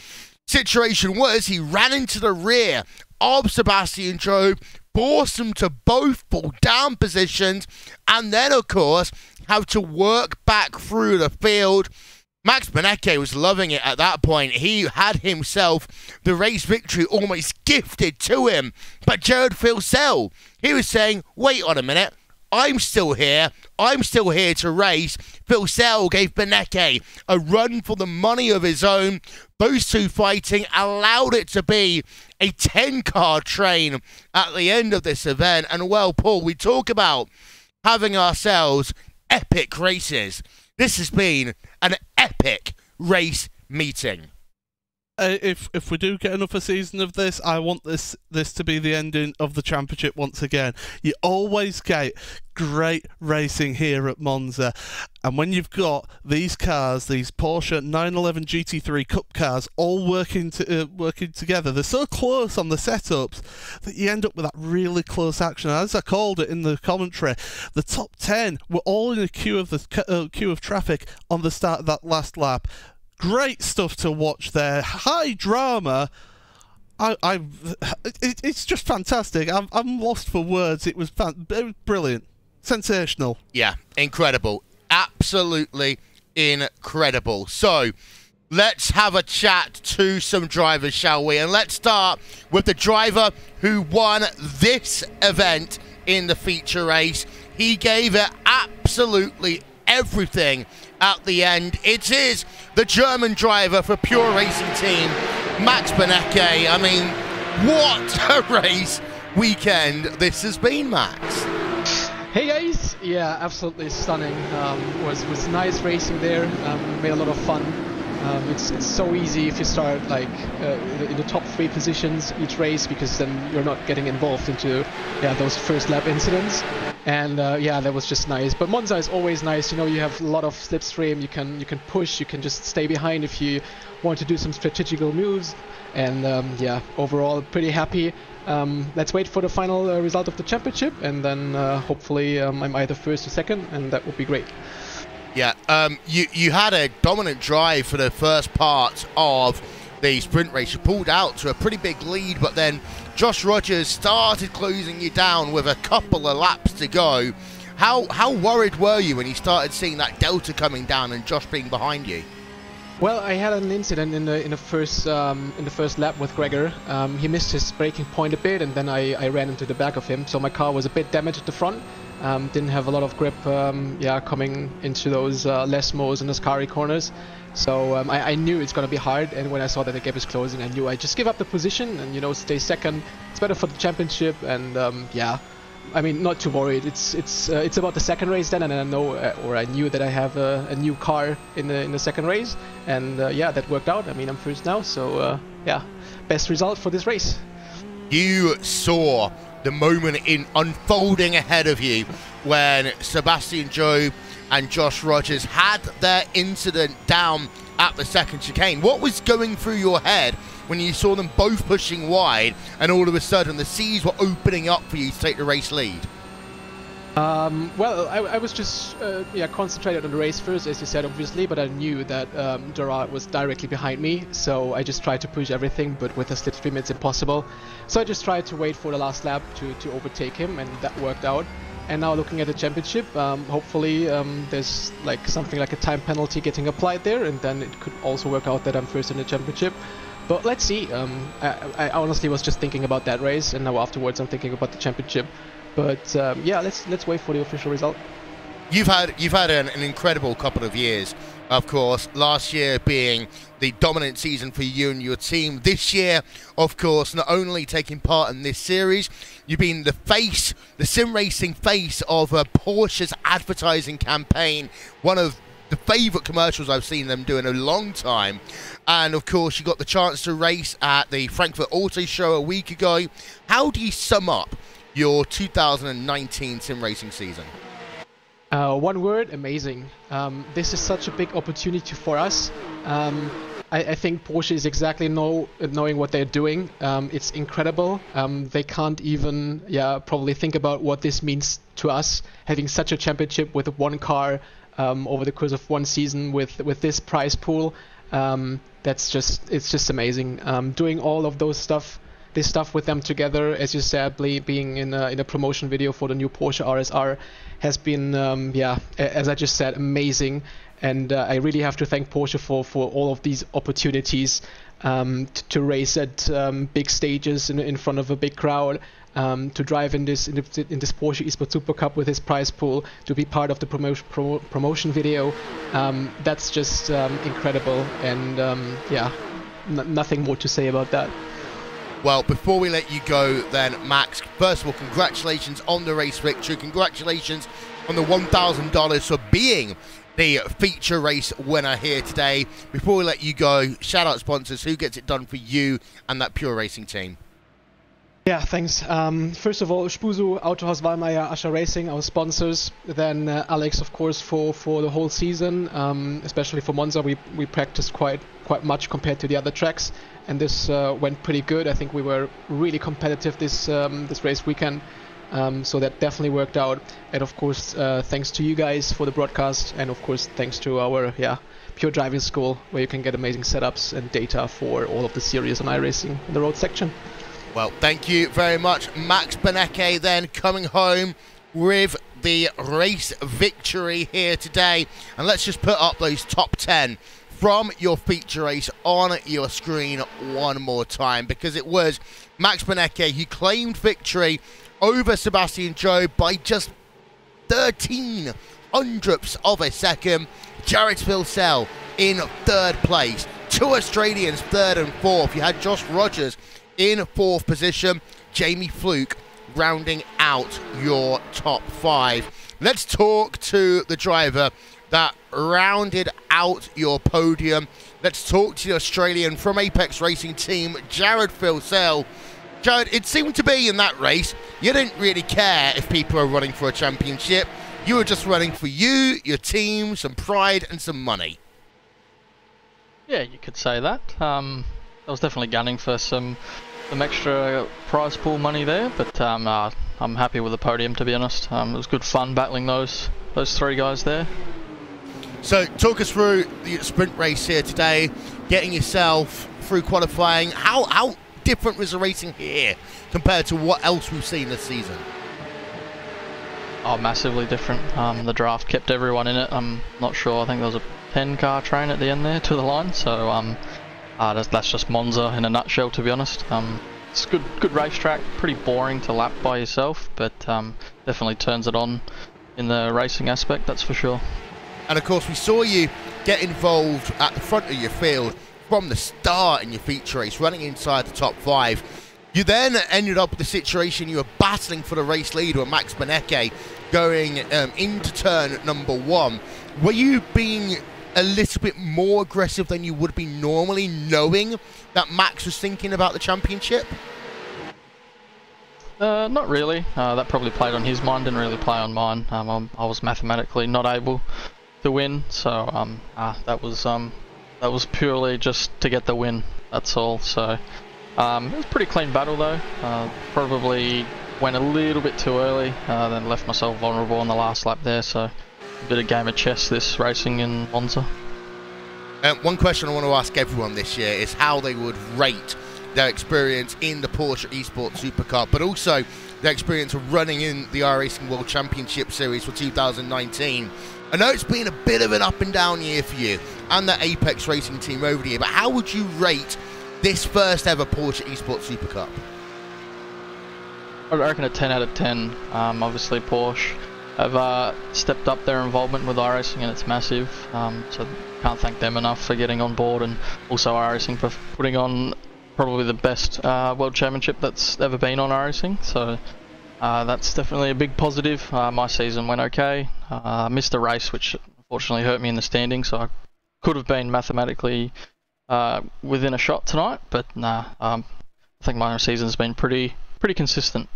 situation was he ran into the rear of Sebastian Job, forced him to both fall down positions, and then, of course, have to work back through the field. Max BENECKE was loving it at that point. He had himself the race victory almost gifted to him. But Jared Filsell, he was saying, wait on a minute, I'm still here. I'm still here to race. Filsell gave BENECKE a run for the money of his own. Those two fighting allowed it to be a 10-car train at the end of this event. And well, Paul, we talk about having ourselves epic races. This has been an epic race meeting.
If we do get another season of this, I want this to be the ending of the championship once again. You always get great racing here at Monza, and when you've got these cars, these Porsche 911 GT3 Cup cars, all working together, they're so close on the setups that you end up with that really close action. As I called it in the commentary, the top 10 were all in a queue of traffic on the start of that last lap. Great stuff to watch there. High drama. It's just fantastic. I'm lost for words. It was brilliant. Sensational.
Yeah, incredible. Absolutely incredible. So, let's have a chat to some drivers, shall we? And let's start with the driver who won this event in the feature race. He gave it absolutely everything at the end. It is the German driver for Pure Racing Team, Max BENECKE. I mean, what a race weekend this has been, Max.
Hey guys, yeah, absolutely stunning. Was nice racing there. Made a lot of fun. It's so easy if you start like in the top 3 positions each race, because then you're not getting involved into those first lap incidents. And yeah, that was just nice. But Monza is always nice. You know, you have a lot of slipstream. You can push. You can just stay behind if you want to do some strategical moves. And yeah, overall pretty happy. Let's wait for the final result of the championship, and then hopefully I'm either first or second, and that would be great.
Yeah, you had a dominant drive for the first part of the sprint race. You pulled out to a pretty big lead, but then Josh Rogers started closing you down with a couple of laps to go. How worried were you when you started seeing that delta coming down and Josh being behind you?
Well, I had an incident in the first lap with Gregor. He missed his braking point a bit, and then I ran into the back of him. So my car was a bit damaged at the front. Didn't have a lot of grip, yeah, coming into those Lesmos and the Ascari corners. So I knew it's gonna be hard, and when I saw that the gap is closing, I knew I just give up the position and, you know, stay second. It's better for the championship, and yeah, I mean, not too worried. It's about the second race then, and I know, or I knew that I have a new car in the second race, and yeah, that worked out. I mean, I'm first now, so yeah, best result for this race.
You saw the moment in unfolding ahead of you when Sebastian Job and Josh Rogers had their incident down at the second chicane. What was going through your head when you saw them both pushing wide and all of a sudden the seas were opening up for you to take the race lead?
Well, I was just yeah, concentrated on the race first, as you said, obviously, but I knew that Gerard was directly behind me, so I just tried to push everything, but with a slipstream it's impossible. So I just tried to wait for the last lap to overtake him, and that worked out. And now looking at the championship, hopefully there's like something like a time penalty getting applied there, and then it could also work out that I'm first in the championship. But let's see. I honestly was just thinking about that race, and now afterwards I'm thinking about the championship. But yeah, let's wait for the official result.
You've had an incredible couple of years, of course. Last year being the dominant season for you and your team. This year, of course, not only taking part in this series, you've been the face, the sim racing face of Porsche's advertising campaign. One of the favourite commercials I've seen them do in a long time. And of course, you got the chance to race at the Frankfurt Auto Show a week ago. How do you sum up your 2019 sim racing season?
One word: amazing. This is such a big opportunity for us. I think Porsche is exactly knowing what they're doing. It's incredible. They can't even probably think about what this means to us, having such a championship with one car over the course of one season with this prize pool. It's just amazing. Doing all of this stuff with them together, as you said, being in a promotion video for the new Porsche RSR has been, as I just said, amazing. And I really have to thank Porsche for all of these opportunities to race at big stages in front of a big crowd, to drive in this Porsche Esports Supercup with his prize pool, to be part of the promotion video. That's just incredible, and nothing more to say about that.
Well, before we let you go then, Max, first of all, congratulations on the race victory. Congratulations on the $1,000 for being the feature race winner here today. Before we let you go, shout out sponsors. Who gets it done for you and that Pure Racing team?
Yeah, thanks. First of all, Spusu, Autohaus Wallmeier, Ascher Racing, our sponsors. Then Alex, of course, for the whole season, especially for Monza. We practiced quite much compared to the other tracks, and this went pretty good. I think we were really competitive this race weekend, so that definitely worked out. And of course, thanks to you guys for the broadcast, and of course, thanks to our Pure Driving School, where you can get amazing setups and data for all of the series on iRacing in the road section.
Well, thank you very much, Max BENECKE, then coming home with the race victory here today. And let's just put up those top 10 from your feature race on your screen one more time, because it was Max BENECKE who claimed victory over Sebastian Job by just 13 hundredths of a second. Jared Vilsell in third place. Two Australians third and fourth. You had Josh Rogers in fourth position. Jamie Fluke rounding out your top five. Let's talk to the driver that rounded out your podium. Let's talk to the Australian from Apex Racing Team, Jared Vilsell. Jared, it seemed to be in that race, you didn't really care if people are running for a championship. You were just running for you, your team, some pride and some money.
Yeah, you could say that. I was definitely gunning for some extra prize pool money there, but I'm happy with the podium, to be honest. It was good fun battling those three guys there.
So talk us through the sprint race here today, getting yourself through qualifying. How different was the racing here compared to what else we've seen this season?
Oh, massively different. The draft kept everyone in it. I'm not sure. I think there was a 10-car train at the end there to the line. So that's just Monza in a nutshell, to be honest. It's a good racetrack. Pretty boring to lap by yourself, but definitely turns it on in the racing aspect, that's for sure.
And of course, we saw you get involved at the front of your field from the start in your feature race, running inside the top five. You then ended up with the situation you were battling for the race lead with Max BENECKE going into turn number 1. Were you being a little bit more aggressive than you would be normally, knowing that Max was thinking about the championship?
Not really. That probably played on his mind, didn't really play on mine. I was mathematically not able to win, so that was purely just to get the win. That's all. So it was a pretty clean battle though. Probably went a little bit too early, then left myself vulnerable on the last lap there. So a bit of game of chess this racing in Monza.
One question I want to ask everyone this year is how they would rate their experience in the Porsche Esports Supercup, but also their experience of running in the iRacing World Championship Series for 2019. I know it's been a bit of an up and down year for you and the Apex Racing team over the year, but how would you rate this first ever Porsche Esports Supercup?
I reckon a 10 out of 10. Obviously Porsche have stepped up their involvement with iRacing and it's massive, so can't thank them enough for getting on board, and also iRacing for putting on probably the best world championship that's ever been on iRacing. So that's definitely a big positive. My season went okay. Missed a race which unfortunately hurt me in the standing, so I could have been mathematically within a shot tonight, but nah, I think my season's been pretty consistent.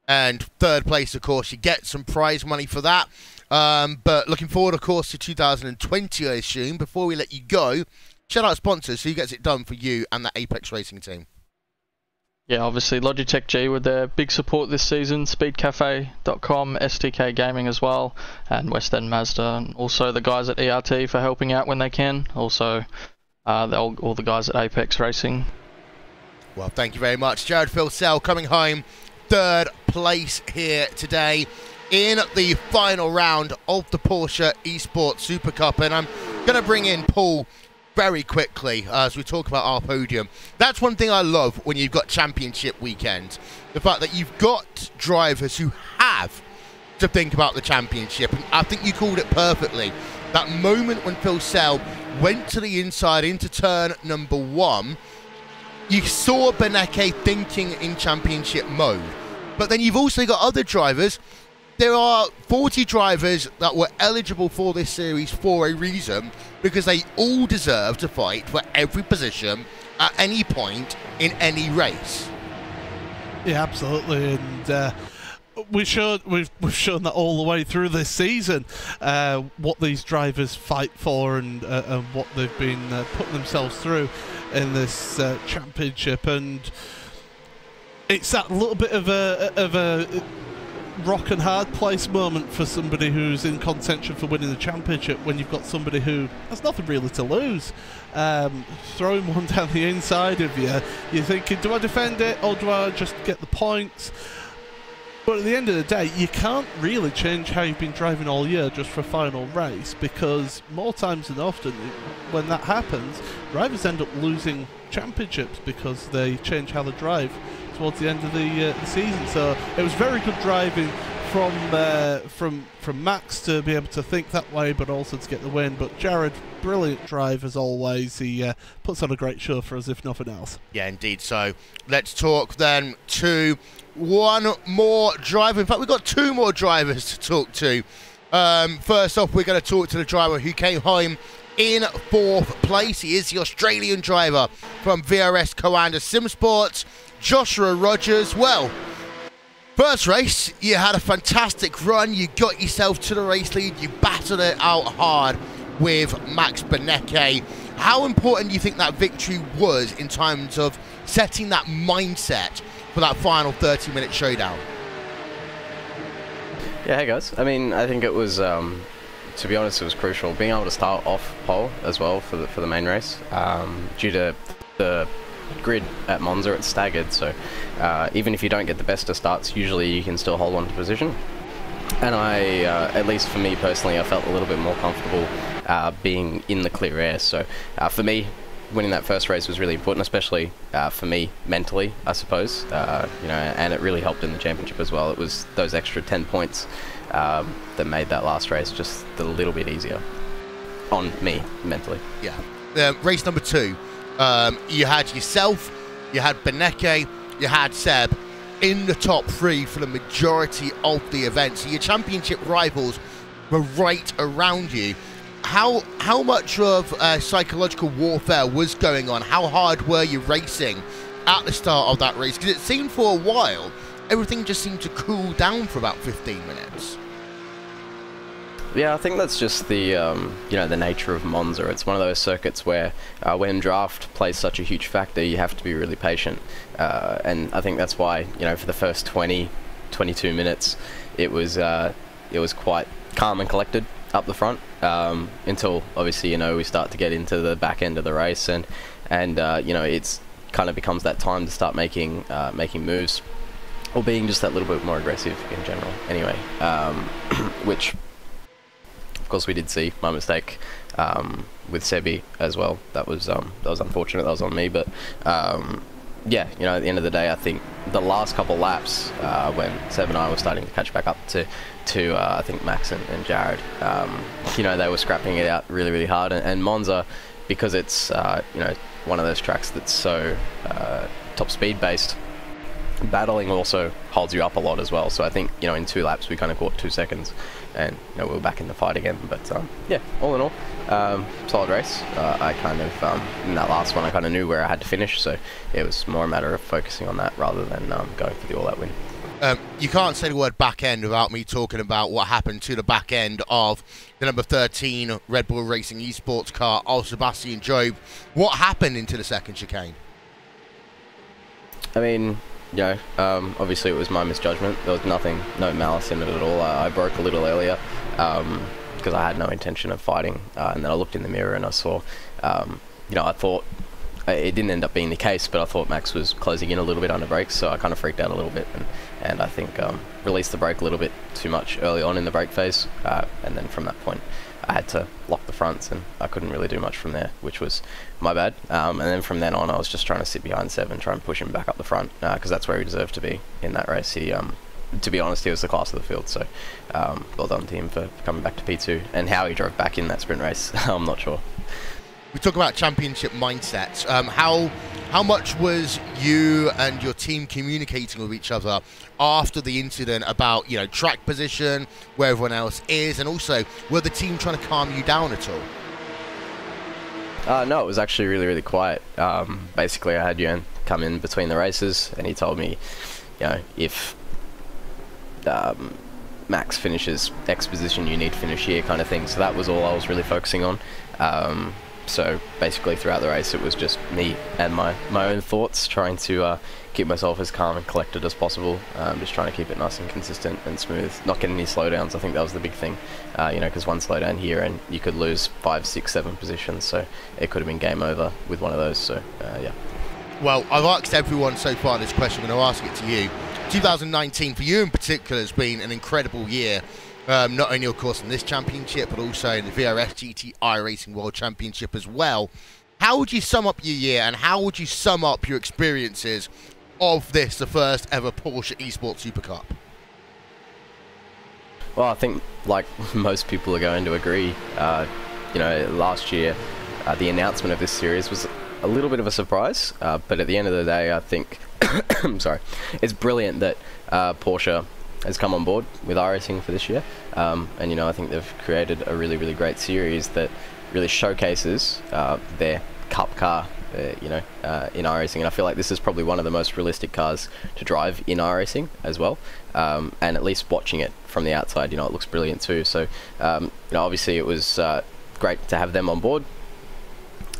And third place, of course, you get some prize money for that. But looking forward, of course, to 2020, I assume. Before we let you go, shout out sponsors, who gets it done for you and the Apex Racing team?
Yeah, obviously Logitech G with their big support this season, speedcafe.com, STK Gaming as well, and West End Mazda, and also the guys at ERT for helping out when they can. Also, all the guys at Apex Racing.
Well, thank you very much. Jared Filsell coming home third place here today in the final round of the Porsche Esports Supercup. And I'm going to bring in Paul very quickly as we talk about our podium. That's one thing I love when you've got championship weekends. The fact that you've got drivers who have to think about the championship. And I think you called it perfectly. That moment when Filsell went to the inside into turn number 1, you saw BENECKE thinking in championship mode. But then you've also got other drivers. There are 40 drivers that were eligible for this series for a reason, because they all deserve to fight for every position at any point in any race.
Yeah, absolutely. And we've shown that all the way through this season, what these drivers fight for and what they've been putting themselves through in this championship. And it's that little bit of a rock and hard place moment for somebody who's in contention for winning the championship, when you've got somebody who has nothing really to lose. Throwing one down the inside of you, you're thinking, do I defend it or do I just get the points? But at the end of the day, you can't really change how you've been driving all year just for a final race, because more times than often when that happens, drivers end up losing championships because they change how they drive towards the end of the season. So it was very good driving from Max to be able to think that way, but also to get the win. But Jared, brilliant drive as always. He puts on a great show for us, if nothing else. Yeah, indeed. So let's talk then to one more driver. In fact, we've got two more drivers to talk to. First off, we're going to talk to the driver who came home in 4th place. He is the Australian driver from VRS Coanda Sim Sports, Joshua Rogers. Well, first race, you had a fantastic run. You got yourself to the race lead. You battled it out hard with Max BENECKE. How important do you think that victory was in terms of setting that mindset for that final 30-minute showdown?
Yeah, hey guys. I mean, I think it was, to be honest, it was crucial. Being able to start off pole as well for the main race, due to the grid at Monza, it's staggered, so even if you don't get the best of starts, usually you can still hold on to position. And I, at least for me personally, I felt a little bit more comfortable being in the clear air. So for me, winning that first race was really important, especially for me mentally, I suppose. You know, and it really helped in the championship as well. It was those extra 10 points that made that last race just a little bit easier on me mentally.
Yeah. Race number 2, you had yourself, you had BENECKE, you had Seb in the top 3 for the majority of the event. So your championship rivals were right around you. How much of psychological warfare was going on? How hard were you racing at the start of that race? Because it seemed for a while, everything just seemed to cool down for about 15 minutes.
Yeah, I think that's just the you know, the nature of Monza. It's one of those circuits where when draft plays such a huge factor, you have to be really patient. And I think that's why, you know, for the first 22 minutes, it was quite calm and collected up the front, until obviously, you know, we start to get into the back end of the race, and you know, it's kind of becomes that time to start making moves, or being just that little bit more aggressive in general. Anyway, which of course we did see my mistake with Sebi as well. That was unfortunate. That was on me, but yeah, you know, at the end of the day, I think the last couple laps, when Seb and I were starting to catch back up to I think Max and Jared, you know, they were scrapping it out really, really hard. And Monza, because it's you know, one of those tracks that's so top speed based, battling also holds you up a lot as well. So I think, you know, in 2 laps we kind of caught 2 seconds, and you know, we were back in the fight again. But yeah, all in all, solid race. I kind of in that last one I kind of knew where I had to finish, so it was more a matter of focusing on that rather than going for the all-out win.
You can't say the word back end without me talking about what happened to the back end of the number 13 Red Bull Racing Esports car of Sebastian Job. What happened into the second chicane?
I mean, you know, obviously it was my misjudgment. There was no malice in it at all. I broke a little earlier because I had no intention of fighting, and then I looked in the mirror and I saw, you know, I thought, it didn't end up being the case, but I thought Max was closing in a little bit under brakes, so I kind of freaked out a little bit, and I think released the brake a little bit too much early on in the brake phase, and then from that point I had to lock the fronts, and I couldn't really do much from there, which was my bad. And then from then on I was just trying to sit behind Seb and try and push him back up the front, because that's where he deserved to be in that race. He, to be honest, he was the class of the field, so well done to him for coming back to P2, and how he drove back in that sprint race, I'm not sure.
We talk about championship mindsets. How much was you and your team communicating with each other after the incident about, you know, track position, where everyone else is, and also were the team trying to calm you down at all?
No, it was actually really, really quiet. Basically, I had Yuan come in between the races, and he told me, you know, if Max finishes X position, you need to finish here, kind of thing. So that was all I was really focusing on. So basically throughout the race it was just me and my own thoughts, trying to keep myself as calm and collected as possible, just trying to keep it nice and consistent and smooth, not getting any slowdowns. I think that was the big thing, you know, because one slowdown here and you could lose 5, 6, 7 positions, so it could have been game over with one of those. So yeah.
Well, I've asked everyone so far this question, I'm going to ask it to you. 2019 for you in particular has been an incredible year. Not only, of course, in this championship, but also in the VRS GT Racing World Championship as well. How would you sum up your year, and how would you sum up your experiences of this, the first ever Porsche Esports Supercup?
Well, I think, like most people are going to agree, you know, last year, the announcement of this series was a little bit of a surprise, but at the end of the day, I think, I'm sorry, it's brilliant that Porsche has come on board with iRacing for this year, and you know, I think they've created a really, really great series that really showcases their cup car, you know, in iRacing, and I feel like this is probably one of the most realistic cars to drive in iRacing as well, and at least watching it from the outside, you know, it looks brilliant too. So you know, obviously it was great to have them on board,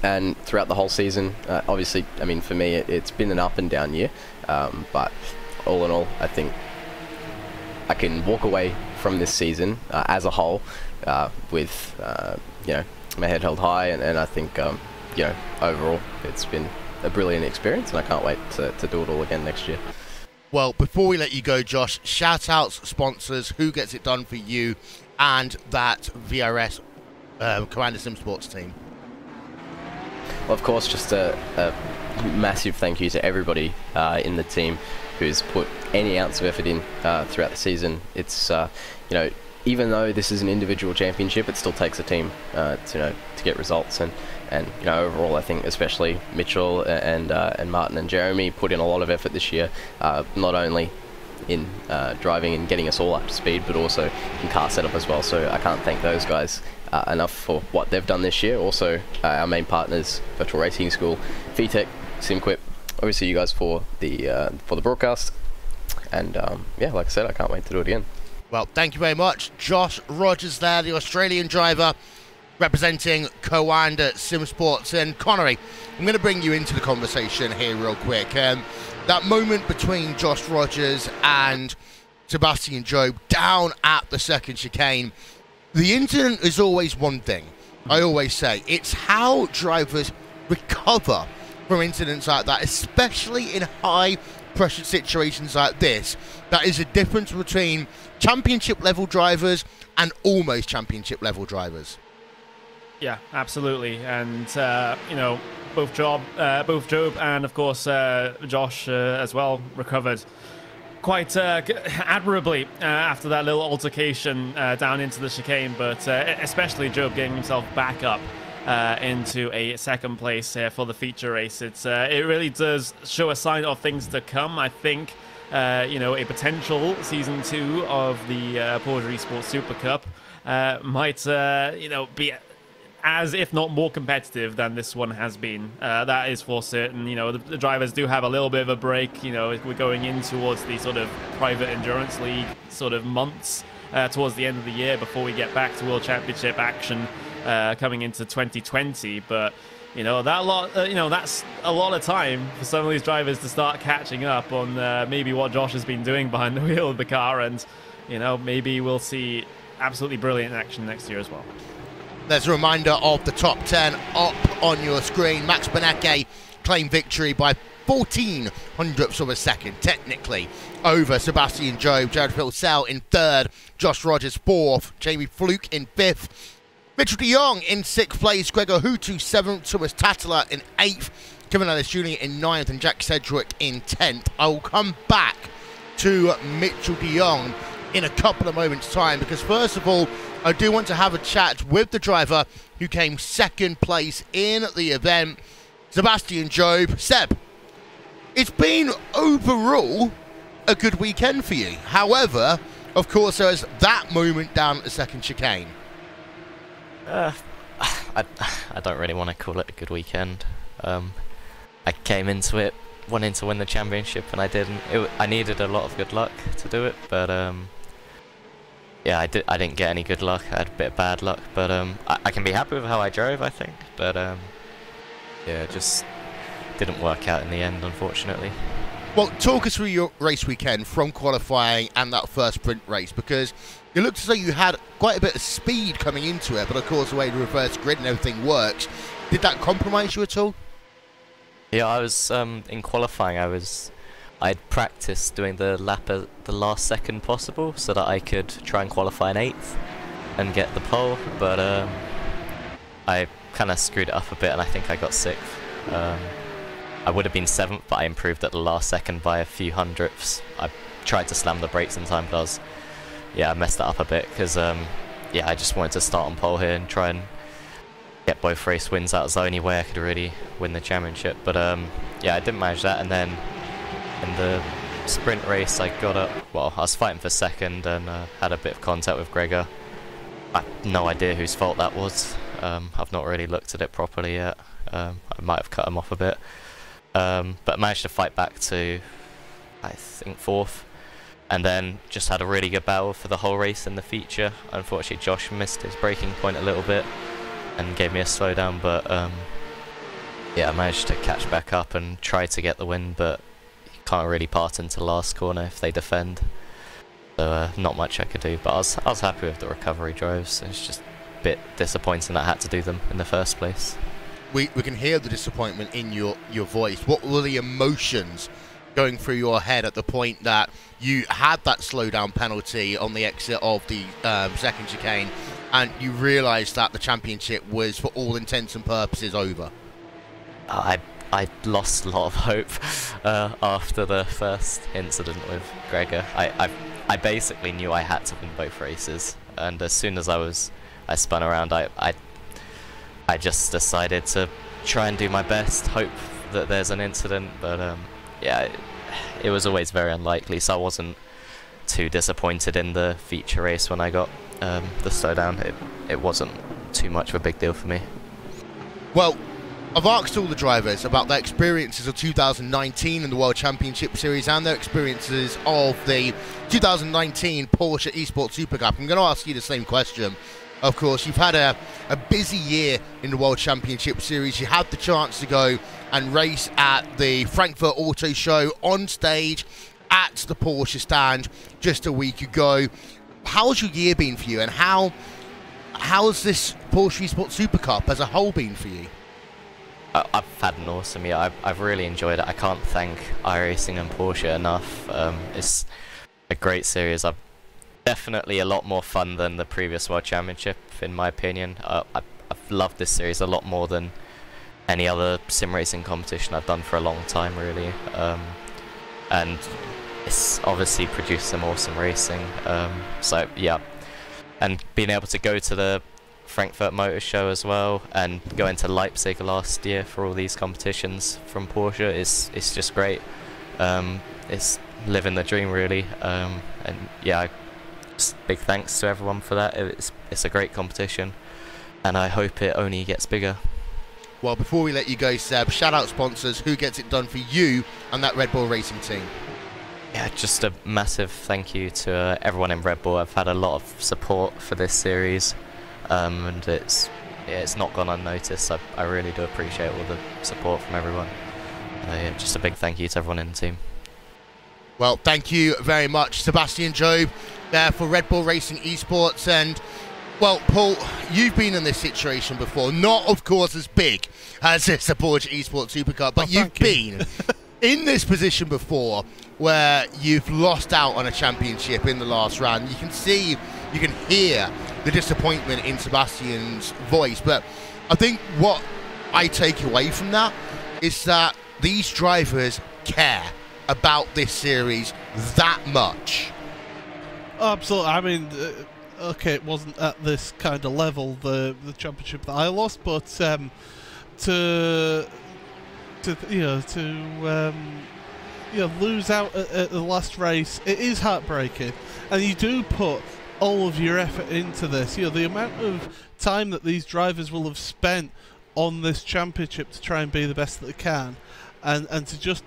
and throughout the whole season, obviously, I mean, for me it's been an up and down year, but all in all, I think I can walk away from this season as a whole with you know, my head held high, and I think you know, overall it's been a brilliant experience, and I can't wait to do it all again next year.
Well, before we let you go, Josh, shout outs, sponsors, who gets it done for you and that VRS Commander Sim Sports team?
Well, of course, just a massive thank you to everybody in the team who's put any ounce of effort in throughout the season. It's you know, even though this is an individual championship, it still takes a team to, you know, to get results, and And you know, overall, I think especially Mitchell and Martin and Jeremy put in a lot of effort this year, not only in driving and getting us all up to speed, but also in car setup as well. So I can't thank those guys enough for what they've done this year. Also, our main partners, Virtual Racing School, VTech, SimQuip, obviously you guys for the broadcast. And yeah, like I said, I can't wait to do it again.
Well, thank you very much. Josh Rogers there, the Australian driver representing Coanda Simsports. And Connery, I'm going to bring you into the conversation here real quick. That moment between Josh Rogers and Sebastian Job down at the second chicane, the incident is always one thing. I always say it's how drivers recover from incidents like that, especially in high pressure situations like this. That is a difference between championship level drivers and almost championship level drivers.
Yeah, absolutely. And you know, both Job and of course Josh as well recovered quite admirably after that little altercation down into the chicane, but especially Job getting himself back up into a second place for the feature race. It really does show a sign of things to come. I think you know, a potential season 2 of the Porsche Esports Super Cup might you know, be as if not more competitive than this one has been. That is for certain. You know, the drivers do have a little bit of a break. You know, we're going in towards the sort of private endurance league sort of months towards the end of the year before we get back to World Championship action coming into 2020. But you know, you know, that's a lot of time for some of these drivers to start catching up on maybe what Josh has been doing behind the wheel of the car, and you know, maybe we'll see absolutely brilliant action next year as well.
There's a reminder of the top 10 up on your screen. Max BENECKE claimed victory by 14 hundredths of a second, technically, over Sebastian Job. Jared Filsell in third, Josh Rogers fourth, Jamie Fluke in fifth, Mitchell de Jong in sixth place, Gregor Hutu seventh, Thomas Tattler in eighth, Kevin Ellis Jr. in ninth, and Jack Sedgwick in 10th. I will come back to Mitchell de Jong in a couple of moments' time, because first of all, I do want to have a chat with the driver who came second place in the event, Sebastian Job. Seb, it's been overall a good weekend for you. However, of course, there's that moment down at the second chicane.
I don't really want to call it a good weekend. I came into it wanting to win the championship, and I didn't. I needed a lot of good luck to do it, but yeah, I didn't get any good luck. I had a bit of bad luck, but I can be happy with how I drove, I think. But yeah, it just didn't work out in the end, unfortunately.
Well, talk us through your race weekend from qualifying and that first sprint race, because it looked as though you had quite a bit of speed coming into it, but of course the way the reverse grid and everything works, did that compromise you at all?
Yeah, I was in qualifying. I'd practiced doing the lap at the last second possible so that I could try and qualify in 8th and get the pole, but I kind of screwed it up a bit and I think I got 6th. I would have been 7th, but I improved at the last second by a few hundredths. I tried to slam the brakes in time, but I messed that up a bit because yeah, I just wanted to start on pole here and try and get both race wins. That was the only way I could really win the championship, but yeah, I didn't manage that. And then in the sprint race, I got up, well, I was fighting for second and had a bit of contact with Gregor. I have no idea whose fault that was. I've not really looked at it properly yet. I might have cut him off a bit, but managed to fight back to, I think, 4th, and then just had a really good battle for the whole race in the feature. Unfortunately, Josh missed his braking point a little bit and gave me a slowdown, but yeah, I managed to catch back up and try to get the win, but can't really part into last corner if they defend, so not much I could do. But I was happy with the recovery drives. It's just a bit disappointing that I had to do them in the first place.
We can hear the disappointment in your voice. What were the emotions going through your head at the point that you had that slowdown penalty on the exit of the second chicane and you realised that the championship was, for all intents and purposes, over?
I lost a lot of hope after the first incident with Gregor. I basically knew I had to win both races, and as soon as I spun around, I I just decided to try and do my best, hope that there's an incident, but yeah, it was always very unlikely, so I wasn't too disappointed in the feature race when I got the slowdown. It wasn't too much of a big deal for me.
Well, I've asked all the drivers about their experiences of 2019 in the World Championship Series and their experiences of the 2019 Porsche Esports Supercup. I'm going to ask you the same question. Of course, you've had a busy year in the World Championship Series. You had the chance to go and race at the Frankfurt Auto Show on stage at the Porsche stand just a week ago. How's your year been for you, and how's this Porsche Esports Supercup as a whole been for you?
I've had an awesome year. I've really enjoyed it. I can't thank iRacing and Porsche enough. It's a great series. I've definitely a lot more fun than the previous World Championship, in my opinion. I've loved this series a lot more than any other sim racing competition I've done for a long time, really. And it's obviously produced some awesome racing. So yeah, and being able to go to the Frankfurt Motor Show as well, and going to Leipzig last year for all these competitions from Porsche it's just great. It's living the dream, really. And yeah, just big thanks to everyone for that. It's a great competition, and I hope it only gets bigger.
Well, before we let you go, Seb, shout out sponsors. Who gets it done for you and that Red Bull Racing team?
Yeah, just a massive thank you to everyone in Red Bull. I've had a lot of support for this series. And it's not gone unnoticed. I really do appreciate all the support from everyone. Yeah, just a big thank you to everyone in the team.
Well, thank you very much, Sebastian Job, there for Red Bull Racing Esports. And, well, Paul, you've been in this situation before. Not, of course, as big as this Porsche Esports Supercup, but you've been in this position before where you've lost out on a championship in the last round. You can see, you can hear the disappointment in Sebastian's voice, but I think what I take away from that is that these drivers care about this series that much.
Absolutely. I mean, okay, it wasn't at this kind of level, the championship that I lost, but to lose out at the last race, it is heartbreaking, and you do put all of your effort into this. You know, the amount of time that these drivers will have spent on this championship to try and be the best that they can, and to just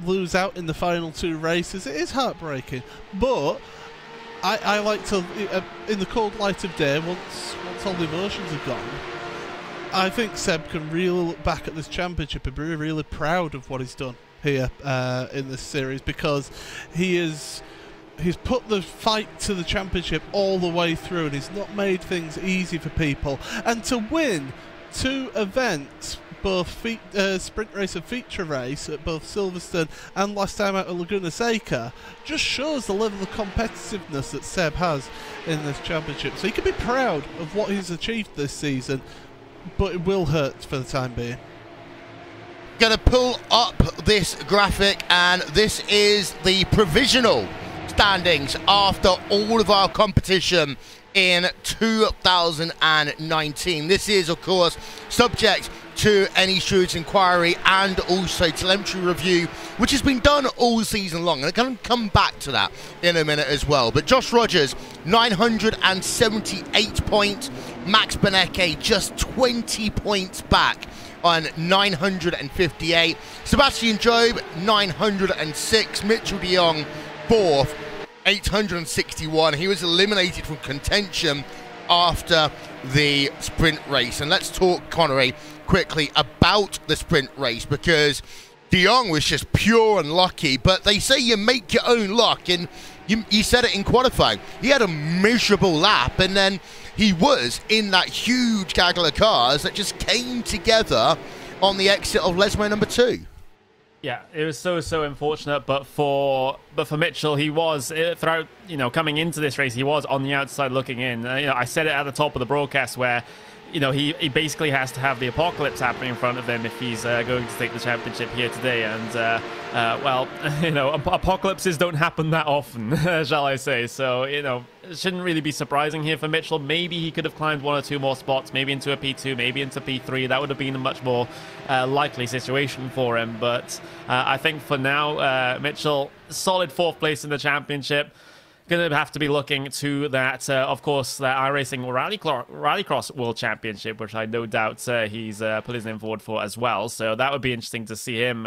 lose out in the final two races, it is heartbreaking. But I like to, in the cold light of day, once all the emotions are gone, I think Seb can really look back at this championship and be really proud of what he's done here in this series, because he's put the fight to the championship all the way through, and he's not made things easy for people. And to win two events, both sprint race and feature race at both Silverstone and last time out at Laguna Seca, just shows the level of competitiveness that Seb has in this championship. So he can be proud of what he's achieved this season, but it will hurt for the time being.
Gonna pull up this graphic, and this is the provisional standings after all of our competition in 2019. This is, of course, subject to any Stewards inquiry and also telemetry review, which has been done all season long, and I'm going to come back to that in a minute as well. But Josh Rogers, 978 points. Max BENECKE just 20 points back on 958. Sebastian Job, 906. Mitchell de Jong, 4th, 861. He was eliminated from contention after the sprint race. And let's talk, Connery, quickly about the sprint race, because de Jong was just pure unlucky. But they say you make your own luck, and you said it in qualifying. He had a miserable lap, and then he was in that huge gaggle of cars that just came together on the exit of Lesmo number 2.
Yeah, it was so unfortunate, but for Mitchell, he was throughout, coming into this race, he was on the outside looking in. I said it at the top of the broadcast where you know, he basically has to have the apocalypse happening in front of him if he's going to take the championship here today. And, well, you know, apocalypses don't happen that often, shall I say. So, you know, it shouldn't really be surprising here for Mitchell. Maybe he could have climbed 1 or 2 more spots, maybe into a P2, maybe into P3. That would have been a much more likely situation for him. But I think for now, Mitchell, solid 4th place in the championship. Going to have to be looking to that, of course, that iRacing Rallycross World Championship, which I no doubt he's put his name forward for as well. So that would be interesting to see him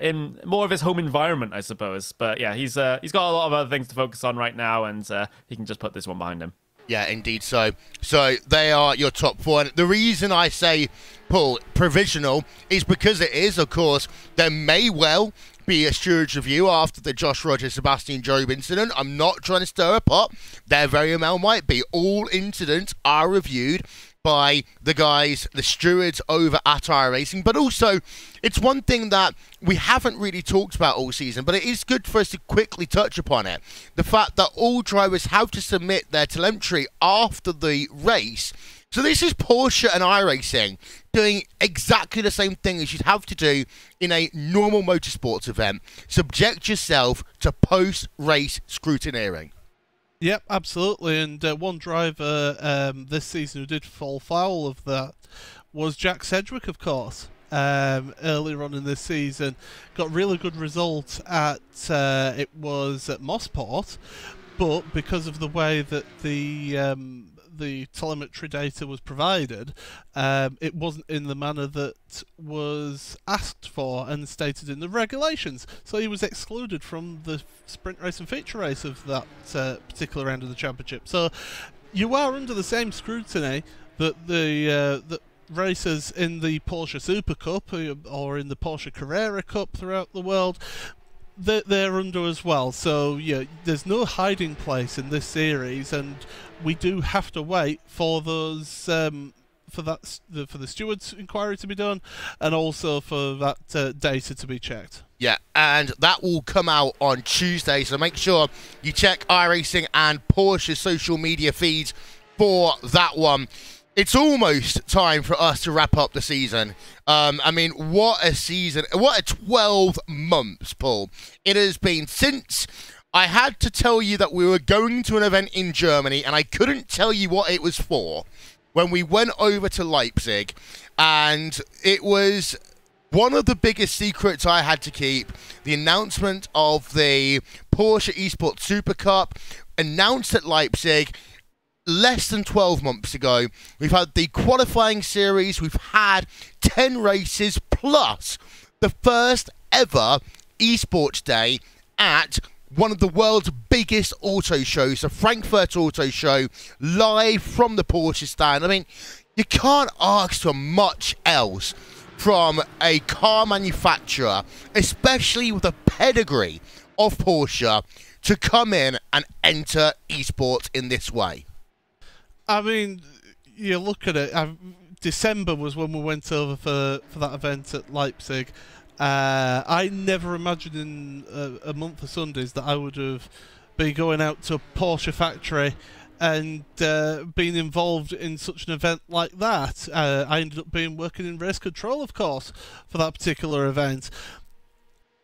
in more of his home environment, I suppose. But yeah, he's got a lot of other things to focus on right now, and he can just put this one behind him.
Yeah, indeed so. So they are your top 4. And the reason I say, Paul, provisional is because it is, of course, there may well be a stewards review after the Josh Rogers, Sebastian Job incident. I'm not trying to stir a pot. There very well might be. All incidents are reviewed by the guys, the stewards over at iRacing. But also, it's one thing that we haven't really talked about all season, but it is good for us to quickly touch upon it. The fact that all drivers have to submit their telemetry after the race. So this is Porsche and iRacing doing exactly the same thing as you'd have to do in a normal motorsports event. Subject yourself to post-race scrutineering.
Yep, absolutely. And one driver this season who did fall foul of that was Jack Sedgwick, of course. Earlier on in this season, got really good results at it was at Mossport, but because of the way that the telemetry data was provided, it wasn't in the manner that was asked for and stated in the regulations. So he was excluded from the sprint race and feature race of that particular round of the championship. So you are under the same scrutiny that the racers in the Porsche Supercup or in the Porsche Carrera Cup throughout the world, they're under as well. So yeah, there's no hiding place in this series, and we do have to wait for those for the stewards' inquiry to be done, and also for that data to be checked.
Yeah, and that will come out on Tuesday, so make sure you check iRacing and Porsche's social media feeds for that one. It's almost time for us to wrap up the season. I mean, what a season. What a 12 months, Paul. It has been since I had to tell you that we were going to an event in Germany, and I couldn't tell you what it was for, when we went over to Leipzig, and it was one of the biggest secrets I had to keep. The announcement of the Porsche Esports Supercup, announced at Leipzig less than 12 months ago. We've had the qualifying series, we've had 10 races, plus the first ever esports day at one of the world's biggest auto shows, the Frankfurt Auto Show, live from the Porsche stand. I mean, you can't ask for much else from a car manufacturer, especially with the pedigree of Porsche, to come in and enter esports in this way.
I mean, you look at it, December was when we went over for that event at Leipzig. I never imagined in a month of Sundays that I would have been going out to a Porsche factory and being involved in such an event like that. I ended up working in race control, of course, for that particular event.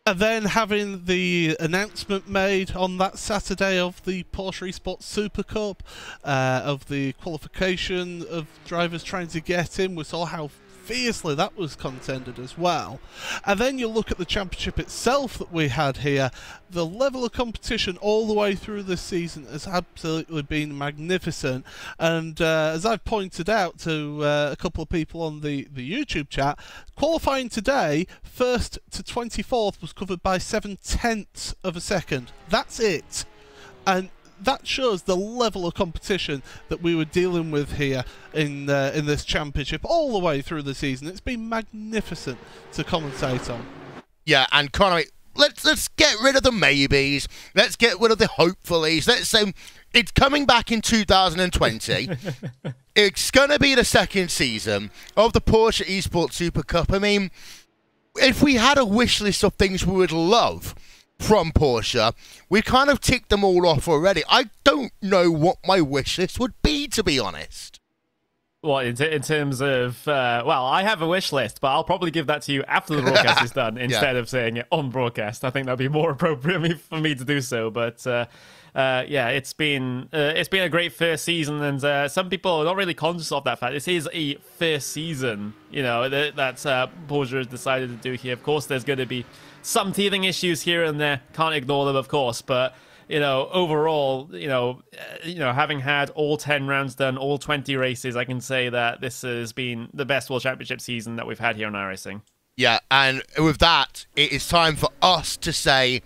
And then having the announcement made on that Saturday of the Porsche Esports Supercup, of the qualification of drivers trying to get in, we saw how fiercely that was contended as well. And then you look at the championship itself that we had here. The level of competition all the way through this season has absolutely been magnificent. And as I've pointed out to a couple of people on the YouTube chat, qualifying today, 1st to 24th, was covered by 7/10 of a second. That's it. And that shows the level of competition that we were dealing with here in this championship all the way through the season. It's been magnificent to commentate on.
Yeah, and Conor, let's get rid of the maybes. Let's get rid of the hopefullys. Let's say it's coming back in 2020. It's going to be the second season of the Porsche Esports Supercup. I mean, if we had a wish list of things we would love from Porsche, we kind of ticked them all off already. I don't know what my wish list would be, to be honest.
What, in terms of, well, I have a wish list, but I'll probably give that to you after the broadcast is done instead of saying it on broadcast. I think that'd be more appropriate for me to do so. But yeah, it's been a great first season, and some people are not really conscious of that fact. This is a first season, you know, that Porsche has decided to do here. Of course, there's going to be some teething issues here and there. Can't ignore them, of course, but you know, overall, you know, having had all 10 rounds done, all 20 races, I can say that this has been the best World Championship season that we've had here on iRacing. Yeah, and with that, it is time for us to say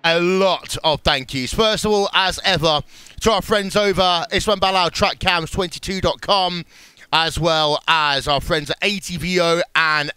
a lot of thank yous. First of all, as ever, to our friends over TrackCams22.com, as well as our friends at ATVO and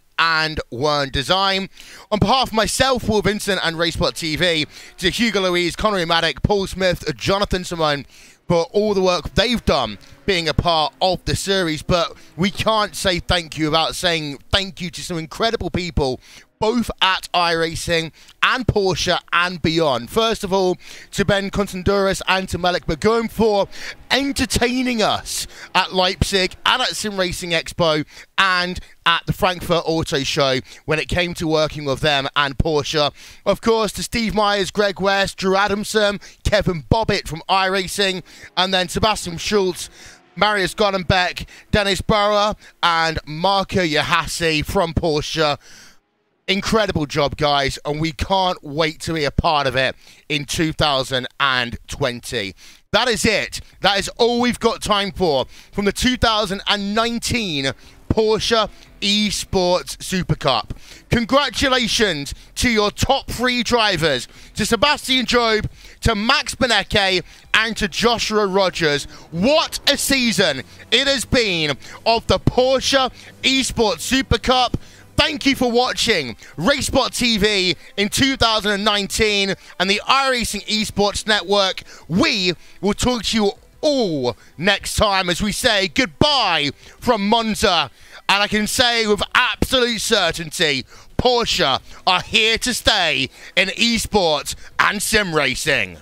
Wern Design. On behalf of myself, Will Vincent, and RaceSpot TV, to Hugo Louise, Connery Maddock, Paul Smith, Jonathan Simone, for all the work they've done being a part of the series. But we can't say thank you without saying thank you to some incredible people, both at iRacing and Porsche and beyond. First of all, to Ben Constanduris and to Malik Begum for entertaining us at Leipzig and at Sim Racing Expo and at the Frankfurt Auto Show when it came to working with them and Porsche. Of course, to Steve Myers, Greg West, Drew Adamson, Kevin Bobbitt from iRacing, and then Sebastian Schultz, Marius Gollenbeck, Dennis Bauer, and Marco Yahassi from Porsche. Incredible job, guys, and we can't wait to be a part of it in 2020. That is it. That is all we've got time for from the 2019 Porsche Esports Supercup. Congratulations to your top 3 drivers, to Sebastian Job, to Max BENECKE, and to Joshua Rogers. What a season it has been of the Porsche Esports Supercup. Thank you for watching RaceSpot TV in 2019 and the iRacing Esports Network. We will talk to you all next time as we say goodbye from Monza. And I can say with absolute certainty, Porsche are here to stay in esports and sim racing.